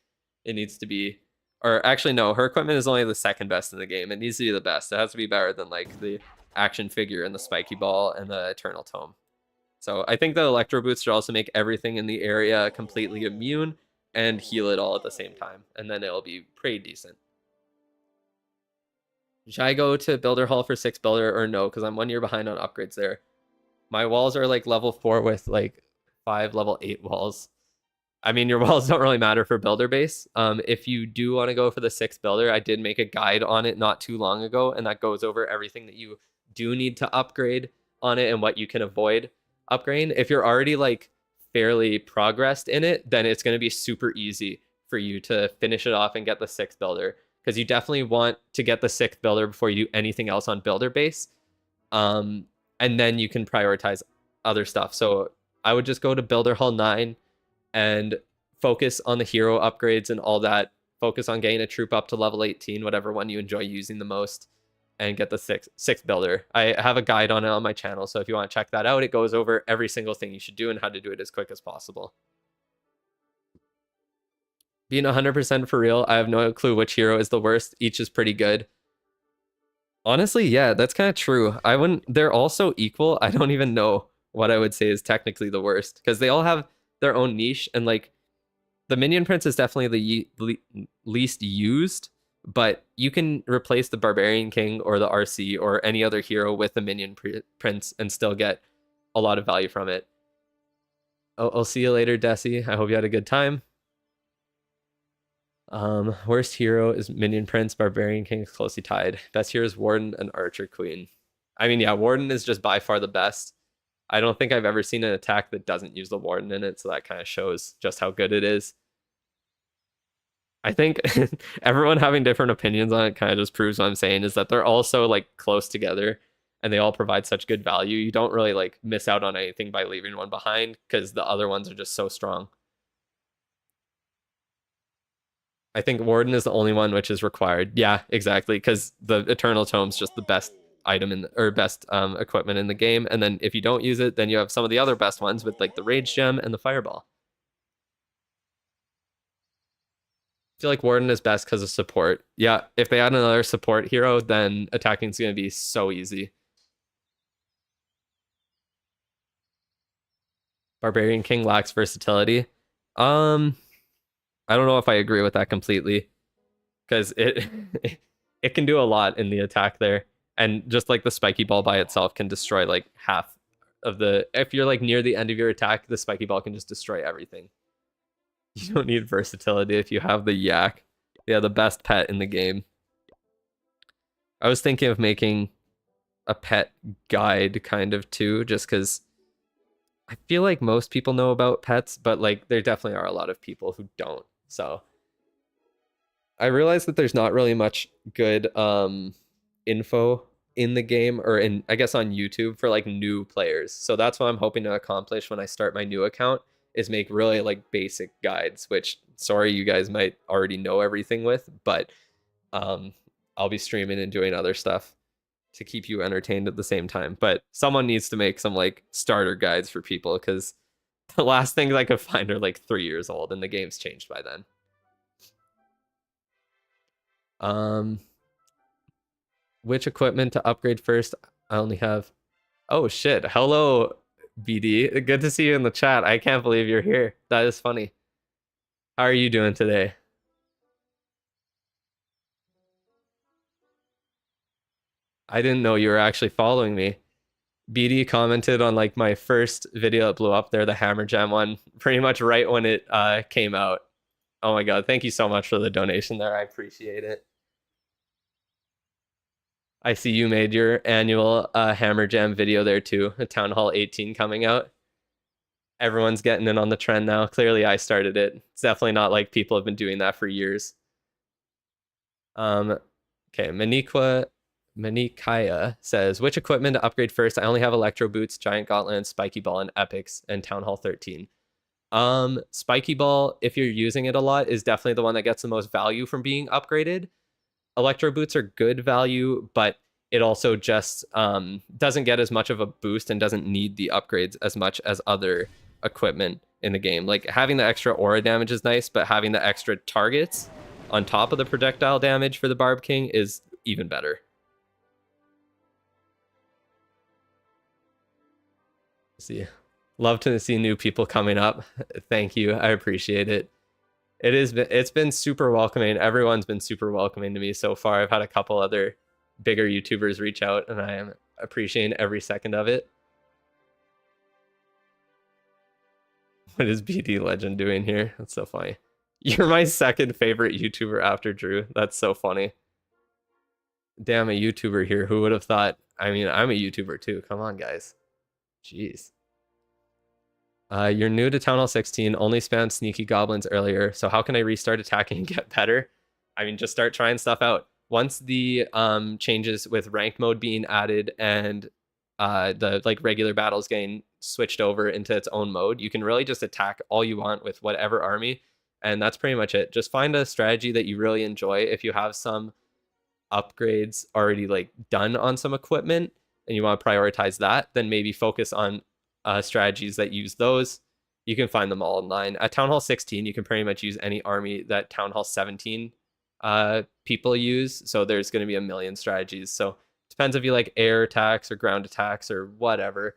It needs to be, or actually no, her equipment is only the second best in the game. It needs to be the best. It has to be better than like the action figure and the spiky ball and the Eternal Tome. So I think the Electro Boots should also make everything in the area completely immune and heal it all at the same time. And then it'll be pretty decent. Should I go to Builder Hall for 6 builder or no? Because I'm 1 year behind on upgrades there. My walls are like level 4 with like 5 level 8 walls. I mean, your walls don't really matter for builder base. If you do want to go for the 6th builder, I did make a guide on it not too long ago, and that goes over everything that you do need to upgrade on it and what you can avoid upgrading. If you're already like fairly progressed in it, then it's going to be super easy for you to finish it off and get the 6th builder, because you definitely want to get the 6th builder before you do anything else on builder base. And then you can prioritize other stuff. So I would just go to Builder Hall 9 and focus on the hero upgrades and all that. Focus on getting a troop up to level 18, whatever one you enjoy using the most, and get the sixth builder. I have a guide on it on my channel, so if you want to check that out, it goes over every single thing you should do and how to do it as quick as possible. Being 100% for real, I have no clue which hero is the worst. Each is pretty good. Honestly, yeah, that's kind of true. I wouldn't, they're all so equal. I don't even know what I would say is technically the worst, because they all have their own niche, and like the Minion Prince is definitely the least used, but you can replace the Barbarian King or the RC or any other hero with the Minion Prince and still get a lot of value from it. I'll see you later, Desi. I hope you had a good time. Worst hero is Minion Prince. Barbarian King is closely tied. Best hero is Warden and Archer Queen. I mean, yeah, Warden is just by far the best. I don't think I've ever seen an attack that doesn't use the Warden in it, so that kind of shows just how good it is. I think everyone having different opinions on it kind of just proves what I'm saying, is that they're all so like close together and they all provide such good value. You don't really like miss out on anything by leaving one behind, because the other ones are just so strong. I think Warden is the only one which is required. Yeah, exactly, because the Eternal Tome's just the best item in or best equipment in the game, and then if you don't use it, then you have some of the other best ones with like the Rage Gem and the Fireball. I feel like Warden is best because of support. Yeah, if they add another support hero, then attacking is going to be so easy. Barbarian King lacks versatility. I don't know if I agree with that completely, because it it can do a lot in the attack there, and just like the spiky ball by itself can destroy like half of the. If you're like near the end of your attack, the spiky ball can just destroy everything. You don't need versatility if you have the yak. Yeah, the best pet in the game. I was thinking of making a pet guide kind of too, just because I feel like most people know about pets, but like there definitely are a lot of people who don't. So I realized that there's not really much good info in the game, or in I guess on YouTube, for like new players. So that's what I'm hoping to accomplish when I start my new account, is make really like basic guides, which sorry you guys might already know everything with, but I'll be streaming and doing other stuff to keep you entertained at the same time. But someone needs to make some like starter guides for people, because the last things I could find are like 3 years old and the game's changed by then. Which equipment to upgrade first? I only have. Oh shit. Hello, BD. Good to see you in the chat. I can't believe you're here. That is funny. How are you doing today? I didn't know you were actually following me. BD commented on like my first video that blew up there, the Hammer Jam one, pretty much right when it came out. Oh my god, thank you so much for the donation there. I appreciate it. I see you made your annual Hammer Jam video there too, a Town Hall 18 coming out. Everyone's getting in on the trend now. Clearly I started it. It's definitely not like people have been doing that for years. Okay, Manikaya says, which equipment to upgrade first? I only have Electro Boots, Giant Gauntlet, Spiky Ball, and Epics, and Town Hall 13. Spiky Ball, if you're using it a lot, is definitely the one that gets the most value from being upgraded. Electro Boots are good value, but it also just doesn't get as much of a boost and doesn't need the upgrades as much as other equipment in the game. Like having the extra aura damage is nice, but having the extra targets on top of the projectile damage for the Barb King is even better. See, love to see new people coming up. Thank you. I appreciate it. It's been super welcoming. Everyone's been super welcoming to me so far. I've had a couple other bigger YouTubers reach out, and I am appreciating every second of it. What is BD Legend doing here? That's so funny. You're my second favorite YouTuber after Drew. That's so funny. Damn, a YouTuber here. Who would have thought? I mean, I'm a YouTuber too. Come on, guys. Jeez. You're new to Town Hall 16, only spammed sneaky goblins earlier, so how can I restart attacking and get better? I mean, just start trying stuff out. Once the changes with ranked mode being added and the like regular battles getting switched over into its own mode, you can really just attack all you want with whatever army, and that's pretty much it. Just find a strategy that you really enjoy. If you have some upgrades already like done on some equipment and you want to prioritize that, then maybe focus on strategies that use those. You can find them all online. At Town Hall 16, you can pretty much use any army that Town Hall 17 people use. So there's going to be a million strategies. So it depends if you like air attacks or ground attacks or whatever.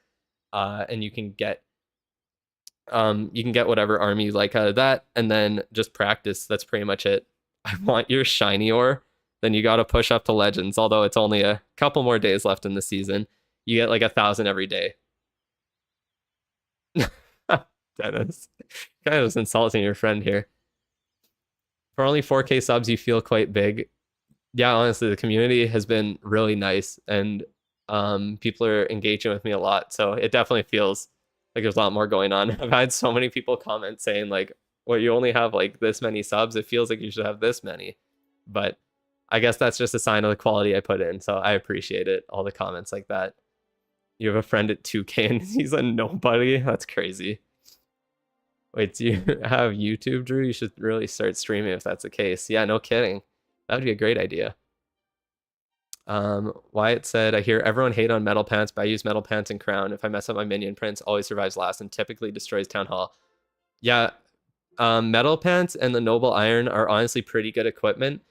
And you can get whatever army you like out of that, and then just practice. That's pretty much it. I want your shiny ore. Then you got to push up to legends. Although it's only a couple more days left in the season, you get like 1,000 every day. Dennis, kind of was insulting your friend here. For only 4K subs, you feel quite big. Yeah, honestly, the community has been really nice, and people are engaging with me a lot. So it definitely feels like there's a lot more going on. I've had so many people comment saying like, "Well, you only have like this many subs. It feels like you should have this many." But I guess that's just a sign of the quality I put in. So I appreciate it. All the comments like that. You have a friend at 2K and he's a nobody. That's crazy. Wait, do you have YouTube, Drew? You should really start streaming if that's the case. Yeah, no kidding. That would be a great idea. Wyatt said, I hear everyone hate on Metal Pants, but I use Metal Pants and Crown. If I mess up my minion, Prince always survives last and typically destroys Town Hall. Yeah, Metal Pants and the Noble Iron are honestly pretty good equipment.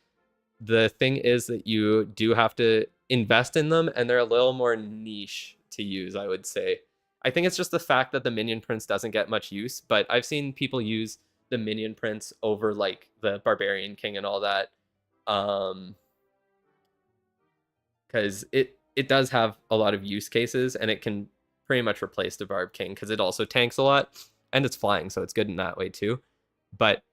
The thing is that you do have to invest in them, and they're a little more niche to use, I would say. I think it's just the fact that the Minion Prince doesn't get much use, but I've seen people use the Minion Prince over like the Barbarian King and all that. Because it does have a lot of use cases, and it can pretty much replace the Barb King because it also tanks a lot and it's flying, so it's good in that way too. But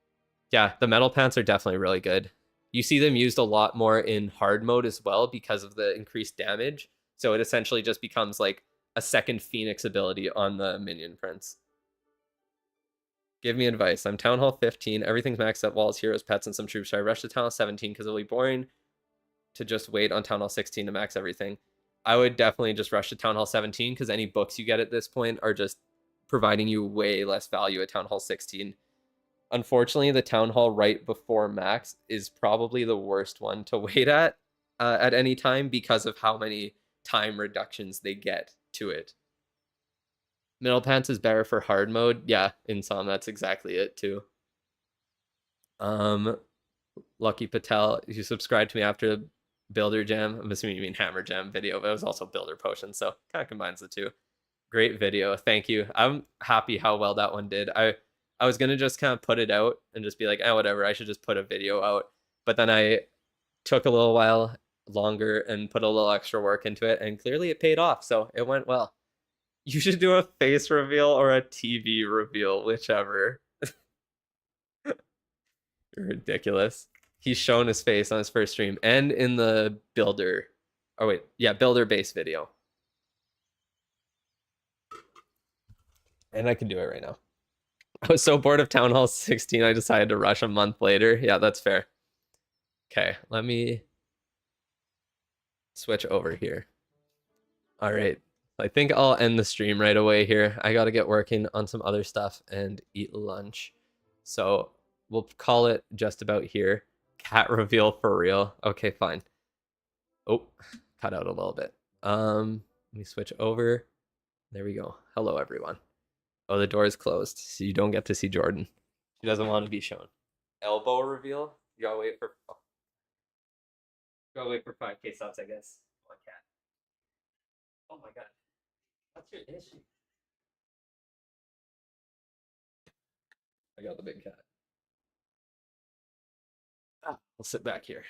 yeah, the Metal Pants are definitely really good. You see them used a lot more in hard mode as well because of the increased damage. So it essentially just becomes like a second Phoenix ability on the Minion Prince. Give me advice. I'm Town Hall 15. Everything's maxed up. Walls, heroes, pets, and some troops. So I rush to Town Hall 17 because it'll be boring to just wait on Town Hall 16 to max everything. I would definitely just rush to Town Hall 17 because any books you get at this point are just providing you way less value at Town Hall 16. Unfortunately, the Town Hall right before max is probably the worst one to wait at any time because of how many time reductions they get to it. Middle Pants is better for hard mode. Yeah, in some, that's exactly it too. Lucky Patel, you subscribed to me after Builder Jam. I'm assuming you mean Hammer Jam video, but it was also Builder Potion, so kind of combines the two. Great video. Thank you. I'm happy how well that one did. I was gonna just kind of put it out and just be like, oh, whatever, I should just put a video out. But then I took a little while longer and put a little extra work into it, and clearly it paid off, so it went well. You should do a face reveal or a TV reveal, whichever. You're ridiculous. He's shown his face on his first stream and in the builder. Oh wait, yeah, builder base video. And I can do it right now. I was so bored of Town Hall 16, I decided to rush a month later. Yeah, that's fair. Okay, let me switch over here. All right. I think I'll end the stream right away here. I got to get working on some other stuff and eat lunch. So we'll call it just about here. Cat reveal for real. Okay, fine. Oh, cut out a little bit. Let me switch over. There we go. Hello, everyone. Oh, the door is closed, so you don't get to see Jordan. She doesn't want to be shown. Elbow reveal. You gotta wait for. Oh. Gotta wait for 5K subs, I guess. One cat. Oh my god. What's your issue? I got the big cat. Ah, I'll sit back here.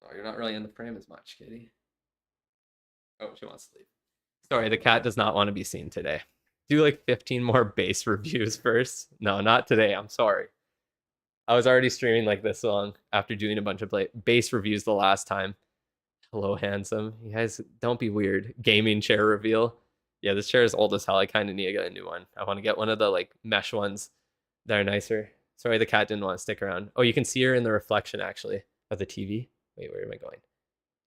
Oh, you're not really in the frame as much, kitty. Oh, she wants to leave. Sorry, the cat does not want to be seen today. Do like 15 more base reviews first. No, not today. I'm sorry. I was already streaming like this long after doing a bunch of base reviews the last time. Hello, handsome. You guys, don't be weird. Gaming chair reveal. Yeah, this chair is old as hell. I kind of need to get a new one. I want to get one of the like mesh ones that are nicer. Sorry, the cat didn't want to stick around. Oh, you can see her in the reflection actually of the TV. Wait, where am I going?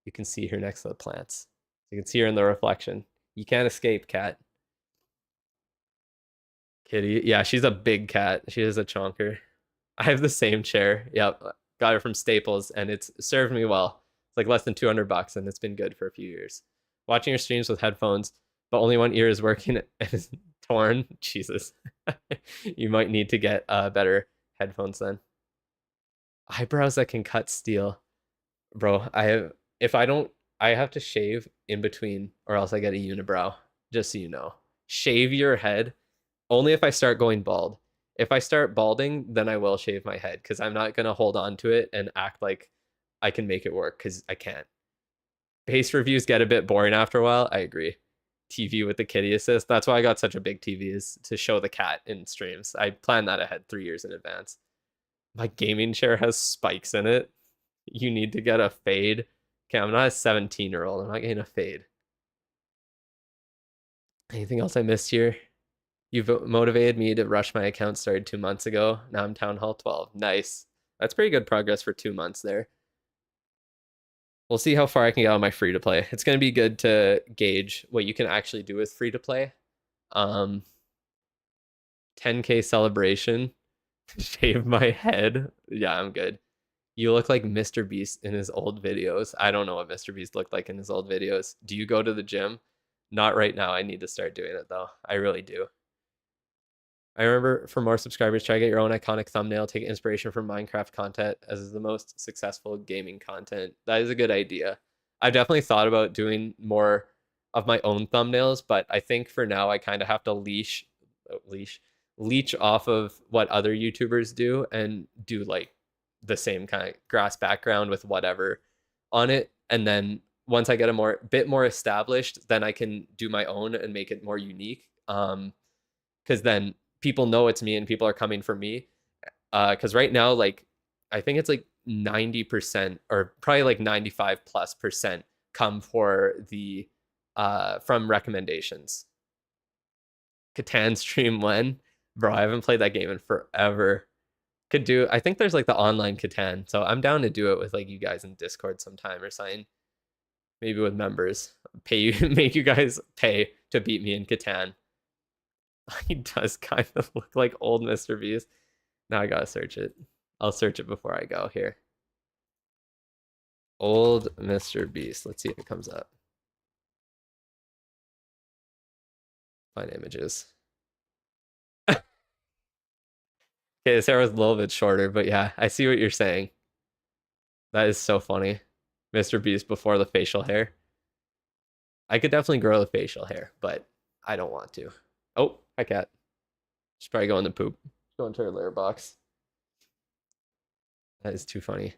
You can see her next to the plants. You can see her in the reflection. You can't escape, cat. Kitty. Yeah, she's a big cat. She is a chonker. I have the same chair. Yep. Got it from Staples and it's served me well. It's like less than $200 and it's been good for a few years. Watching your streams with headphones, but only one ear is working and is torn. Jesus. You might need to get better headphones then. Eyebrows that can cut steel. Bro, I have to shave in between or else I get a unibrow. Just so you know. Shave your head only if I start going bald. If I start balding, then I will shave my head because I'm not gonna hold on to it and act like I can make it work because I can't. Base reviews get a bit boring after a while. I agree. TV with the kitty assist. That's why I got such a big TV is to show the cat in streams. I planned that ahead 3 years in advance. My gaming chair has spikes in it. You need to get a fade. Okay, I'm not a 17-year-old. I'm not getting a fade. Anything else I missed here? You've motivated me to rush my account started 2 months ago. Now I'm Town Hall 12. Nice. That's pretty good progress for 2 months there. We'll see how far I can get on my free to play. It's going to be good to gauge what you can actually do with free to play. 10K celebration. Shave my head. Yeah, I'm good. You look like Mr. Beast in his old videos. I don't know what Mr. Beast looked like in his old videos. Do you go to the gym? Not right now. I need to start doing it though. I really do. I remember for more subscribers, try to get your own iconic thumbnail, take inspiration from Minecraft content as is the most successful gaming content. That is a good idea. I've definitely thought about doing more of my own thumbnails, but I think for now I kind of have to leech off of what other YouTubers do and do like the same kind of grass background with whatever on it. And then once I get a bit more established, then I can do my own and make it more unique. Because then people know it's me and people are coming for me. Because right now, like, I think it's like 90% or probably like 95+% come for the from recommendations. Catan stream when? Bro, I haven't played that game in forever. I think there's like the online Catan, so I'm down to do it with like you guys in Discord sometime or something. Maybe with members. Make you guys pay to beat me in Catan. He does kind of look like old Mr. Beast. Now I gotta search it. I'll search it before I go here. Old Mr. Beast. Let's see if it comes up. Find images. Okay, his hair was a little bit shorter, but yeah, I see what you're saying. That is so funny. Mr. Beast before the facial hair. I could definitely grow the facial hair, but I don't want to. Oh, hi cat. She's probably going to poop. Go into her litter box. That is too funny.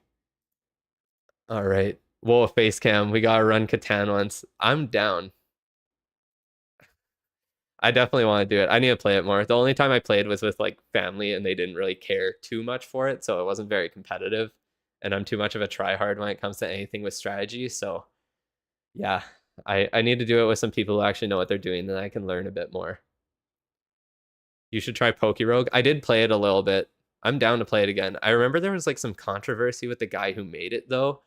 All right. Whoa, face cam. We gotta run Catan once. I'm down. I definitely want to do it. I need to play it more. The only time I played was with like family and they didn't really care too much for it, so it wasn't very competitive. And I'm too much of a tryhard when it comes to anything with strategy. So yeah, I need to do it with some people who actually know what they're doing, then I can learn a bit more. You should try Pokerogue. I did play it a little bit. I'm down to play it again. I remember there was like some controversy with the guy who made it though.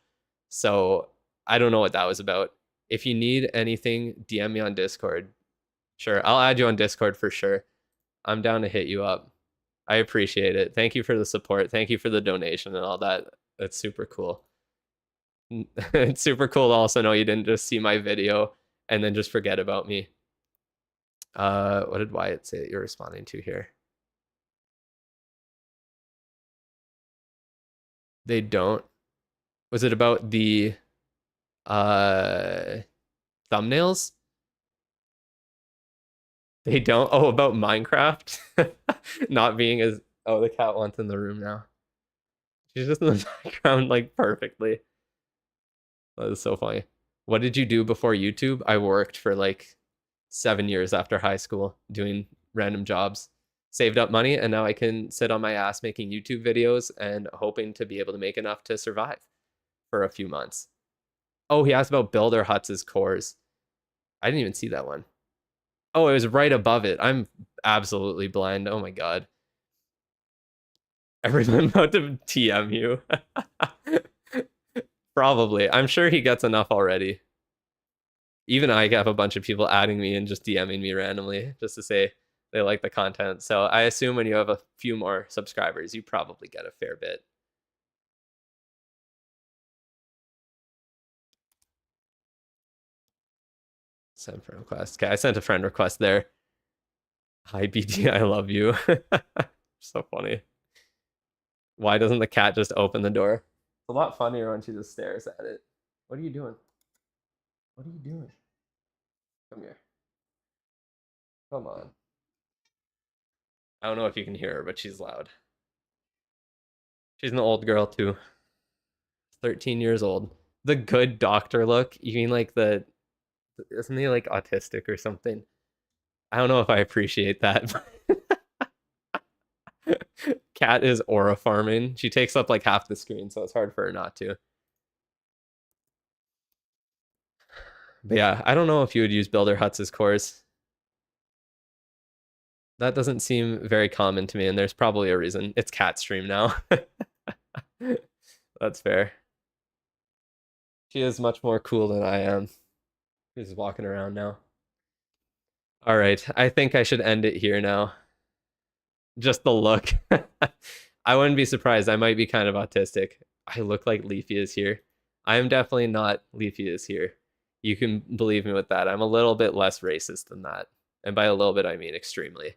So I don't know what that was about. If you need anything, DM me on Discord. Sure, I'll add you on Discord for sure. I'm down to hit you up. I appreciate it. Thank you for the support. Thank you for the donation and all that. That's super cool. It's super cool to also know you didn't just see my video and then just forget about me. What did Wyatt say that you're responding to here? They don't. Was it about the thumbnails? They don't. Oh, about Minecraft not being as. Oh, the cat wants in the room now. She's just in the background like perfectly. That is so funny. What did you do before YouTube? I worked for like 7 years after high school doing random jobs. Saved up money, and now I can sit on my ass making YouTube videos and hoping to be able to make enough to survive for a few months. Oh, he asked about Builder Huts' cores. I didn't even see that one. Oh, it was right above it. I'm absolutely blind. Oh my god. Everyone about to TM you. Probably. I'm sure he gets enough already. Even I have a bunch of people adding me and just DMing me randomly just to say they like the content. So I assume when you have a few more subscribers, you probably get a fair bit. Send friend request. Okay, I sent a friend request there. Hi BT, I love you. So funny. Why doesn't the cat just open the door? It's a lot funnier when she just stares at it. What are you doing? What are you doing? Come here. Come on. I don't know if you can hear her, but she's loud. She's an old girl too. 13 years old. The good doctor look. You mean like the isn't he like autistic or something? I don't know if I appreciate that. Cat is aura farming. She takes up like half the screen, so it's hard for her not to. But yeah, I don't know if you would use Builder Huts as cores. That doesn't seem very common to me, and there's probably a reason. It's cat stream now. That's fair. She is much more cool than I am. She's walking around now. All right, I think I should end it here now. Just the look. I wouldn't be surprised. I might be kind of autistic. I look like Leafy is here. I am definitely not Leafy is here. You can believe me with that. I'm a little bit less racist than that. And by a little bit, I mean extremely.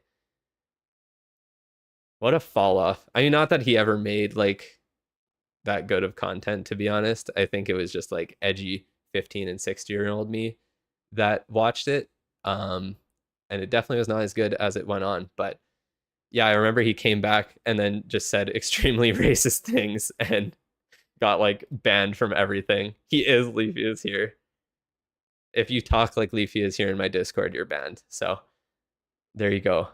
What a fall off. I mean, not that he ever made like that good of content, to be honest. I think it was just like edgy 15 and 60-year-old me that watched it. And it definitely was not as good as it went on. But yeah, I remember he came back and then just said extremely racist things and got like banned from everything. He is Leafy is here. If you talk like Leafy is here in my Discord, you're banned. So there you go.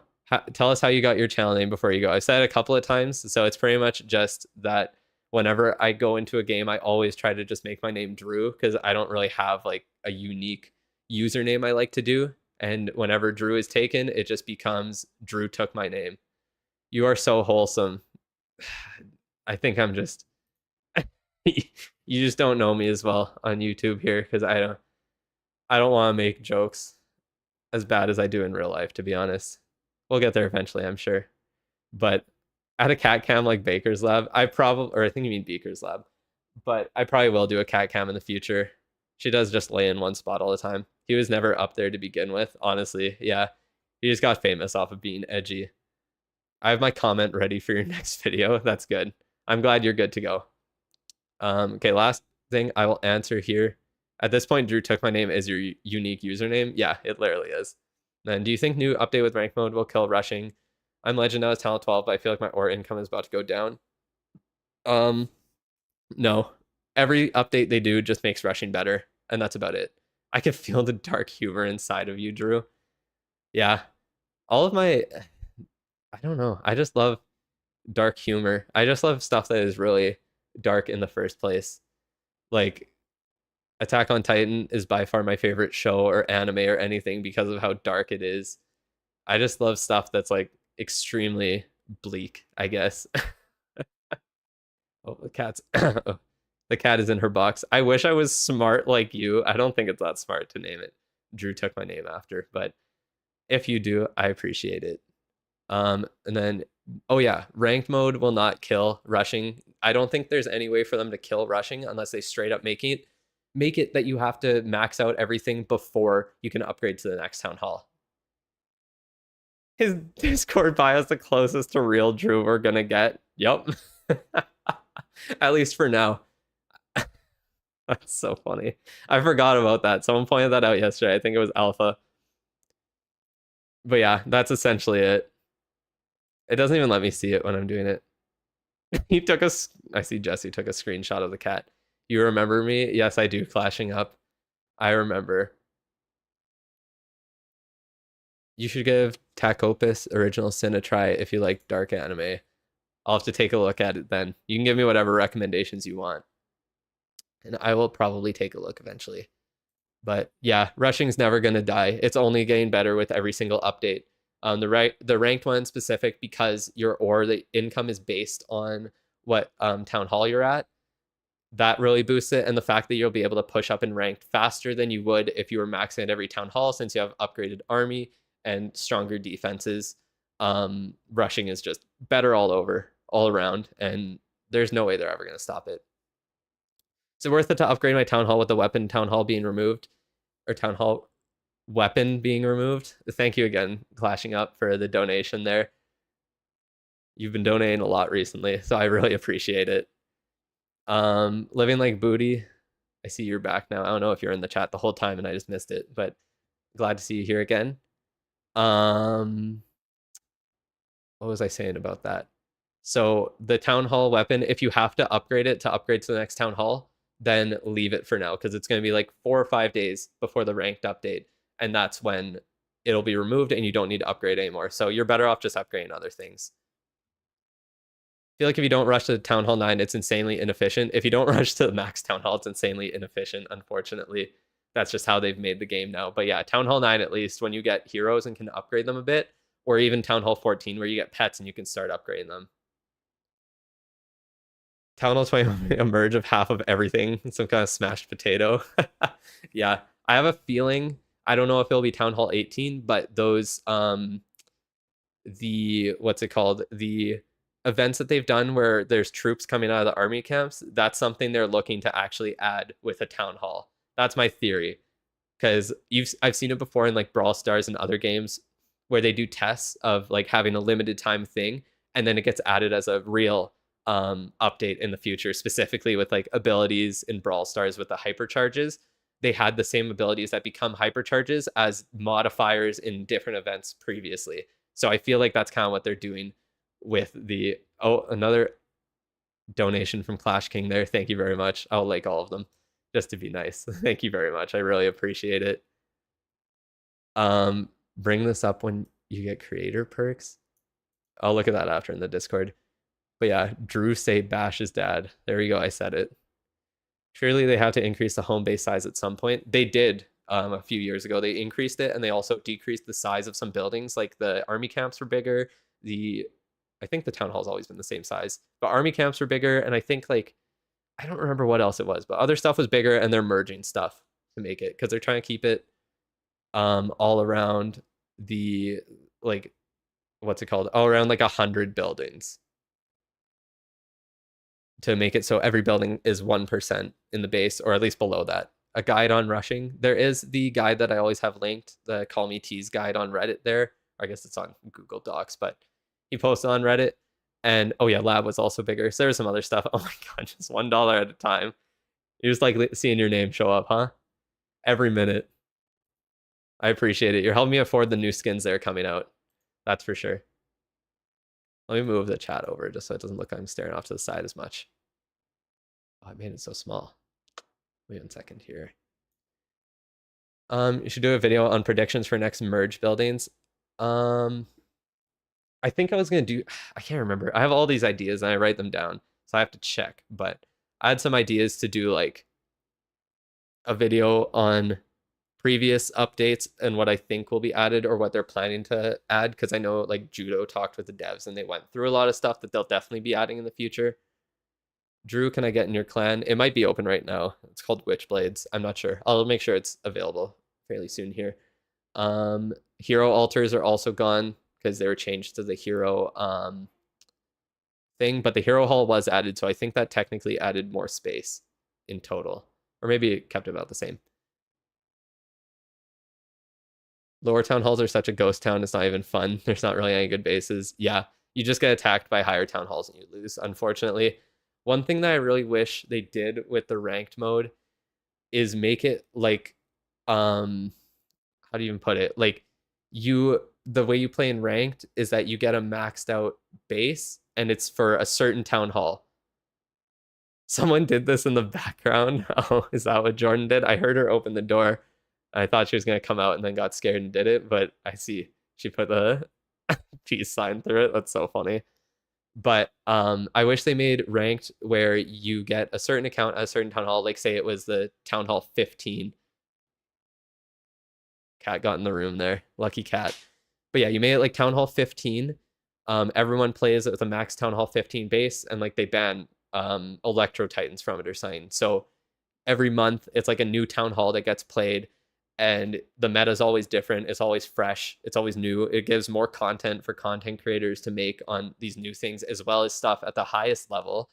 Tell us how you got your channel name before you go. I've said it a couple of times, so it's pretty much just that whenever I go into a game, I always try to just make my name Drew because I don't really have like a unique username I like to do. And whenever Drew is taken, it just becomes Drew took my name. You are so wholesome. I think I'm just you just don't know me as well on YouTube here because I don't want to make jokes as bad as I do in real life, to be honest. We'll get there eventually, I'm sure. But at a cat cam like Baker's Lab, I think you mean Beaker's Lab, but I probably will do a cat cam in the future. She does just lay in one spot all the time. He was never up there to begin with, honestly. Yeah, he just got famous off of being edgy. I have my comment ready for your next video. That's good. I'm glad you're good to go. Okay, last thing I will answer here. At this point, Drew took my name as your unique username. Yeah, it literally is. Then, do you think new update with rank mode will kill rushing? I'm legend now, it's talent 12, but I feel like my aura income is about to go down. No. Every update they do just makes rushing better, and that's about it. I can feel the dark humor inside of you, Drew. Yeah. All of my I don't know. I just love dark humor. I just love stuff that is really dark in the first place. Like Attack on Titan is by far my favorite show or anime or anything because of how dark it is. I just love stuff that's like extremely bleak, I guess. Oh, the cat's the cat is in her box. I wish I was smart like you. I don't think it's that smart to name it. Drew took my name after, but if you do, I appreciate it. And then oh yeah, ranked mode will not kill rushing. I don't think there's any way for them to kill rushing unless they straight up make it that you have to max out everything before you can upgrade to the next town hall. His Discord bio is the closest to real Drew we're gonna get. Yep. At least for now. That's so funny. I forgot about that. Someone pointed that out yesterday. I think it was Alpha. But yeah, that's essentially it. It doesn't even let me see it when I'm doing it. I see Jesse took a screenshot of the cat. You remember me? Yes, I do. Clashing up. I remember. You should give Tac Opus Original Sin a try if you like dark anime. I'll have to take a look at it then. You can give me whatever recommendations you want, and I will probably take a look eventually. But yeah, rushing's never gonna die. It's only getting better with every single update. The ranked one specific because your ore the income is based on what town hall you're at. That really boosts it, and the fact that you'll be able to push up in ranked faster than you would if you were maxing at every town hall, since you have upgraded army and stronger defenses. Rushing is just better all over, all around, and there's no way they're ever going to stop it. Is it worth it to upgrade my town hall with the weapon town hall being removed, or town hall weapon being removed? Thank you again, Clashing Up, for the donation there. You've been donating a lot recently, so I really appreciate it. Living like booty. I see you're back now. I don't know if you're in the chat the whole time and I just missed it, but glad to see you here again. What was I saying about that? So the town hall weapon, if you have to upgrade it to upgrade to the next town hall, then leave it for now, because it's going to be like 4 or 5 days before the ranked update, and that's when it'll be removed and you don't need to upgrade anymore. So you're better off just upgrading other things. I feel like if you don't rush to Town Hall 9, it's insanely inefficient. If you don't rush to the max Town Hall, it's insanely inefficient, unfortunately. That's just how they've made the game now. But yeah, Town Hall 9, at least, when you get heroes and can upgrade them a bit, or even Town Hall 14, where you get pets and you can start upgrading them. Town Hall 20, a merge of half of everything, some kind of smashed potato. Yeah, I have a feeling, I don't know if it'll be Town Hall 18, but those, what's it called? The events that they've done where there's troops coming out of the army camps, that's something they're looking to actually add with a town hall. That's my theory, because I've seen it before in like Brawl Stars and other games where they do tests of like having a limited time thing, and then it gets added as a real update in the future, specifically with like abilities in Brawl Stars with the hypercharges. They had the same abilities that become hypercharges as modifiers in different events previously. So I feel like that's kind of what they're doing with the another donation from Clash King there. Thank you very much. I'll like all of them just to be nice. Thank you very much. I really appreciate it. Bring this up when you get creator perks. I'll look at that after in the Discord. But yeah, Drew say bash his dad. There we go. I said it. Surely they have to increase the home base size at some point. They did a few years ago. They increased it, and they also decreased the size of some buildings. Like the army camps were bigger. I think the town hall's always been the same size, but army camps were bigger, and I think like I don't remember what else it was, but other stuff was bigger, and they're merging stuff to make it because they're trying to keep it all around the like what's it called? All around like 100 buildings to make it so every building is 1% in the base, or at least below that. A guide on rushing. There is the guide that I always have linked, the Call Me Tease guide on Reddit there. I guess it's on Google Docs, but he posted on Reddit. And oh yeah, lab was also bigger. So there's some other stuff. Oh my god, just $1 at a time. You're just like seeing your name show up, huh? Every minute. I appreciate it. You're helping me afford the new skins that are coming out. That's for sure. Let me move the chat over just so it doesn't look like I'm staring off to the side as much. Oh, I made it so small. Wait 1 second here. You should do a video on predictions for next merge buildings. I think I was gonna do, I can't remember. I have all these ideas and I write them down, so I have to check. But I had some ideas to do like a video on previous updates and what I think will be added or what they're planning to add, because I know like Judo talked with the devs and they went through a lot of stuff that they'll definitely be adding in the future. Drew, can I get in your clan? It might be open right now. It's called Witchblades. I'm not sure. I'll make sure it's available fairly soon here. Hero altars are also gone because they were changed to the hero thing, but the hero hall was added, so I think that technically added more space in total, or maybe it kept about the same. Lower town halls are such a ghost town, it's not even fun. There's not really any good bases. Yeah, you just get attacked by higher town halls and you lose, unfortunately. One thing that I really wish they did with the ranked mode is make it like, how do you even put it? Like the way you play in ranked is that you get a maxed out base and it's for a certain town hall. Someone did this in the background. Oh, is that what Jordan did? I heard her open the door. I thought she was going to come out and then got scared and did it, but I see She put the peace sign through it. That's so funny. But I wish they made ranked where you get a certain account at a certain town hall. Like say it was the town hall 15. Cat got in the room there. Lucky cat. But yeah, you made it like town hall 15. Everyone plays it with a max town hall 15 base, and like they ban Electro Titans from it or something. So every month it's like a new town hall that gets played, and the meta is always different. It's always fresh. It's always new. It gives more content for content creators to make on these new things, as well as stuff at the highest level.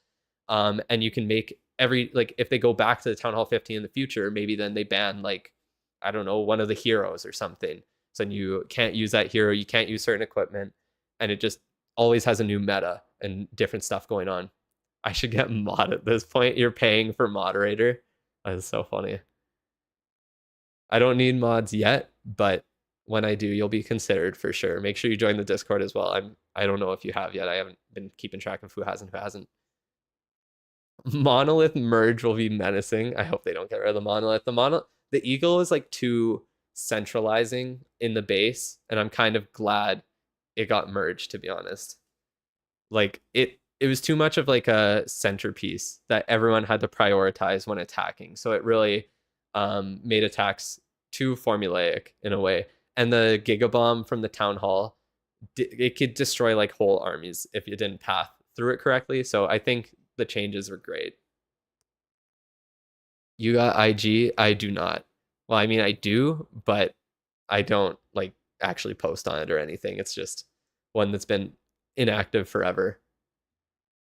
And you can make every, like if they go back to the town hall 15 in the future, maybe then they ban like, I don't know, one of the heroes or something. So then you can't use that hero. You can't use certain equipment, and it just always has a new meta and different stuff going on. I should get mod at this point. You're paying for moderator. That is so funny. I don't need mods yet, but when I do, you'll be considered for sure. Make sure you join the Discord as well. I don't know if you have yet. I haven't been keeping track of who has and who hasn't. Monolith merge will be menacing. I hope they don't get rid of the monolith. The eagle is like too centralizing in the base, and I'm kind of glad it got merged, to be honest. Like it was too much of like a centerpiece that everyone had to prioritize when attacking. So it really made attacks too formulaic in a way. And the Giga Bomb from the Town Hall, it could destroy like whole armies if you didn't path through it correctly. So I think the changes were great. You got IG? I do not. Well, I mean, I do, but I don't like actually post on it or anything. It's just one that's been inactive forever.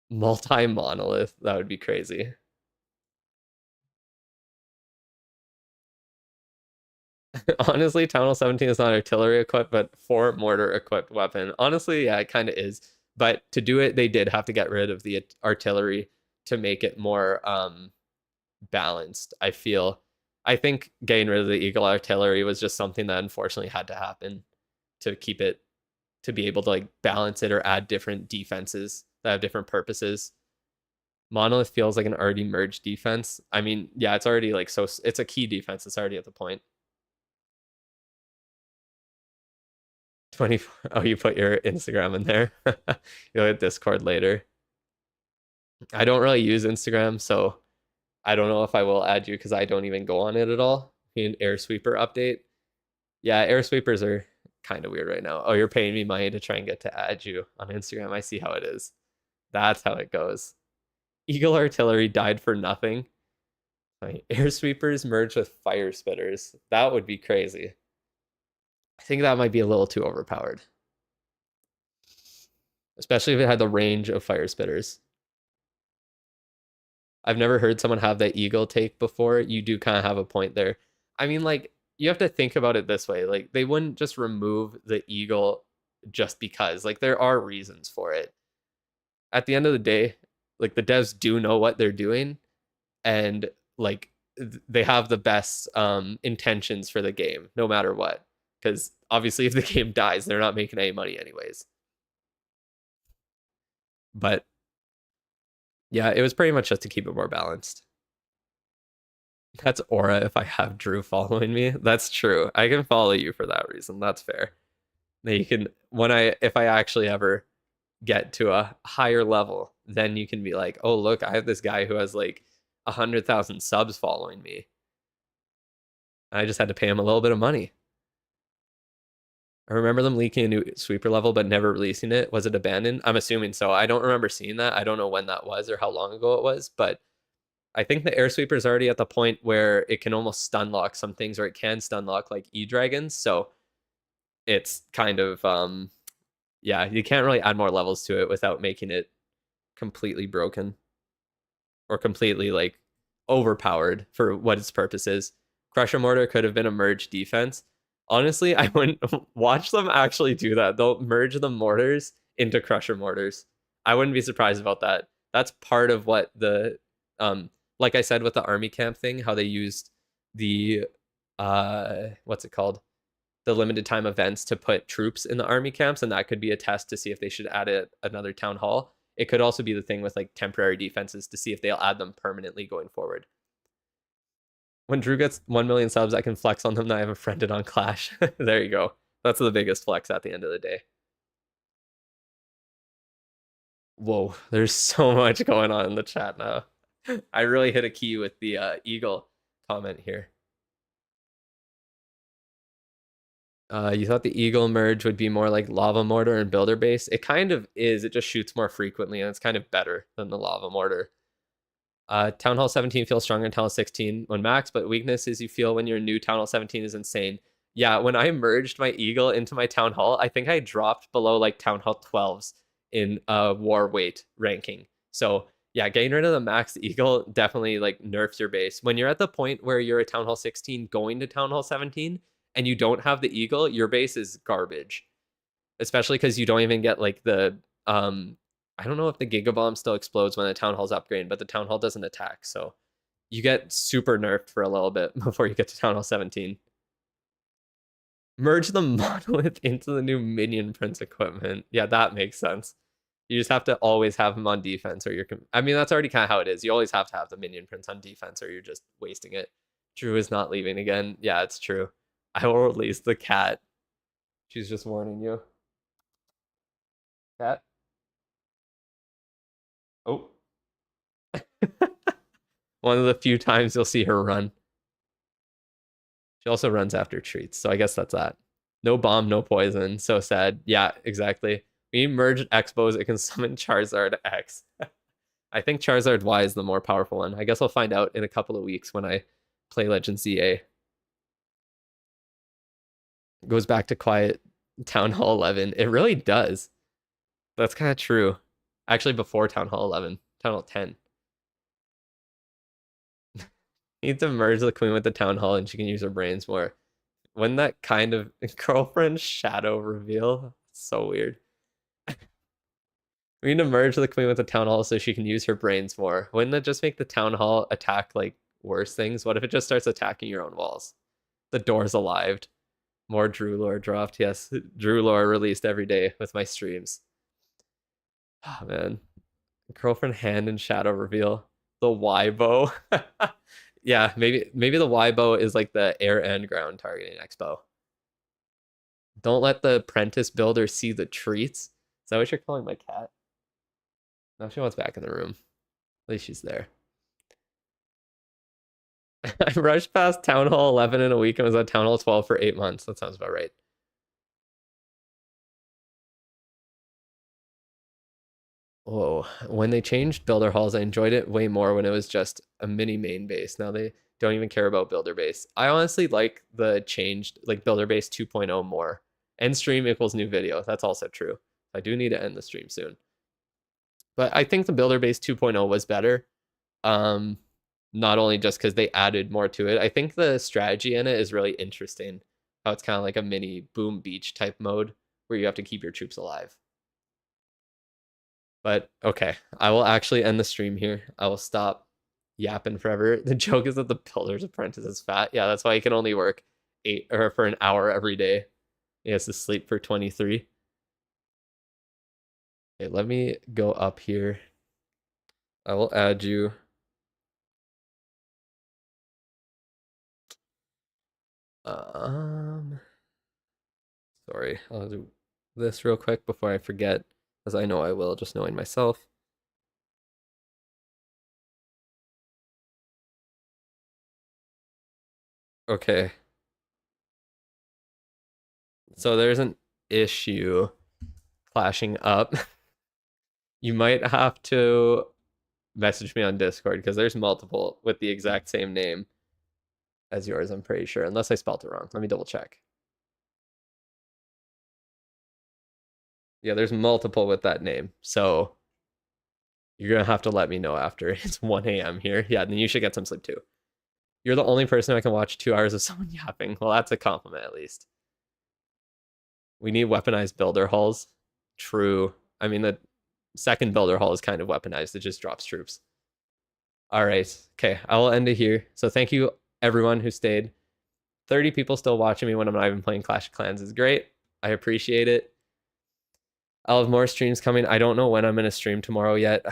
Multi-monolith, that would be crazy. Honestly, Town Hall 17 is not artillery equipped, but 4 mortar equipped weapon. Honestly, yeah, it kind of is. But to do it, they did have to get rid of the artillery to make it more balanced, I feel. I think getting rid of the Eagle artillery was just something that unfortunately had to happen to keep it, to be able to like balance it or add different defenses that have different purposes. Monolith feels like an already merged defense. I mean, yeah, it's already like, so it's a key defense. It's already at the point. 24. Oh, you put your Instagram in there. You'll hit Discord later. I don't really use Instagram, so I don't know if I will add you because I don't even go on it at all. An Air Sweeper update. Yeah, Air Sweepers are kind of weird right now. Oh, you're paying me money to try and get to add you on Instagram. I see how it is. That's how it goes. Eagle Artillery died for nothing. Air Sweepers merged with Fire Spitters. That would be crazy. I think that might be a little too overpowered. Especially if it had the range of Fire Spitters. I've never heard someone have that Eagle take before. You do kind of have a point there. I mean, like, you have to think about it this way. Like, they wouldn't just remove the Eagle just because. Like, there are reasons for it. At the end of the day, like, the devs do know what they're doing, and like they have the best intentions for the game no matter what, because obviously if the game dies, they're not making any money anyways. But yeah, it was pretty much just to keep it more balanced. That's aura if I have Drew following me. That's true. I can follow you for that reason. That's fair. Now you can, if I actually ever get to a higher level, then you can be like, oh look, I have this guy who has like 100,000 subs following me. I just had to pay him a little bit of money. I remember them leaking a new sweeper level but never releasing it. Was it abandoned? I'm assuming so. I don't remember seeing that. I don't know when that was or how long ago it was, but I think the air sweeper is already at the point where it can almost stun lock some things, or it can stun lock like E-Dragons. So it's kind of yeah, you can't really add more levels to it without making it completely broken or completely like overpowered for what its purpose is. Crusher Mortar could have been a merge defense. Honestly, I wouldn't watch them actually do that. They'll merge the mortars into Crusher Mortars. I wouldn't be surprised about that. That's part of what the like I said with the army camp thing, how they used the what's it called? The limited time events to put troops in the army camps, and that could be a test to see if they should add another town hall. It could also be the thing with like temporary defenses to see if they'll add them permanently going forward. When Drew gets 1 million subs, I can flex on them that I have a friended on Clash. There you go. That's the biggest flex at the end of the day. Whoa, there's so much going on in the chat now. I really hit a key with the Eagle comment here. You thought the Eagle merge would be more like Lava Mortar and Builder Base. It kind of is. It just shoots more frequently, and it's kind of better than the Lava Mortar. Town Hall 17 feels stronger than Town Hall 16 when max, but weakness is you feel when your new Town Hall 17 is insane. Yeah, when I merged my Eagle into my Town Hall, I think I dropped below like Town Hall 12s in war weight ranking. So yeah, getting rid of the max Eagle definitely like nerfs your base. When you're at the point where you're a Town Hall 16 going to Town Hall 17 and you don't have the Eagle, your base is garbage. Especially because you don't even get like the I don't know if the Giga Bomb still explodes when the Town Hall's upgraded, but the Town Hall doesn't attack, so you get super nerfed for a little bit before you get to Town Hall 17. Merge the Monolith into the new Minion Prince equipment. Yeah, that makes sense. You just have to always have him on defense, or you're. I mean, that's already kind of how it is. You always have to have the Minion Prince on defense, or you're just wasting it. Drew is not leaving again. Yeah, it's true. I will release the cat. She's just warning you. Cat. Oh. One of the few times you'll see her run. She also runs after treats, so I guess that's that. No bomb, no poison. So sad. Yeah, exactly. We merged Expos, it can summon Charizard X. I think Charizard Y is the more powerful one. I guess I'll find out in a couple of weeks when I play Legend CA. Goes back to quiet Town Hall 11. It really does. That's kind of true. Actually, before Town Hall 11, Town Hall 10. Need to merge the queen with the Town Hall and she can use her brains more. Wouldn't that kind of girlfriend shadow reveal? So weird. We need to merge the queen with the Town Hall so she can use her brains more. Wouldn't that just make the Town Hall attack like worse things? What if it just starts attacking your own walls? The door's alive. More Drew lore dropped. Yes, Drew lore released every day with my streams. Oh man. Girlfriend hand and shadow reveal. The Y bow. Yeah, maybe the Y bow is like the air and ground targeting Expo. Don't let the apprentice builder see the treats. Is that what you're calling my cat? No, she wants back in the room. At least she's there. I rushed past Town Hall 11 in a week and was at Town Hall 12 for 8 months. That sounds about right. Whoa. When they changed builder halls, I enjoyed it way more when it was just a mini main base. Now they don't even care about builder base. I honestly like the changed like builder base 2.0 more. End stream equals new video. That's also true. I do need to end the stream soon. But I think the builder base 2.0 was better. Not only just because they added more to it. I think the strategy in it is really interesting. How it's kind of like a mini boom beach type mode where you have to keep your troops alive. But okay, I will actually end the stream here. I will stop yapping forever. The joke is that the builder's apprentice is fat. Yeah, that's why he can only work 8 or for an hour every day. He has to sleep for 23. Okay, let me go up here. I will add you. Sorry, I'll do this real quick before I forget, as I know I will, just knowing myself. Okay. So there's an issue flashing up. You might have to message me on Discord because there's multiple with the exact same name as yours, I'm pretty sure, unless I spelled it wrong. Let me double check. Yeah, there's multiple with that name. So you're going to have to let me know after. It's 1 a.m. here. Yeah, then you should get some sleep too. You're the only person I can watch 2 hours of someone yapping. Well, that's a compliment at least. We need weaponized builder halls. True. I mean, the second builder hall is kind of weaponized. It just drops troops. All right. Okay, I will end it here. So thank you everyone who stayed. 30 people still watching me when I'm not even playing Clash of Clans is great. I appreciate it. I'll have more streams coming. I don't know when I'm going to stream tomorrow yet.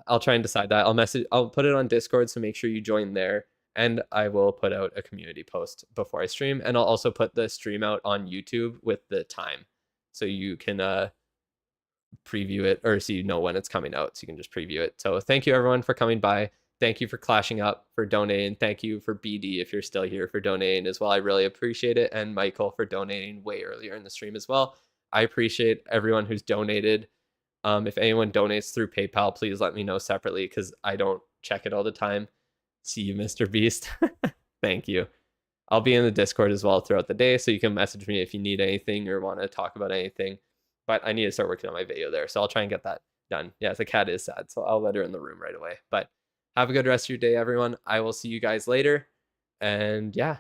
I'll try and decide that. I'll put it on Discord, so make sure you join there. And I will put out a community post before I stream, and I'll also put the stream out on YouTube with the time, so you can preview it, or so you know when it's coming out, so you can just preview it. So thank you everyone for coming by. Thank you for clashing up, for donating. Thank you for BD if you're still here, for donating as well. I really appreciate it. And Michael for donating way earlier in the stream as well. I appreciate everyone who's donated. If anyone donates through PayPal, please let me know separately because I don't check it all the time. See you, Mr. Beast. Thank you. I'll be in the Discord as well throughout the day, so you can message me if you need anything or want to talk about anything. But I need to start working on my video there, so I'll try and get that done. Yeah, the cat is sad, so I'll let her in the room right away. But have a good rest of your day, everyone. I will see you guys later. And yeah,